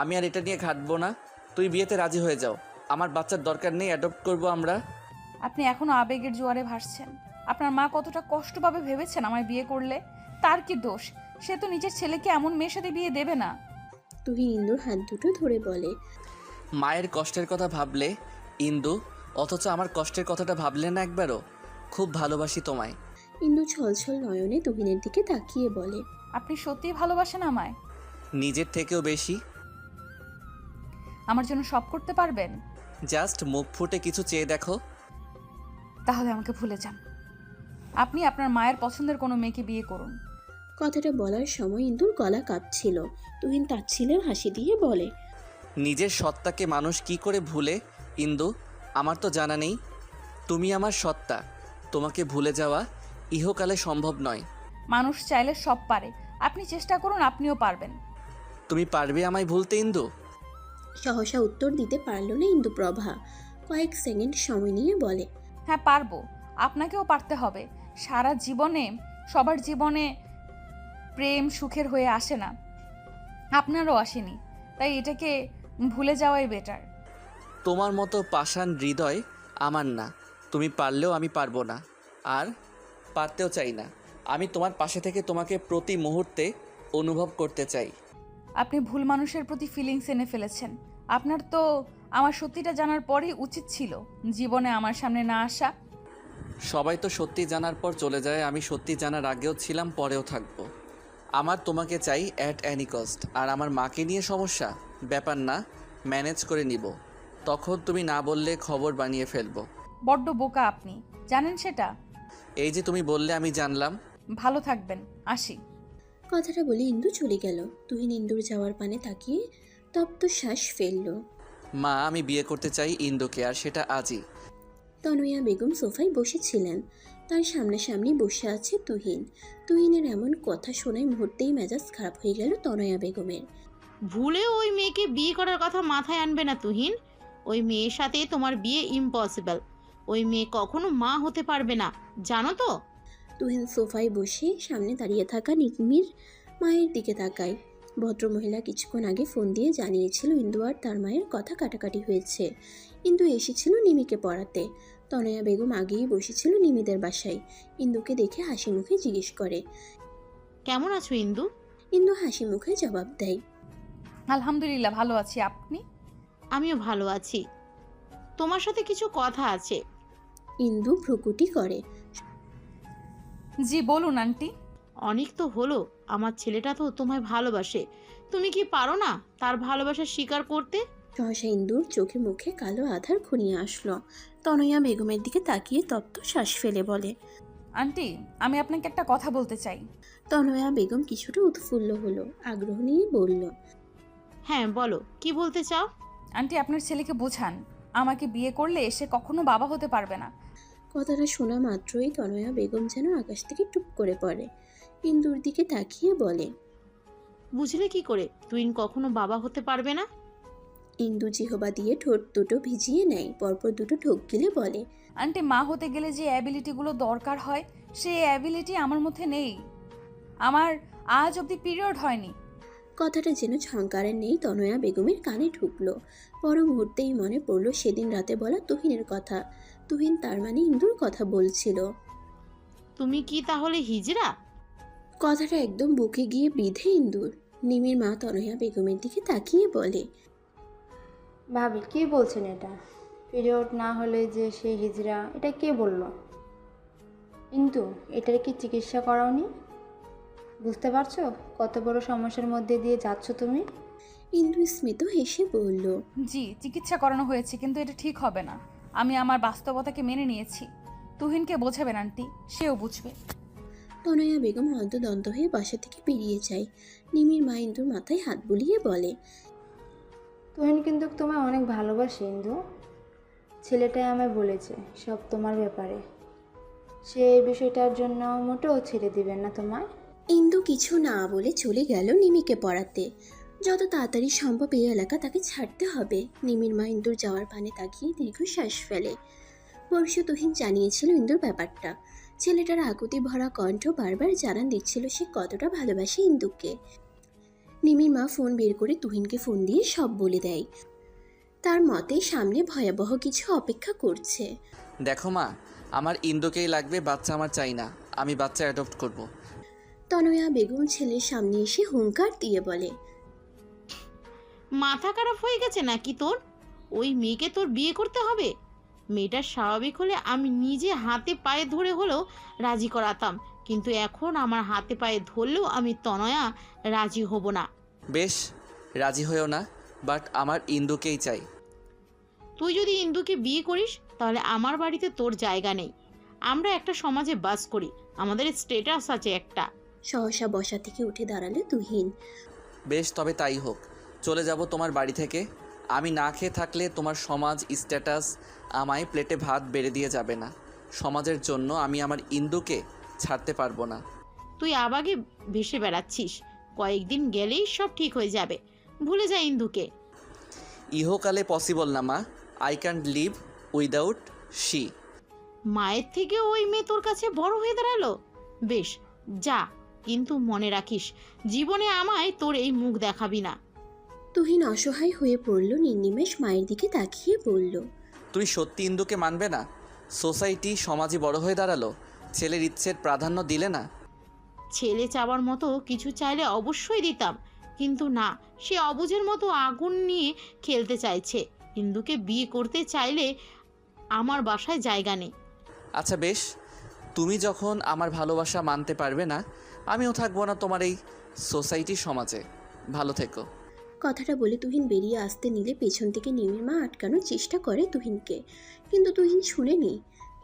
আমি আর এটা নিয়ে ঘাটবো না, তুই বিয়েতে রাজি হয়ে যাও। আমার বাচ্চার দরকার নেই, অ্যাডপ্ট করবো আমরা। আপনি এখনো আবেগের জোয়ারে ভাসছেন। আপনার মা কতটা কষ্ট পাবে ভেবেছেন আমায় বিয়ে করলে? তার কি দোষ? সে তো নিজের ছেলেকে এমন মেয়ের সাথে বিয়ে দেবে না। তুহিন ইন্দুর হাত দুটো ধরে বলে, মায়ের কষ্টের কথা ভাবলে ইন্দু, অথচ আমার কষ্টের কথাটা ভাবলে না একবারও? খুব ভালোবাসি তোমায়। ইন্দু ছলছল নয়নে তুহিনের দিকে তাকিয়ে বলে, আপনি সত্যিই ভালোবাসেন আমায়? নিজের থেকেও বেশি। আমার জন্য সব করতে পারবেন? জাস্ট মুখ ফুটে কিছু চেয়ে দেখো। তাহলে আমাকে ভুলে যান। আপনি আপনার মায়ের পছন্দের কোনো মেয়েকে বিয়ে করুন। কথাটা বলার সময় ইন্দুর গলা কাঁপছিল। তুহিন তাচ্ছিলের হাসি দিয়ে বলে, নিজের সত্তাকে মানুষ কি করে ভুলে ইন্দু? আমার তো জানা নেই। তুমি আমার সত্তা, তোমাকে ভুলে যাওয়া ইহকালে সম্ভব নয়। মানুষ চাইলে সব পারে, আপনি চেষ্টা করুন, আপনিও পারবেন। তুমি পারবে আমায় ভুলতে ইন্দু? সহসা উত্তর দিতে পারল না ইন্দুপ্রভা। কয়েক সেকেন্ড সময় নিয়ে বলে, হ্যাঁ পারবো, আপনাকেও পারতে হবে। সারা জীবনে সবার জীবনে প্রেম সুখের হয়ে আসে না, আপনারও আসেনি, তাই এটাকে ভুলে যাওয়াই বেটার। তোমার মতো পাষাণ হৃদয় আমার না। তুমি পারলেও আমি পারবো না, আর পারতেও চাই না। আমি তোমার পাশে থেকে তোমাকে প্রতি মুহূর্তে অনুভব করতে চাই। আপনি ভুল মানুষের প্রতি ফিলিংস এনে ফেলেছেন। আপনার তো আমার সত্যিটা জানার পরেই উচিত ছিল জীবনে আমার সামনে না আসা। সবাই তো সত্যি জানার পর চলে যায়, আমি সত্যি জানার আগেও ছিলাম, পরেও থাকবো। আমার তোমাকে চাই অ্যাট অ্যানি কস্ট। আর আমার মাকে নিয়ে সমস্যা? ব্যাপার না, ম্যানেজ করে নিব। তখন তুমি না বললে খবর বানিয়ে ফেলবো। বড্ড বোকা আপনি, জানেন সেটা? এই যে তুমি বললে আমি জানলাম। ভালো থাকবেন, আসি। কথাটা বলে ইন্দু চলে গেল। তুহিন ইন্দুর যাওয়ার পানে তাকিয়ে তপ্ত শ্বাস ফেলল। মা, আমি বিয়ে করতে চাই ইন্দুকে, আর সেটা আজই। তনয়া বেগম সোফায় বসেছিলেন। তার সামনাসামনি বসে আছে তুহিন। তুহিনের এমন কথা শোনায় মুহূর্তেই মেজাজ খারাপ হয়ে গেল তনয়া বেগমের। ভুলে ওই মেয়েকে বিয়ে করার কথা মাথায় আনবে না তুহিন। ওই মেয়ের সাথে তোমার বিয়ে ইম্পসিবল। ওই মেয়ে কখনো মা হতে পারবে না, জানো তো? তুহিন সোফায় বসে সামনে দাঁড়িয়ে থাকা নিকমির মায়ের দিকে তাকায়। ভদ্রমহিলা কিছুক্ষণ আগে ফোন দিয়ে জানিয়েছিল ইন্দু আর তার মায়ের কথা কাটাকাটি হয়েছে। ইন্দু এসেছিল নিমিকে পড়াতে। তনয়া বেগম আগেই বসেছিল নিমিদের বাসায়। ইন্দুকে দেখে হাসি মুখে জিজ্ঞেস করে, কেমন আছো ইন্দু? ইন্দু হাসি মুখে জবাব দেয়, আলহামদুলিল্লাহ ভালো আছি। আপনি? আমিও ভালো আছি। তোমার সাথে কিছু কথা আছে। ইন্দু ভ্রুকুটি করে। জি বলুন আন্টি। অনেক তো হলো, আমার ছেলেটা তো তোমায় ভালোবাসে। তুমি কি পারো না তার ভালোবাসা স্বীকার করতে? সহসা ইন্দুর চোখে মুখে কালো আধার ঘনিয়ে আসলো। তনয়া বেগমের দিকে তাকিয়ে তপ্ত শ্বাস ফেলে বলে, আন্টি, আমি আপনাকে একটা কথা বলতে চাই। তনয়া বেগম কিছুটা উৎফুল্ল হলো, আগ্রহ নিয়ে বলল, হ্যাঁ বলো, কি বলতে চাও? আন্টি, আপনার ছেলেকে বোঝান, আমাকে বিয়ে করলে সে কখনো বাবা হতে পারবে না। কথাটা শোনা মাত্রই তনয়া বেগম যেন আকাশ থেকে টুপ করে পড়ে। ইন্দুর দিকে তাকিয়ে বলে, বুঝলে কি করে তুই কখনো বাবা হতে পারবে না? ইন্দু জিহবা দিয়ে ঠোঁট দুটো ভিজিয়ে নেয়, পরপর দুটো ঢোক গিলে বলে, আন্টি, মা হতে গেলে যে অ্যাবিলিটিগুলো দরকার হয় সেই অ্যাবিলিটি আমার মধ্যে নেই। আমার আজ অবধি পিরিয়ড হয়নি। কথাটা যেন ঝংকারের নেই তনয়া বেগমের কানে ঢুকলো। পর মুহূর্তেই মনে পড়ল সেদিন রাতে বলা তুহিনের কথা। তুহিন তার মানে ইন্দুর কথা বলছিল। তুমি কি তাহলে হিজড়া? কথাটা একদম বুকে গিয়ে বিঁধে ইন্দুর। নিমির মা তনয়া বেগমের দিকে তাকিয়ে বলে, ভাবি কি বলছেন এটা? পিরিয়ড না হলে যে সে হিজড়া, এটা কে বলল? কিন্তু এটার কি চিকিৎসা করাওনি? বুঝতে পারছো কত বড় সমস্যার মধ্যে দিয়ে যাচ্ছ তুমি? ইন্দু স্মিত হেসে বলল, জি, চিকিৎসা করানো হয়েছে, কিন্তু এটা ঠিক হবে না। আমি আমার বাস্তবতাকে মেনে নিয়েছি। তুহিনকে বোঝাবেন আন্টি, সেও বুঝবে। তনয়া বেগম হন্তদন্ত হয়ে বাসা থেকে বেরিয়ে যায়। নিমির মা ইন্দুর মাথায় হাত বুলিয়ে বলে, তুহিন কিন্তু তোমায় অনেক ভালোবাসে ইন্দু। ছেলেটাই আমায় বলেছে সব তোমার ব্যাপারে। সে এই বিষয়টার জন্য মোটেও ছেড়ে দিবেন না তোমায়। ইন্দু কিছু না বলে চলে গেল নিমিকে পড়াতে। যত তাড়াতাড়ি সম্ভব এই এলাকা তাকে ছাড়তে হবে। নিমির মা ইন্দুর যাওয়ার পানে তাকিয়ে দীর্ঘশ্বাস ফেলে। পরশু তুহিন জানিয়েছিল ইন্দুর ব্যাপারটা। ছেলেটার আকুতি ভরা কণ্ঠ বারবার জানান দিচ্ছিল সে কতটা ভালোবাসে ইন্দুকে। নিমির মা ফোন বের করে তুহিনকে ফোন দিয়ে সব বলে দেয়। তার মতে সামনে ভয়াবহ কিছু অপেক্ষা করছে। দেখো মা, আমার ইন্দুকেই লাগবে, বাচ্চা আমার চাই না। আমি বাচ্চা অ্যাডপ্ট করব। তনয়া বেগম ছেলের সামনে এসে হুঙ্কার দিয়ে বলে, মাথা খারাপ হয়ে গেছে নাকি তোর? ওই মেয়েকে তোর বিয়ে করতে হবে? মেয়েটা স্বাভাবিক হলে আমি নিজে হাতে পায়ে ধরে হলেও রাজি করাতাম, কিন্তু এখন আমার হাতে পায়ে ধরলেও আমি তনয়া রাজি হব না। বেশ, রাজি হয়েও না, বাট আমার ইন্দুকেই চাই। তুই যদি ইন্দুকে বিয়ে করিস তাহলে আমার বাড়িতে তোর জায়গা নেই। আমরা একটা সমাজে বাস করি, আমাদের স্ট্যাটাস আছে একটা। সহসা বসা থেকে উঠে দাঁড়ালো তুহিন। বেশ, তবে তাই হোক। চলে যাব তোমার বাড়ি থেকে। আমি না খেয়ে থাকলে তোমার সমাজ স্ট্যাটাস আমায় প্লেটে ভাত বেড়ে দিয়ে যাবে না। সমাজের জন্য আমি আমার ইন্দুকে ছাড়তে পারবো না। তুই আবাগে ভেসে বেড়াচ্ছিস, কয়েকদিন গেলেই সব ঠিক হয়ে যাবে। ভুলে যা ইন্দুকে। ইহকালে পসিবল না মা। I can't live without she. মায়ের থেকে ওই মেয়ে তোর কাছে বড় হয়ে দাঁড়ালো? বেশ, যা, কিন্তু মনে রাখিস জীবনে আমায় তোর এই মুখ দেখাবি না। তুহিন অসহায় হয়ে পড়ল। নির্নিমেষ মায়ের দিকে তাকিয়ে বলল, তুই সত্যি ইন্দুকে মানবে না? সোসাইটি সমাজে বড় হয়ে দাঁড়ালো, ছেলের ইচ্ছের প্রাধান্য দিলে না। ছেলে চাওয়ার মতো কিছু চাইলে অবশ্যই দিতাম, কিন্তু না, সে অবুঝের মতো আগুন নিয়ে খেলতে চাইছে। ইন্দুকে বিয়ে করতে চাইলে আমার বাসায় জায়গা নেই। আচ্ছা বেশ, তুমি যখন আমার ভালোবাসা মানতে পারবে না, আমিও থাকবো না তোমার এই সোসাইটি সমাজে। ভালো থেকো। কথাটা বলে তুহিন বেরিয়ে আসতে নিলে পেছন থেকে নিমির মা আটকানোর চেষ্টা করে তুহিনকে, কিন্তু তুহিন শুনেনি।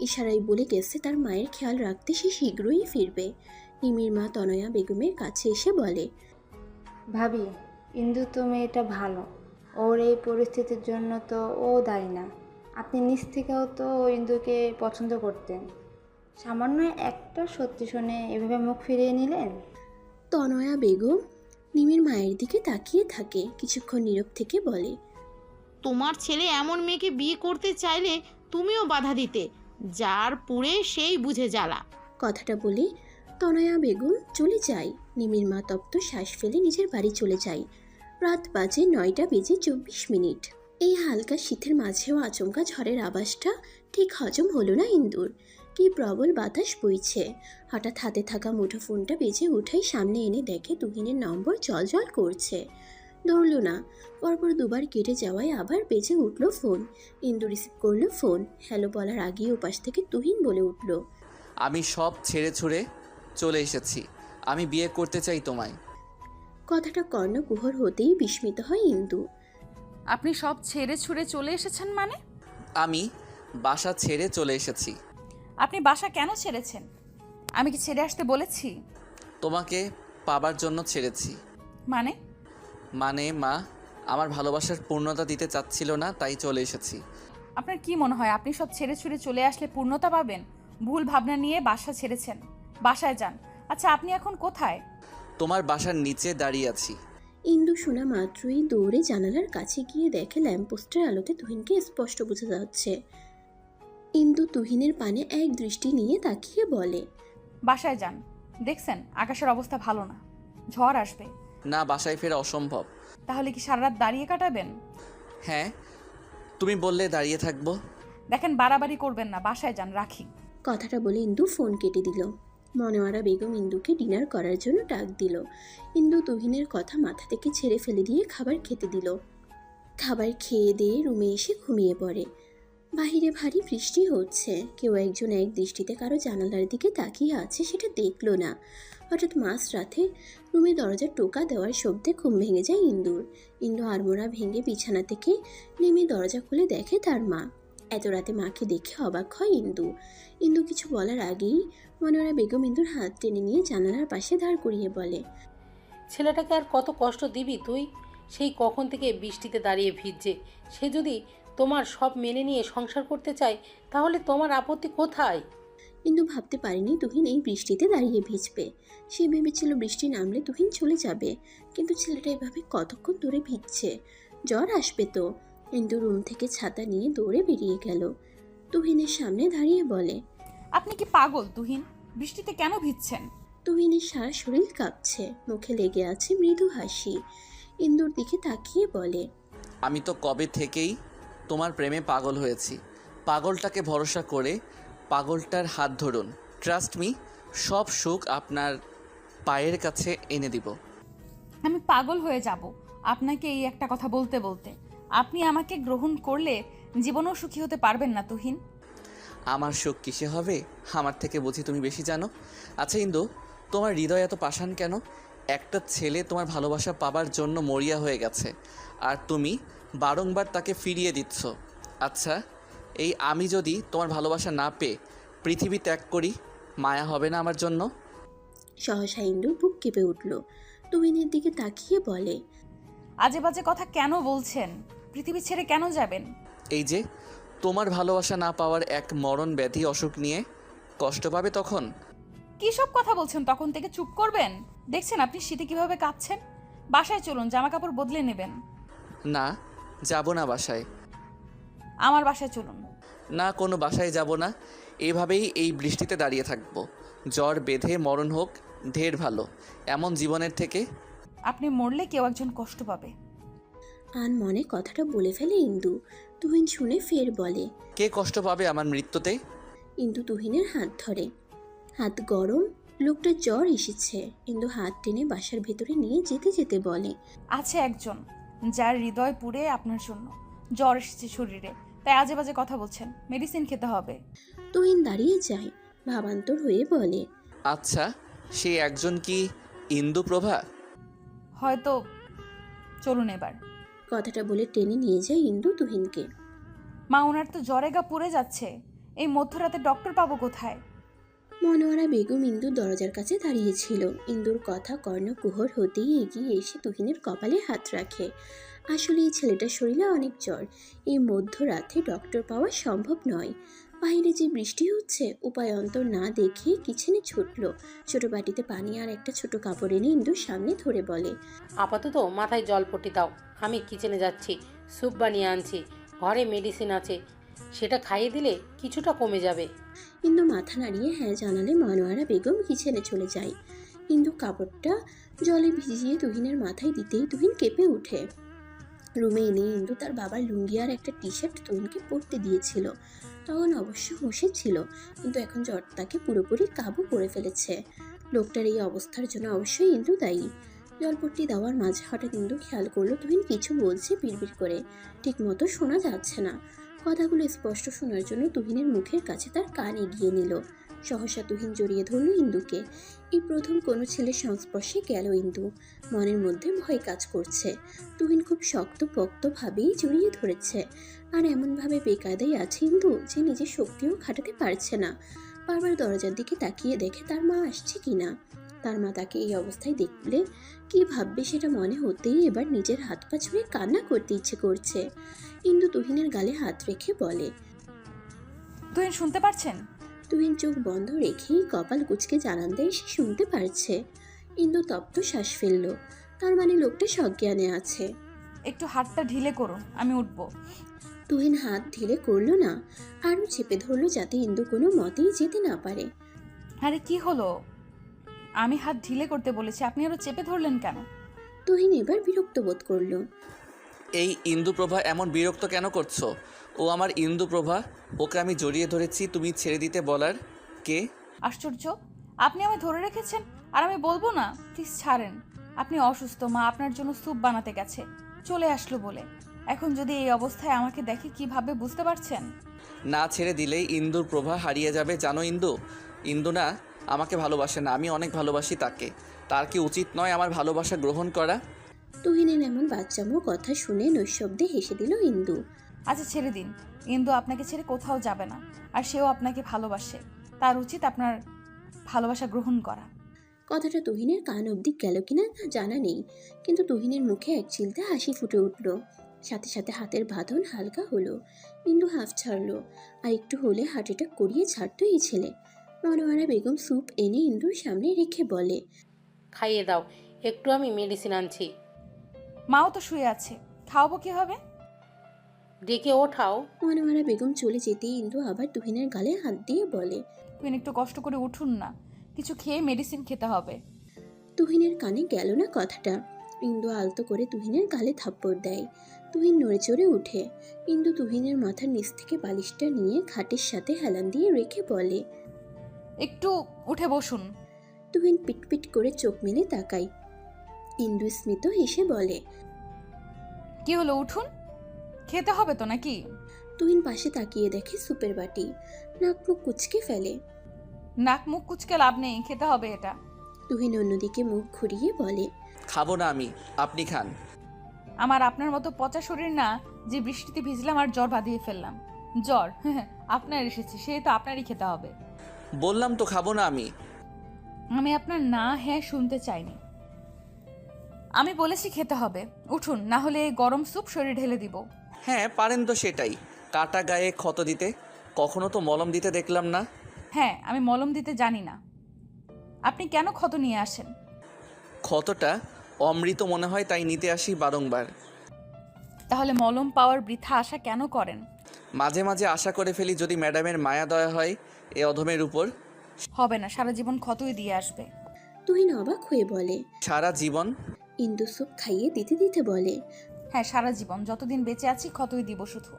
ইশারায় বলে গেছে তার মায়ের খেয়াল রাখতে সে শীঘ্রই ফিরবে। নিমির মা তনয়া বেগমের কাছে এসে বলে, ভাবি, ইন্দু তো মেয়েটা ভালো, ওর এই পরিস্থিতির জন্য তো ও দায়ী না। আপনি নিজ থেকেও তো ইন্দুকে পছন্দ করতেন, সামান্য একটা সত্যি শুনে এভাবে মুখ ফিরিয়ে নিলেন। তনয়া বেগম নিমির মায়ের দিকে তাকিয়ে থাকে, কিছুক্ষণ নীরব থেকে বলে, তোমার ছেলে এমন মেয়েকে বিয়ে করতে চাইলে তুমিও বাধা দিতে, যার পুড়ে সেই বুঝে জ্বালা। কথাটা বলে তনয়া বেগম চলে যায়। নিমির মা তপ্ত শ্বাস ফেলে নিজের বাড়ি চলে যায়। রাত বাজে 9:24। এই হালকা শীতের মাঝেও আচমকা ঝড়ের আওয়াজটা ঠিক হজম হলো না ইন্দুর। কি প্রবল বাতাস বইছে। হঠাৎ হাতে থাকা মুঠো ফোনটা বেজে উঠাই সামনে এনে দেখে তুহিনের নম্বর জলজল করছে। ধরল না, পরপর দুবার কেটে যাওয়ায় আবার বেজে উঠল ফোন। ইন্দু রিসিভ করলো ফোন। হ্যালো বলার আগেই ওপাশ থেকে তুহিন বলে উঠল, আমি সব ছেড়ে ছুড়ে চলে এসেছি। আমি বিয়ে করতে চাই তোমায়। কথাটা কর্ণকুহর হতেই বিস্মিত হয় ইন্দু। আপনি সব ছেড়ে ছুড়ে চলে এসেছেন মানে? আমি বাসা ছেড়ে চলে এসেছি। আপনি বাসা কেন ছেড়েছেন? আমি কি ছেড়ে আসতে বলেছি? তোমাকে পাবার জন্য ছেড়েছি। মানে? মানে মা আমার ভালোবাসার পূর্ণতা দিতে চাচ্ছিল না, তাই চলে এসেছি। আপনার কি মনে হয় আপনি সব ছেড়ে ছুড়ে চলে আসলে পূর্ণতা পাবেন? ভুল ভাবনা নিয়ে বাসা ছেড়েছেন। বাসায় যান। আচ্ছা, আপনি এখন কোথায়? তোমার বাসার নিচে দাঁড়িয়ে আছি। ইন্দু শোনা মাত্রই দৌড়ে জানালার কাছে গিয়ে দেখে ল্যাম্পপোস্টের আলোতে তুহিনকে স্পষ্ট বোঝা যাচ্ছে। ইন্দু তুহিনের পানে এক দৃষ্টি নিয়ে তাকিয়ে বলে, বাসায় যান। দেখছেন আকাশের অবস্থা ভালো না, ঝড় আসবে। না, বাসায় ফেরা অসম্ভব। তাহলে কি সারা রাত দাঁড়িয়ে কাটাবেন? হ্যাঁ, তুমি বললে দাঁড়িয়ে থাকবো। দেখেন বাড়াবাড়ি করবেন না, বাসায় যান, রাখি। কথাটা বলে ইন্দু ফোন কেটে দিল। মনোয়ারা বেগম ইন্দুকে ডিনার করার জন্য ডাক দিল। ইন্দু তুহিনের কথা মাথা থেকে ছেড়ে ফেলে দিয়ে খাবার খেতে দিল। খাবার খেয়ে দিয়ে রুমে এসে ঘুমিয়ে পড়ে। বাহিরে ভারী বৃষ্টি হচ্ছে। কেউ একজন এক দৃষ্টিতে কারো জানালার দিকে তাকিয়ে আছে সেটা দেখলো না। হঠাৎ মাঝরাতে রুমে দরজার টোকা দেওয়ার শব্দে ঘুম ভেঙে যায় ইন্দুর। ইন্দু আড়মোড়া ভেঙে বিছানা থেকে নেমে দরজা খুলে দেখে তার মা। এত রাতে মাকে দেখে অবাক হয় ইন্দু। ইন্দু কিছু বলার আগেই মনোয়ারা বেগম ইন্দুর হাত টেনে নিয়ে জানালার পাশে দাঁড় করিয়ে বলে, ছেলেটাকে আর কত কষ্ট দিবি তুই? সেই কখন থেকে বৃষ্টিতে দাঁড়িয়ে ভিজছে। সে যদি তোমার সব মেনে নিয়ে সংসার করতে চায় তাহলে তোমার আপত্তি কোথায়? ইন্দু ভাবতে পারেনি তুহিন এই বৃষ্টিতে দাঁড়িয়ে ভিজবে। সে ভেবেছিল বৃষ্টি নামলে তুহিন চলে যাবে, কিন্তু ছেলেটা এভাবে কতক্ষণ ধরে ভিজছে, জ্বর আসবে তো। ইন্দু রুম থেকে ছাতা নিয়ে দৌড়ে বেরিয়ে গেল। তুহিনের সামনে দাঁড়িয়ে বলে, আপনি কি পাগল তুহিন? বৃষ্টিতে কেন ভিজছেন? তুহিনের সারা শরীর কাঁপছে, মুখে লেগে আছে মৃদু হাসি। ইন্দুর দিকে তাকিয়ে বলে, আমি তো কবে থেকেই তোমার প্রেমে পাগল হয়েছি। পাগলটাকে ভরসা করে পাগলটার হাত ধরুন। ট্রাস্ট মি, সব সুখ আপনার পায়ের কাছে এনে দিব। আমি পাগল হয়ে যাব আপনাকে এই একটা কথা বলতে বলতে। আপনি আমাকে গ্রহণ করলে জীবনেও সুখী হতে পারবেন না তুহিন। আমার সুখ কিসে হবে? আমার থেকে বুঝি তুমি বেশি জানো। আচ্ছা ইন্দু, তোমার হৃদয় এত পাষাণ কেন? একটা ছেলে তোমার ভালোবাসা পাবার জন্য মরিয়া হয়ে গেছে, আর তুমি বারংবার তাকে ফিরিয়ে দিচ্ছ। আচ্ছা, এই আমি যদি তোমার ভালোবাসা না পেয়ে পৃথিবী ত্যাগ করি, মায়া হবে না আমার জন্য? সহসা ইন্দুর বুক কেঁপে উঠল। তুহিনের দিকে তাকিয়ে বলে, আজে বাজে কথা কেন বলছেন? পৃথিবী ছেড়ে কেন যাবেন? এই যে তোমার ভালোবাসা না পাওয়ার এক মরণ ব্যাধি অসুখ নিয়ে কষ্ট পাবে তখন। কি সব কথা বলছেন? তখন থেকে চুপ করবেন? দেখছেন আপনি শীতে কিভাবে কাঁপছেন। বাসায় চলুন, জামা কাপড় বদলে নেবেন। না, যাব না বাসায়। আমার বাসায় চলুন। না, কোনো বাসায় যাব না। এভাবেই এই বৃষ্টিতে দাঁড়িয়ে থাকবো। জ্বর বেঁধে মরণ হোক ঢের ভালো এমন জীবনের থেকে। আপনি মরলে কেউ একজন কষ্ট পাবে। আন মনে কথাটা বলে ফেলে ইন্দু। তুহিন শুনে ফের বলে, কে কষ্ট পাবে আমার মৃত্যুতে? ইন্দু তুহিনের হাত ধরে। হাত গরম, লোকটার জ্বর এসেছে। ইন্দু হাত টেনে বাসার ভেতরে নিয়ে যেতে যেতে বলে, আছে একজন যার হৃদয় পুড়ে আপনার জন্য। জ্বর এসেছে শরীরে, তাই আজে বাজে কথা বলছেন। মেডিসিন খেতে হবে। তুহিন দাঁড়িয়ে যায়, ভাবান্তর হয়ে বলে, আচ্ছা, সে একজন কি ইন্দু প্রভা? হয়তো। চলুন এবার। কথাটা বলে টেনে নিয়ে যায় ইন্দু তুহিনকে। মা, ওনার তো জ্বরে গা পুড়ে যাচ্ছে। এই মধ্যরাতে ডক্টর পাবো কোথায়? মনোয়ারা বেগম ইন্দুর দরজার কাছে দাঁড়িয়েছিল। ইন্দুর কথা কর্ণকুহর হতেই এগিয়ে এসে তুহিনের কপালে হাত রাখে। আসলে এই ছেলেটার শরীরে অনেক জ্বর। এই মধ্যরাতে ডক্টর পাওয়া সম্ভব নয়। বাইরে যে বৃষ্টি হচ্ছে, উপায় অন্তর না দেখে কিচেনে ছুটল। ছোট বাটিতে পানি আর একটা ছোট কাপড় এনে ইন্দুর সামনে ধরে বলে, আপাতত মাথায় জলপট্টি দাও, আমি কিচেনে যাচ্ছি, স্যুপ বানিয়ে আনছি, ঘরে মেডিসিন আছে, সেটা খাইয়ে দিলে কিছুটা কমে যাবে। ইন্দু মাথা নাড়িয়ে হ্যাঁ জানালে মনোয়ারা বেগম কিচেনে চলে যায়। ইন্দু কাপড়টা জলে ভিজিয়ে তুহিনের মাথায় দিতেই তুহিন কেঁপে উঠে। রুমে এনে ইন্দু তার বাবার লুঙ্গি আর একটা টি শার্ট তুহিনকে পরতে দিয়েছিল। তখন অবশ্য হুঁশে ছিল, কিন্তু এখন জ্বর তাকে পুরোপুরি কাবু করে ফেলেছে। লোকটার এই অবস্থার জন্য অবশ্যই ইন্দু দায়ী। জলপট্টি দেওয়ার মাঝে হঠাৎ ইন্দু খেয়াল করলো তুহিন কিছু বলছে বিড়বিড় করে, ঠিক মতো শোনা যাচ্ছে না। কথাগুলো স্পষ্ট শোনার জন্য তুহিনের মুখের কাছে তার কান এগিয়ে নিল। সহসা তুহিন জড়িয়ে ধরল ইন্দুকে। এই প্রথম কোনো ছেলের সংস্পর্শে গেল ইন্দু। মনের মধ্যে ভয় কাজ করছে। তুহিন খুব শক্তপোক্তভাবেই জড়িয়ে ধরেছে, আর এমনভাবে বেকায়দায় আছে ইন্দু যে নিজের শক্তিও খাটাতে পারছে না। বারবার দরজার দিকে তাকিয়ে দেখে তার মা আসছে কিনা। তার মা তাকে এই অবস্থায় দেখলে কি ভাববে সেটা মনে হতেই এবার নিজের হাত পা ছুঁয়ে কান্না করতে ইচ্ছে করছে। ইন্দু তুহিনের গালে হাত রেখে বলে, তুহিন শুনতে পারছেন? তুহিন চোখ বন্ধ রেখেই কপাল কুঁচকে জানান দেয় সে শুনতে পারছে। ইন্দু তপ্ত শ্বাস ফেলল। তার মানে লোকটা সজ্ঞানে আছে। একটু হাতটা ঢিলে করুন, আমি উঠবো। তুহিন হাত ঢিলে করলো না, আরও চেপে ধরলো যাতে ইন্দু কোনো মতেই যেতে না পারে। আরে কি হলো? আমি হাত ঢিলে করতে বলেছি, আপনি আরো চেপে ধরলেন কেন? তুহিন এবার বিরক্ত বোধ করলো। এই ইন্দুপ্রভা এমন বিরক্ত কেন করছো? ও আমার ইন্দুপ্রভা, ওকে আমি জড়িয়ে ধরেছি, তুমি ছেড়ে দিতে বলার কে? আশ্চর্য, আপনি আমায় ধরে রেখেছেন আর আমি বলবো না? প্লিজ ছাড়েন। আপনি অসুস্থ, মা আপনার জন্য স্যুপ বানাতে গেছে, চলে আসলো বলে। এখন যদি এই অবস্থায় আমাকে দেখে কিভাবে, বুঝতে পারছেন? না ছেড়ে দিলেই ইন্দুর প্রভা হারিয়ে যাবে, জানো ইন্দু? ইন্দু না আমাকে ভালোবাসে না, আমি অনেক ভালোবাসি তাকে। তার কি উচিত নয় আমার ভালোবাসা গ্রহণ করা? তুহিনের এমন বাচ্চামো কথা শুনে নৈশব্দে হেসে দিল ইন্দু। আচ্ছা ছেড়ে দিন, ইন্দু আপনাকে ছেড়ে কোথাও যাবে না, আর সেও আপনাকে ভালোবাসে। তার উচিত আপনার ভালোবাসা গ্রহণ করা। কথাটা তুহিনের কান অবধি গেল কিনা জানা নেই, কিন্তু তুহিনের মুখে এক চিলতে হাসি ফুটে উঠল। সাথে সাথে হাতের বাঁধন হালকা হলো। ইন্দু হাফ ছাড়লো, আর একটু হলে হার্ট অ্যাটাক করিয়ে ছাড়তো এই ছেলে। মনোয়ারা বেগম স্যুপ এনে ইন্দুর সামনে রেখে বলে, খাইয়ে দাও, একটু আমি মেডিসিন আনছি। মাও তো শুয়ে আছে, খাওয়াবো কিভাবে? ডেকে ওঠাও। মনোয়ারা বেগম চলে যেতেই ইন্দু আবার তুহিনের গালে হাত দিয়ে বলে, তুহিন একটু কষ্ট করে উঠুন না, কিছু খেয়ে মেডিসিন খেতে হবে। তুহিনের কানে গেল না কথাটা। ইন্দু আলতো করে তুহিনের গালে থাপ্পড় দেয়। তুহিন নড়ে চড়ে উঠে। ইন্দু তুহিনের মাথার নিচ থেকে বালিশটা নিয়ে খাটের সাথে হেলান দিয়ে রেখে বলে, একটু উঠে বসুন। তুহিন পিটপিট করে চোখ মেলে তাকায়। ইন্দু স্মিত হেসে বলে, কি হলো, উঠুন, খেতে হবে তো নাকি? তুহিন পাশে তাকিয়ে দেখে সুপের বাটি। নাক মুখ কুচকে ফেলে। নাক মুখ কুচকে লাভ নেই, খেতে হবে এটা। তুহিন অন্যদিকে মুখ ঘুরিয়ে বলে, খাবো না আমি, আপনি খান। আমার আপনার মতো পচা শরীর না যে বৃষ্টিতে ভিজলাম আর জ্বর বাঁধিয়ে ফেললাম। জ্বর আপনার এসেছে, সে তো আপনারই খেতে হবে। বললাম তো খাবো না আমি। আমি আপনার না হ্যাঁ শুনতে চাইনি, আমি বলেছি খেতে হবে। উঠুন, না হলে এই গরম স্যুপ শরীর ঢেলে দিব। হ্যাঁ পারেন তো সেটাই, কাটা গায়ে ক্ষত দিতে। কখনো তো মলম দিতে দেখলাম না। হ্যাঁ, আমি মলম দিতে জানি না। আপনি কেন ক্ষত নিয়ে আসেন? ক্ষতটা অমৃত মনে হয় তাই নিতে আসি বারংবার। তাহলে মলম পাওয়ার বৃথা আশা কেন করেন? মাঝে মাঝে আশা করে ফেলি যদি ম্যাডামের মায়া দয়া হয় এ অধমের উপর। হবে না, সারা জীবন ক্ষতই দিয়ে আসবে। তুহিন অবাক হয়ে বলে, সারা জীবন? ইন্দু স্যুপ খাইয়ে দিতে দিতে বলে, হ্যাঁ সারা জীবন, যতদিন বেঁচে আছি ক্ষতই দিব শুধু।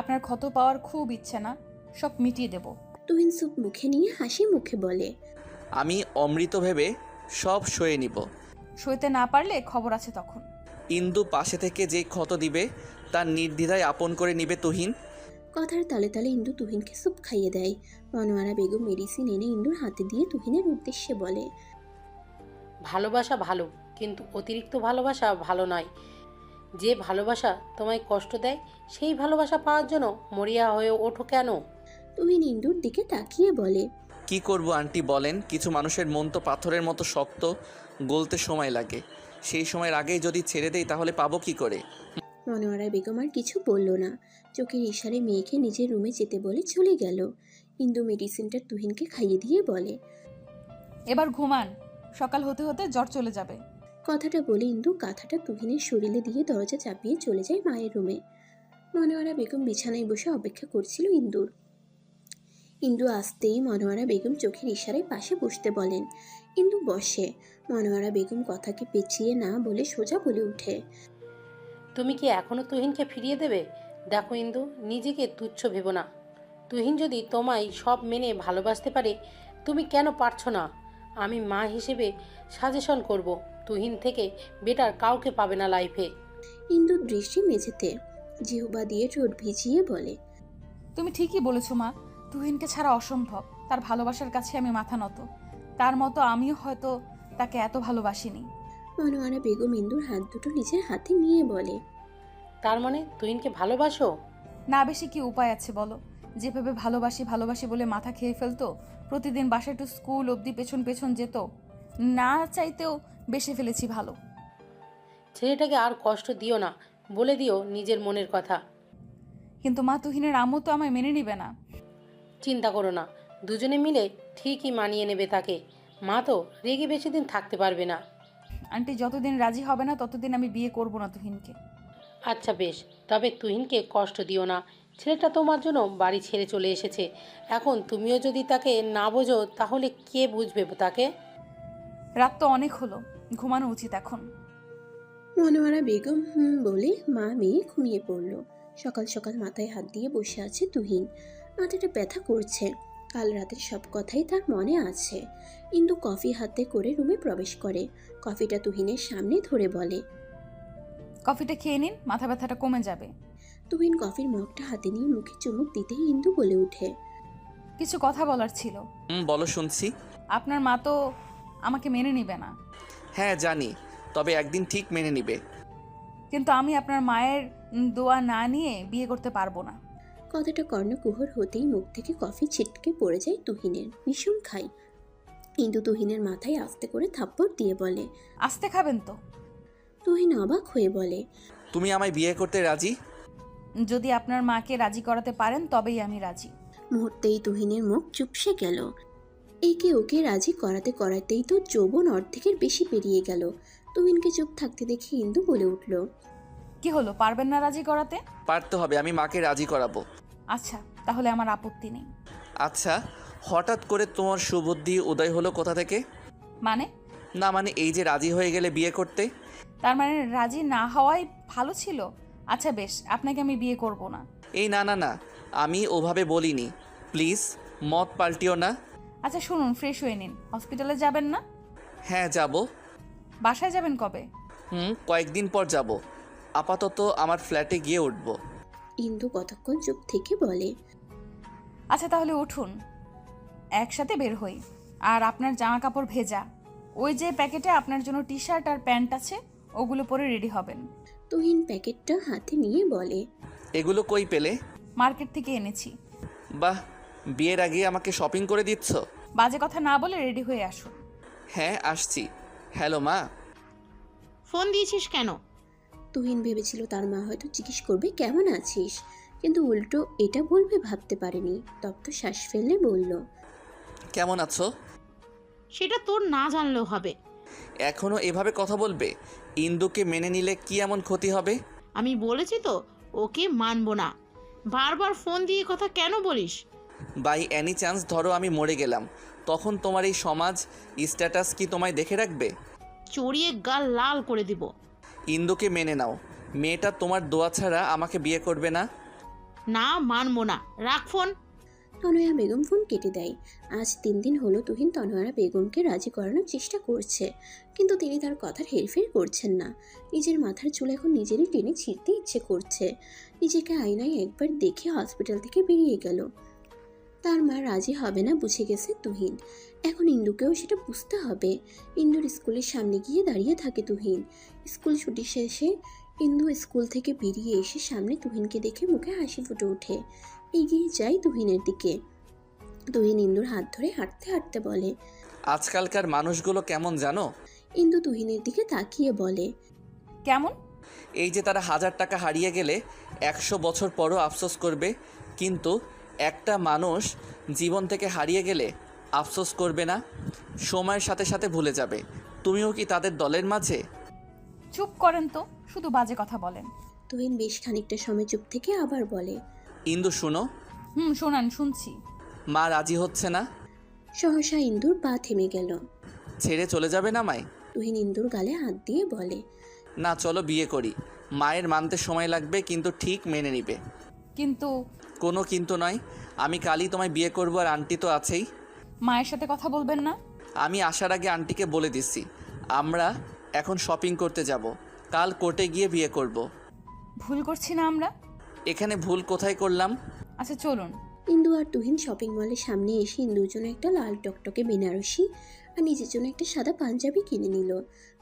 আপনার ক্ষত পাওয়ার খুব ইচ্ছে না? সব মিটিয়ে দেব। তুহিন স্যুপ মুখে নিয়ে হাসি মুখে বলে, আমি অমৃত ভেবে সব সয়ে নিব। সইতে না পারলে খবর আছে তখন। ইন্দু পাশে থেকে যে ক্ষত দিবে তার নির্দ্বিধায় আপন করে নিবে তুহিন। কথার তালে তালে ইন্দু তুহিনকে স্যুপ খাইয়ে দেয়। মনোয়ারা বেগম মেডিসিন এনে ইন্দুর হাতে দিয়ে তুহিনের উদ্দেশ্যে বলে, ভালোবাসা ভালো, কিন্তু অতিরিক্ত ভালোবাসা ভালো নয়। যে ভালোবাসা তোমায় কষ্ট দেয় সেই ভালোবাসা পাওয়ার জন্য মরিয়া হয়ে ওঠো কেন? তুহিন ইন্দুর দিকে তাকিয়ে বলে, কি করব আন্টি বলেন? কিছু মানুষের মন তো পাথরের মতো শক্ত, গলতে সময় লাগে। সেই সময়ের আগেই যদি ছেড়ে দেই তাহলে পাবো কি করে? মনোয়ারা বেগম আর কিছু বলল না। চোখের ইশারে মেয়েকে নিজের রুমে যেতে বলে চলে গেল। ইন্দু মেডিসিনটা তুহিনকে খাইয়ে দিয়ে বলে, এবার ঘুমান, সকাল হতে হতে জ্বর চলে যাবে। কথাটা বলে ইন্দু কাঁথাটা তুহিনের শরীরে দিয়ে দরজা চাপিয়ে চলে যায় মায়ের রুমে। মনোয়ারা বেগম বিছানায় বসে অপেক্ষা করছিল ইন্দুর। ইন্দু আসতেই মনোয়ারা বেগম চোখের ইশারায় পাশে বসতে বলেন। ইন্দু বসে। মনোয়ারা বেগম কথাকে পেঁচিয়ে না বলে সোজা বলে উঠে, তুমি কি এখনো তুহিনকে ফিরিয়ে দেবে? দেখো ইন্দু, নিজেকে তুচ্ছ ভেবো না। তুহিন যদি তোমায় সব মেনে ভালোবাসতে পারে, তুমি কেন পারছো না? আমি মা হিসেবে সাজেশন করব, তুহিন থেকে বেটার কাউকে পাবে না লাইফে। ইন্দুর দৃষ্টি মেঝেতে, জিহ্বা দিয়ে ঠোঁট ভিজিয়ে বলে, তুমি ঠিকই বলেছো মা, তুহিনকে ছাড়া অসম্ভব। তার ভালোবাসার কাছে আমি মাথা নত। তার মতো আমিও হয়তো তাকে এত ভালোবাসিনি। মনোয়ারা বেগম ইন্দুর হাত দুটো নিজের হাতে নিয়ে বলে, তার মানে তুহিনকে ভালোবাসো? না বেশি কি উপায় আছে বলো? যেভাবে ভালোবাসি ভালোবাসি বলে মাথা খেয়ে ফেলতো, প্রতিদিন বাসায় টু স্কুল অবধি পেছন পেছন যেত, না চাইতেও বেশি ফেলেছি ভালো। ছেলেটাকে আর কষ্ট দিও না, বলে দিও নিজের মনের কথা। কিন্তু মা, তুহিনের আম্মু তো আমায় মেনে নিবে না। চিন্তা করো না, দুজনে মিলে ঠিকই মানিয়ে নেবে তাকে। মা তো রেগে বেশি দিন থাকতে পারবে না। আন্টি যতদিন রাজি হবে না ততদিন আমি বিয়ে করব না তুহিনকে। আচ্ছা বেশ, তবে তুহিনকে কষ্ট দিও না। ছেলেটা তোমার জন্য বাড়ি ছেড়ে চলে এসেছে। এখন তুমিও যদি তাকে না বোঝো তাহলে কে বুঝবে তাকে? রাত তো অনেক হলো, ঘুমানো উচিত এখন। মনোয়ারা বেগম বলে মা মেয়ে ঘুমিয়ে পড়ল। সকাল সকাল মাথায় হাত দিয়ে বসে আছে তুহিন। মাথাটা ব্যথা করছে। কাল রাতের সব কথাই তার মনে আছে। ইন্দু কফি হাতে করে রুমে প্রবেশ করে। কফিটা তুহিনের সামনে ধরে বলে, কফিটা খেয়ে নিন, মাথা ব্যথাটা কমে যাবে। তুহিন কফির মগটা হাতে নিয়ে মুখে চুমুক দিতেই ইন্দু বলে ওঠে, কিছু কথা বলার ছিল। বলো, শুনছি। আপনার মা তো আমাকে মেনে নিবে না। হ্যাঁ জানি, তবে একদিন ঠিক মেনে নিবে। কিন্তু আমি আপনার মায়ের দোয়া না নিয়ে বিয়ে করতে পারবো না। কথাটা কর্ণকুহর হতেই মুখ থেকে কফি ছিটকে পড়ে যায় তুহিনের। ভীষণ খাই। ইন্দু তুহিনের মাথায় আস্তে করে থাপ্পড় দিয়ে বলে, আস্তে খাবেন তো? তুহিন অবাক হয়ে বলে, তুমি আমায় বিয়ে করতে রাজি? যদি আপনার মাকে রাজি করাতে পারেন তবেই আমি রাজি। মুহূর্তেই তুহিনের মুখ চুপসে গেল। একে ওকে রাজি করাতে করাতেই তো যৌবন অর্ধেকের বেশি পেরিয়ে গেল। তুহিনকে চুপ থাকতে দেখে ইন্দু বলে উঠল, কি হলো, পারবেন না রাজি করাতে? পারতে হবে, আমি মাকে রাজি করাবো। আচ্ছা, তাহলে আমার আপত্তি নেই। আচ্ছা, হঠাৎ করে তোমার সুবুদ্ধি উদয় হলো কোথা থেকে? মানে? না মানে এই যে রাজি হয়ে গেলে বিয়ে করতে। তার মানে রাজি না হওয়াই ভালো ছিল? আচ্ছা বেশ, আপনাকে আমি বিয়ে করব না। এই না না না, আমি ওভাবে বলিনি। প্লিজ মত পাল্টিও না। আচ্ছা শুনুন, ফ্রেশ হয়ে নিন। হসপিটালে যাবেন না? হ্যাঁ যাব। বাসায় যাবেন কবে? কয়েকদিন পর যাব। আপাতত আমার ফ্ল্যাটে গিয়ে উঠব। ইন্দু কতক্ষণ চুপ থেকে বলে, আচ্ছা তাহলে উঠুন, একসাথে বের হই। আর আপনার জামা কাপড় ভেজা, ওই যে প্যাকেটে আপনার জন্য টি শার্ট আর প্যান্ট আছে, ওগুলো পরে রেডি হবেন। তুহিন প্যাকেটটা হাতে নিয়ে বলে, এগুলো কই পেলে? মার্কেট থেকে এনেছি। বাহ, বিয়ের আগে আমাকে শপিং করে দিচ্ছ। বাজে কথা না বলে রেডি হয়ে আসুন। হ্যাঁ আসছি। হ্যালো মা। ফোন দিয়েছিস কেন? তুহিন ভেবেছিল তার মা হয়তো জিজ্ঞেস করবে কেমন আছিস, কিন্তু উল্টো এটা বলবে ভাবতে পারেনি। তপ্ত শ্বাস ফেললে বলল, কেমন আছো? সেটা তোর না জানলেও হবে। এখনো এভাবে কথা বলবে? ইন্দুকে মেনে নিলে কি এমন ক্ষতি হবে? আমি বলেছি তো ওকে মানবো না। বারবার ফোন দিয়ে কথা কেন বলিস? বাই এনি চান্স ধরো আমি মরে গেলাম, তখন তোমার এই সমাজ স্ট্যাটাস কি তোমায় দেখে রাখবে? চড়িয়ে গাল লাল করে দিব। ইন্দুকে মেনে নাও, মেয়েটা তোমার দোয়া ছাড়া আমাকে বিয়ে করবে না। না, মানবো না। রাখ ফোন। তনয়া বেগম ফোন কেটে দেয়। আজ 3 দিন হলো তুহিন তনয়া বেগমকে রাজি করানোর চেষ্টা করছে, কিন্তু তিনি তার কথার হেরফের করছেন না। নিজের মাথার চুল এখন নিজেরই টেনে ছিঁড়তে ইচ্ছে করছে। নিজেকে আয়নায় একবার দেখে হসপিটাল থেকে বেরিয়ে গেল। তার মা রাজি হবে না বুঝে গেছে তুহিন। এখন ইন্দুকেও সেটা বুঝতে হবে। ইন্দুর স্কুলের সামনে গিয়ে দাঁড়িয়ে থাকে তুহিন। স্কুল ছুটি শেষে ইন্দু স্কুল থেকে বেরিয়ে এসে সামনে তুহিনকে দেখে মুখে হাসি ফুটে ওঠে। এগিয়ে যায় তুহিনের দিকে। তুহিন ইন্দুর হাত ধরে হাঁটতে হাঁটতে বলে, আজকালকার মানুষগুলো কেমন জানো? ইন্দু তুহিনের দিকে তাকিয়ে বলে, কেমন? এই যে তারা 1000 টাকা হারিয়ে গেলে 100 বছর পরও আফসোস করবে, কিন্তু একটা মানুষ জীবন থেকে হারিয়ে গেলে আফসোস করবে না, সময়ের সাথে সাথে ভুলে যাবে। তুমিও কি তাদের দলের মাঝে? চুপ করেন তো, শুধু বাজে কথা বলেন। তুহিন বেশ খানিকটা সময় চুপ থেকে আবার বলে, ইন্দু শুনো। শোনান, শুনছি। মা রাজি হচ্ছে না। সহসা ইন্দুর পা থেমে গেল। ছেড়ে চলে যাবে না মাই? তুহিন ইন্দুর গালে হাত দিয়ে বলে, না চলো বিয়ে করি। মায়ের মানতে সময় লাগবে, কিন্তু ঠিক মেনে নিবে। কিন্তু? কোনো কিন্তু নয়, আমি কালই তোমায় বিয়ে করব, আর আন্টি তো আছেই। মায়ের সাথে কথা বলবেন না? আমি আসার আগে আন্টিকে বলে দিচ্ছি আমরা এখন শপিং করতে যাব, কাল কোর্টে গিয়ে বিয়ে করব। ভুল করছি না আমরা? এখানে ভুল কোথায় করলাম? আচ্ছা চলুন। ইন্দু আর তুহিন শপিং মলের সামনে এসে ইন্দুর জন্য একটা লাল টকটকে বেনারসি আর নিজের জন্য একটা সাদা পাঞ্জাবি কিনে নিল।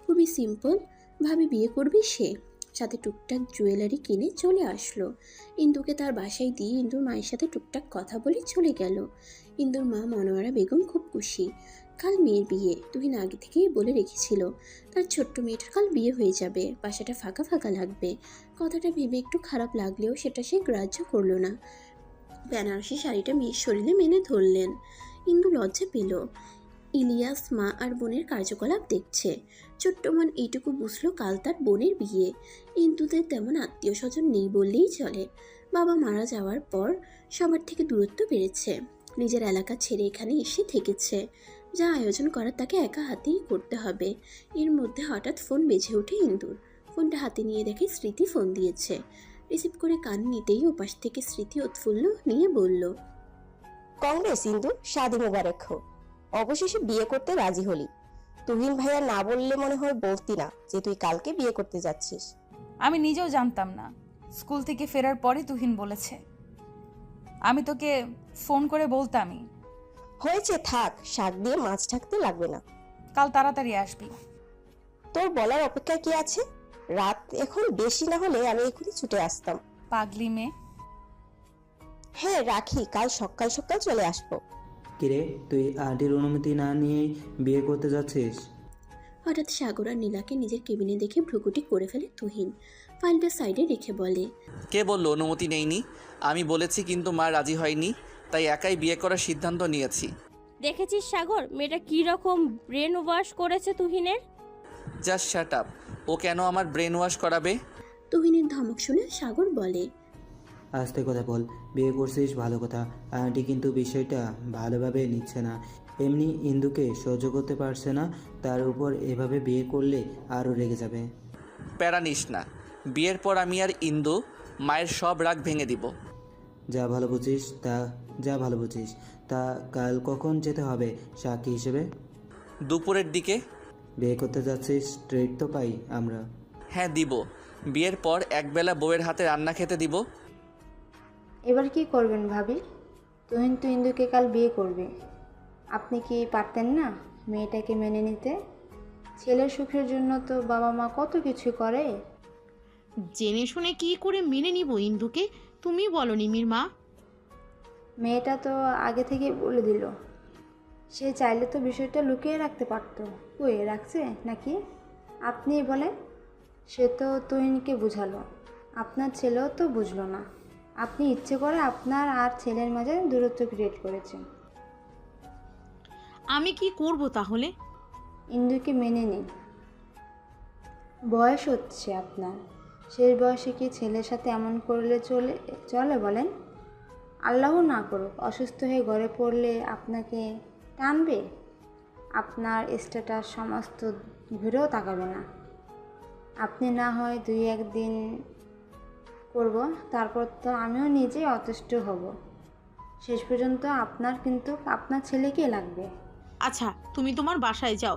খুবই সিম্পল ভাবে বিয়ে করবে সে, সাথে টুকটাক জুয়েলারি কিনে চলে আসলো। ইন্দুকে তার বাসায় দিয়ে ইন্দুর মায়ের সাথে টুকটাক কথা বলে চলে গেল। ইন্দুর মা মনোয়ারা বেগম খুব খুশি। কাল মেয়ের বিয়ে, তুহিন আগে থেকেই বলে রেখেছিল তার ছোট্ট মেয়েটার কাল বিয়ে হয়ে যাবে, বাসাটা ফাঁকা ফাঁকা লাগবে। কথাটা ভেবে একটু খারাপ লাগলেও সেটা সে গ্রাহ্য করলো না। বেনারসি শাড়িটা মেয়ের শরীরে মেনে ধরলেন। ইন্দু লজ্জা পেল। ইলিয়াস মা আর বোনের কার্যকলাপ দেখছে। ছোট্ট মন এইটুকু বুঝলো কাল তার বোনের বিয়ে। ইন্দুদের তেমন আত্মীয় স্বজন নেই বললেই চলে। বাবা মারা যাওয়ার পর সবার থেকে দূরত্ব বেড়েছে। নিজের এলাকা ছেড়ে এখানে এসে থেকেছে। যা আয়োজন করার তাকে একা হাতেই করতে হবে। এর মধ্যে হঠাৎ ফোন বেজে ওঠে ইন্দুর। ফোনটা হাতে নিয়ে দেখে স্মৃতি ফোন দিয়েছে। রিসিভ করে কান নিতেই ওপাশ থেকে স্মৃতি উৎফুল্ল নিয়ে বলল, কংগ্রেস ইন্দু, শাদি মোবারক হোক। অবশেষে বিয়ে করতে রাজি হলি। তুহিন ভাইয়া না বললে মনে হয় বলতি না যে তুই কালকে বিয়ে করতে যাচ্ছিস। আমি নিজেও জানতাম না, স্কুল থেকে ফেরার পরে তুহিন বলেছে। আমি তোকে ফোন করে বলতামই। হয়েছে, থাক, শাক দিয়ে মাছ ঢাকতে লাগবে না। কাল তাড়াতাড়ি আসবি। তোর বলার অপেক্ষা কি আছে? রাত এখন বেশি না হলে আমি এখনই ছুটে আসতাম। পাগলি মেয়ে। হ্যাঁ রাখি, কাল সকাল সকাল চলে আসবো। কিরে, তুই আন্টির অনুমতি না নিয়েই বিয়ে করতে যাচ্ছিস? হঠাৎ সাগর আর নীলাকে নিজের কেবিনে দেখে ভ্রুকুটি করে ফেলে তুহিন। ফাইলটা সাইডে রেখে বলে, কে বললো অনুমতি নেইনি? আমি বলেছি কিন্তু মা রাজি হয়নি, তাই একাই বিয়ে করার সিদ্ধান্ত নিয়েছি। দেখেছিস সাগর, মেয়েটা কি রকম ব্রেন ওয়াশ করেছে তুহিনের। Just shut up. ও কেন আমার ব্রেন ওয়াশ করাবে? তুহিনের ধমক শুনে সাগর বলে, আস্তে কথা বল, বিয়ে করছিস ভালো কথা, আন্টি কিন্তু বিষয়টা ভালোভাবে নিচ্ছে না। এমনি ইন্দুকে সহ্য করতে পারছে না, তার উপর এভাবে বিয়ে করলে আরও রেগে যাবে। প্যারা নিস না, বিয়ের পর আমি আর ইন্দু মায়ের সব রাগ ভেঙে দিব। যা ভালো বুঝিস তা কাল কখন যেতে হবে সাক্ষী হিসেবে? দুপুরের দিকে। বিয়ে করতে যাচ্ছিস, ট্রিট তো পাই আমরা। হ্যাঁ দিব, বিয়ের পর একবেলা বউয়ের হাতে রান্না খেতে দিব। এবার কি করবেন ভাবি? তুহিন তো ইন্দুকে কাল বিয়ে করবে। আপনি কি পারতেন না মেয়েটাকে মেনে নিতে? ছেলের সুখের জন্য তো বাবা মা কত কিছু করে। জেনে শুনে কি করে মেনে নিব ইন্দুকে? তুমি বলো নিমির মা। মেয়েটা তো আগে থেকে বলে দিল। সে চাইলে তো বিষয়টা লুকিয়ে রাখতে পারতো। কই রাখছে নাকি? আপনিই বলেন। সে তো তুহিনকে বুঝালো, আপনার ছেলেও তো বুঝলো না। আপনি ইচ্ছে করে আপনার আর ছেলের মাঝে দূরত্ব ক্রিয়েট করেছেন। আমি কি করব তাহলে? ইন্দুকে মেনে নিন। বয়স হচ্ছে আপনার, শেষ বয়সে কি ছেলের সাথে এমন করলে চলে বলেন? আল্লাহ না করুক অসুস্থ হয়ে ঘরে পড়লে আপনাকে টানবে? আপনার স্ট্যাটাস সমস্ত ঘুরেও তাকাবে না। আপনি না হয় 2-1 দিন করব, তারপর তো আমিও নিজেই অতুষ্ট হব। শেষ পর্যন্ত আপনার ছেলেকে লাগবে। আচ্ছা, তুমি তোমার বাসায় যাও,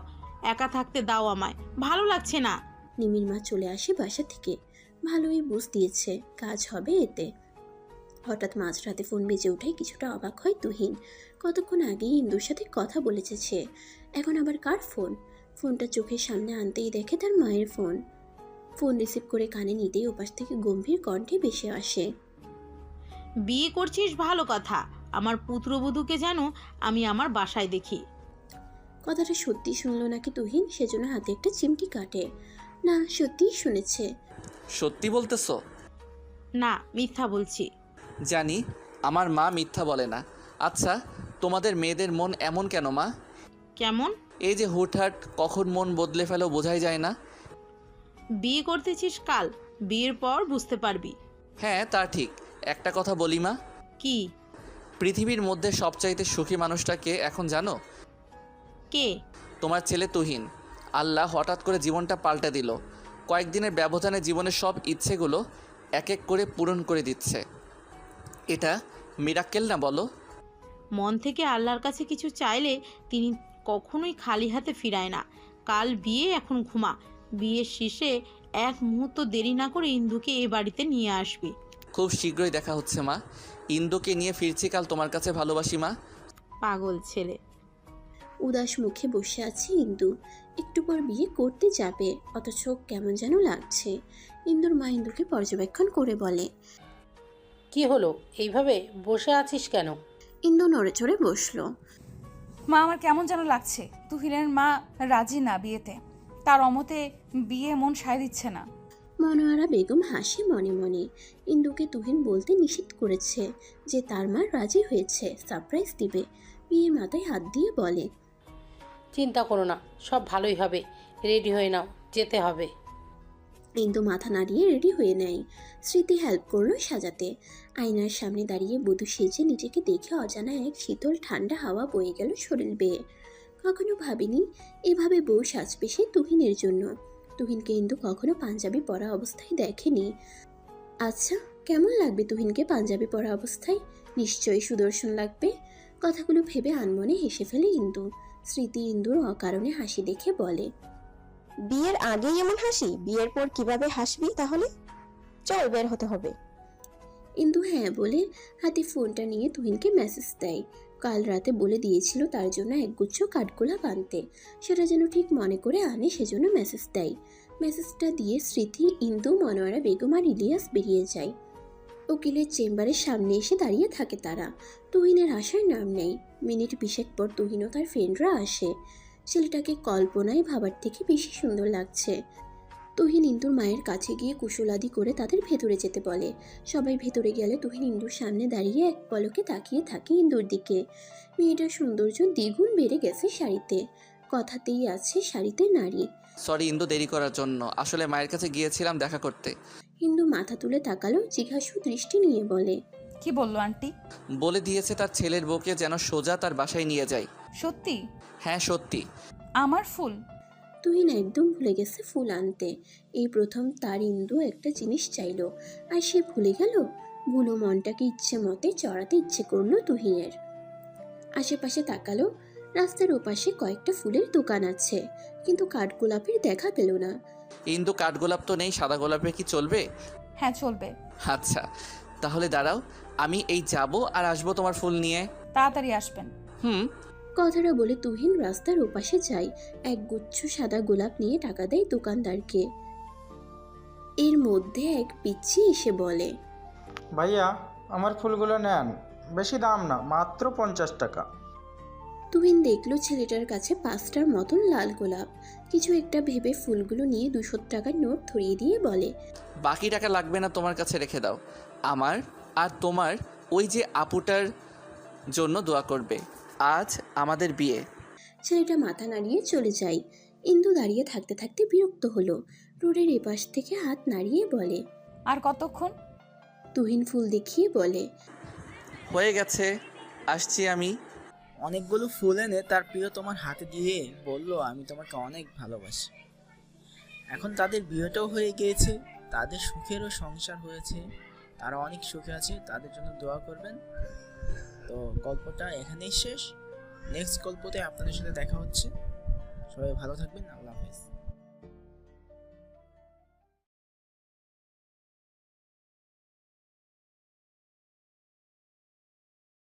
একা থাকতে দাও আমায়, ভালো লাগছে না। নিমির মা চলে আসে বাসা থেকে। ভালোই বুঝ দিয়েছে কাজ হবে এতে। হঠাৎ মাঝরাতে ফোন বেজে ওঠায় কিছুটা অবাক হয় তুহিন। কতক্ষণ আগেই ইন্দুর সাথে কথা বলেছে সে, এখন আবার কার ফোন? ফোনটা চোখের সামনে আনতেই দেখে তার মায়ের ফোন। ফোন রিসিভ করে কানে নিতেই ওপাশ থেকে গম্ভীর কণ্ঠে ভেসে আসে, বিয়ে করছিস ভালো কথা, আমার পুত্রবধূকে যেন আমি আমার বাসায় দেখি। কথাটা সত্যি শুনলো নাকি তুহিন, সেজন্য হাতে একটা চিমটি কাটে। না, সত্যিই শুনেছে। সত্যি বলতেছো? না, মিথ্যা বলছি। জানি আমার মা মিথ্যা বলে না। আচ্ছা, তোমাদের মেয়েদের মন এমন কেন মা? কেমন? এই যে হুটহাট কখন মন বদলে ফেলো বোঝাই যায় না। বিয়ে করতেছিস কাল, বিয়ের পর বুঝতে পারবি। হ্যাঁ তা ঠিক। একটা কথা বলি মা। কি? পৃথিবীর মধ্যে সবচাইতে সুখী মানুষটা কে এখন জানো? কে? তোমার ছেলে তুহিন। আল্লাহ হঠাৎ করে জীবনটা পাল্টে দিল। কয়েকদিনের ব্যবধানে জীবনের সব ইচ্ছেগুলো এক এক করে পূরণ করে দিচ্ছে। এটা মিরাক্কেল না বলো? মন থেকে আল্লাহর কাছে কিছু চাইলে তিনি কখনোই খালি হাতে ফিরায় না। কাল বিয়ে, এখন ঘুমা। বিয়ের শেষে এক মুহূর্ত দেরি না করে ইন্দুকে এ বাড়িতে নিয়ে আসবি। খুব শীঘ্রই দেখা হচ্ছে মা। ইন্দুকে নিয়ে ফিরছি কাল তোমার কাছে, ভালোবাসি মা। পাগল ছেলে। উদাস মুখে বসে আছে ইন্দু। একটু পর বিয়ে করতে যাবে, অথচ কেমন যেন লাগছে। ইন্দুর মা ইন্দুকে পর্যবেক্ষণ করে বলে, কি হলো, এইভাবে বসে আছিস কেন? ইন্দু নড়ে চড়ে বসলো। মা আমার কেমন যেন লাগছে। তুহিনের মা রাজি না বিয়েতে, তার অমতে বিয়ে মন সায় দিচ্ছে না। মনোয়ারা বেগম হাসে মনে মনে। ইন্দুকে তুহিন বলতে নিষেধ করেছে যে তার মা রাজি হয়েছে, সারপ্রাইজ দিবে। বিয়ের মাথায় হাত দিয়ে বলে, চিন্তা করো না, সব ভালোই হবে। রেডি হয়ে নাও, যেতে হবে। ইন্দু মাথা নাড়িয়ে রেডি হয়ে নেয়। স্মৃতি হেল্প করলো সাজাতে। আয়নার সামনে দাঁড়িয়ে বধূ সেজে নিজেকে দেখে অজানা এক শীতল ঠান্ডা হাওয়া বয়ে গেল শরীর বেয়ে। কখনো ভাবিনি এভাবে বউ সাজবে সে তুহিনের জন্য। তুহিনকে ইন্দু কখনো পাঞ্জাবি পরা অবস্থায় দেখেনি। আচ্ছা, কেমন লাগবে তুহিনকে পাঞ্জাবি পরা অবস্থায়? নিশ্চয়ই সুদর্শন লাগবে। কথাগুলো ভেবে আনমনে হেসে ফেলে ইন্দু। স্মৃতি ইন্দুর অকারণে হাসি দেখে বলে, বিয়ের আগেই এমন হাসি, বিয়ের পর কিভাবে হাসবি তাহলে? চল বের হতে হবে। ইন্দু হ্যাঁ বলে হাতে ফোনটা নিয়ে তুহিনকে মেসেজ দেয়। কাল রাতে বলে দিয়েছিল তার জন্য একগুচ্ছ কাঠগোলাপ আনতে, সেটা যেন ঠিক মনে করে আনে, সেজন্য মেসেজ দেয়। মেসেজটা দিয়ে স্মৃতি, ইন্দু, মনোয়ারা বেগম আর ইলিয়াস বেরিয়ে যায়। উকিলের চেম্বারের সামনে এসে দাঁড়িয়ে থাকে তারা। তুহিনের আসার নাম নেই। মিনিট 20 পর তুহিন ও তার ফ্রেন্ডরা আসে। ছেলেটাকে কল্পনায় ভাবার থেকে বেশি সুন্দর লাগছে। তুহিন ইন্দুর মায়ের কাছে গিয়ে কুশলাদি করে তাদের ভেতরে যেতে বলে। সবাই ভেতরে গেলে তুহিন ইন্দুর সামনে দাঁড়িয়ে এক পলকে তাকিয়ে থাকে ইন্দুর দিকে। মেয়েটার সৌন্দর্য দ্বিগুণ বেড়ে গেছে শাড়িতে। কথাতেই আছে শাড়িতে নারী। সরি ইন্দু, দেরি করার জন্য। আসলে মায়ের কাছে গিয়েছিলাম দেখা করতে। ইন্দু মাথা তুলে তাকালো, জিজ্ঞাসু দৃষ্টি নিয়ে বলে, কি বললো আন্টি? বলে দিয়েছে তার ছেলের বউকে যেন সোজা তার বাসায় নিয়ে যায়। সত্যি? হ্যাঁ সত্যি। আমার ফুল? তুহিন একদম ভুলে গেছে ফুল আনতে। এই প্রথম তার ইন্দু একটা জিনিস চাইলো, আর সে ভুলে গেল। বুনো মনটাকে ইচ্ছে মতে চড়াতে ইচ্ছে করলো তুহিনের। আশেপাশে তাকালো। রাস্তার ওপাশে কয়েকটা ফুলের দোকান আছে, কিন্তু কাঠগোলাপের দেখা পেল না। ইন্দু, কাঠগোলাপ তো নেই, সাদা গোলাপে কি চলবে? হ্যাঁ চলবে। আচ্ছা তাহলে দাঁড়াও, আমি এই যাব আর আসবো তোমার ফুল নিয়ে। তাড়াতাড়ি আসবেন। হুম। কথাটা বলে তুহিন রাস্তার ওপাশে যায়। এক গুচ্ছ সাদা গোলাপ নিয়ে টাকা দেয় দোকানদারকে। এর মধ্যে এক পিচ্চি এসে বলে, ভাইয়া আমার ফুলগুলো নেন, বেশি দাম না, মাত্র 50 টাকা। তুহিন দেখলো ছেলেটার কাছে 5টার মতন লাল গোলাপ। কিছু একটা ভেবে ফুলগুলো নিয়ে 200 টাকার নোট ধরিয়ে দিয়ে বলে, বাকি টাকা লাগবে না, তোমার কাছে রেখে দাও। আমার আর তোমার ওই যে আপুটার জন্য দোয়া করবে। আজ আমাদের বিয়ে। ছেলেটা মাথা নাড়িয়ে চলে যায়। ইন্দু দাঁড়িয়ে থাকতে থাকতে বিরক্ত হলো। রোডের এপাশ থেকে হাত নাড়িয়ে বলে, আর কতক্ষণ? তুহিন ফুল দেখিয়ে বলে, হয়ে গেছে, আসছি আমি। অনেকগুলো ফুল এনে তার প্রিয় তোমার হাতে দিয়ে বলল, আমি তোমাকে অনেক ভালোবাসি। এখন তাদের বিয়েটাও হয়ে গিয়েছে, তাদের সুখেরও সংসার হয়েছে, তারা অনেক সুখে আছে, তাদের জন্য দোয়া করবেন। তো গল্পটা এখানেই শেষ। নেক্সট গল্পতে আপনাদের সাথে দেখা হচ্ছে। সবাই ভালো থাকবেন। আল্লাহ হাফেজ।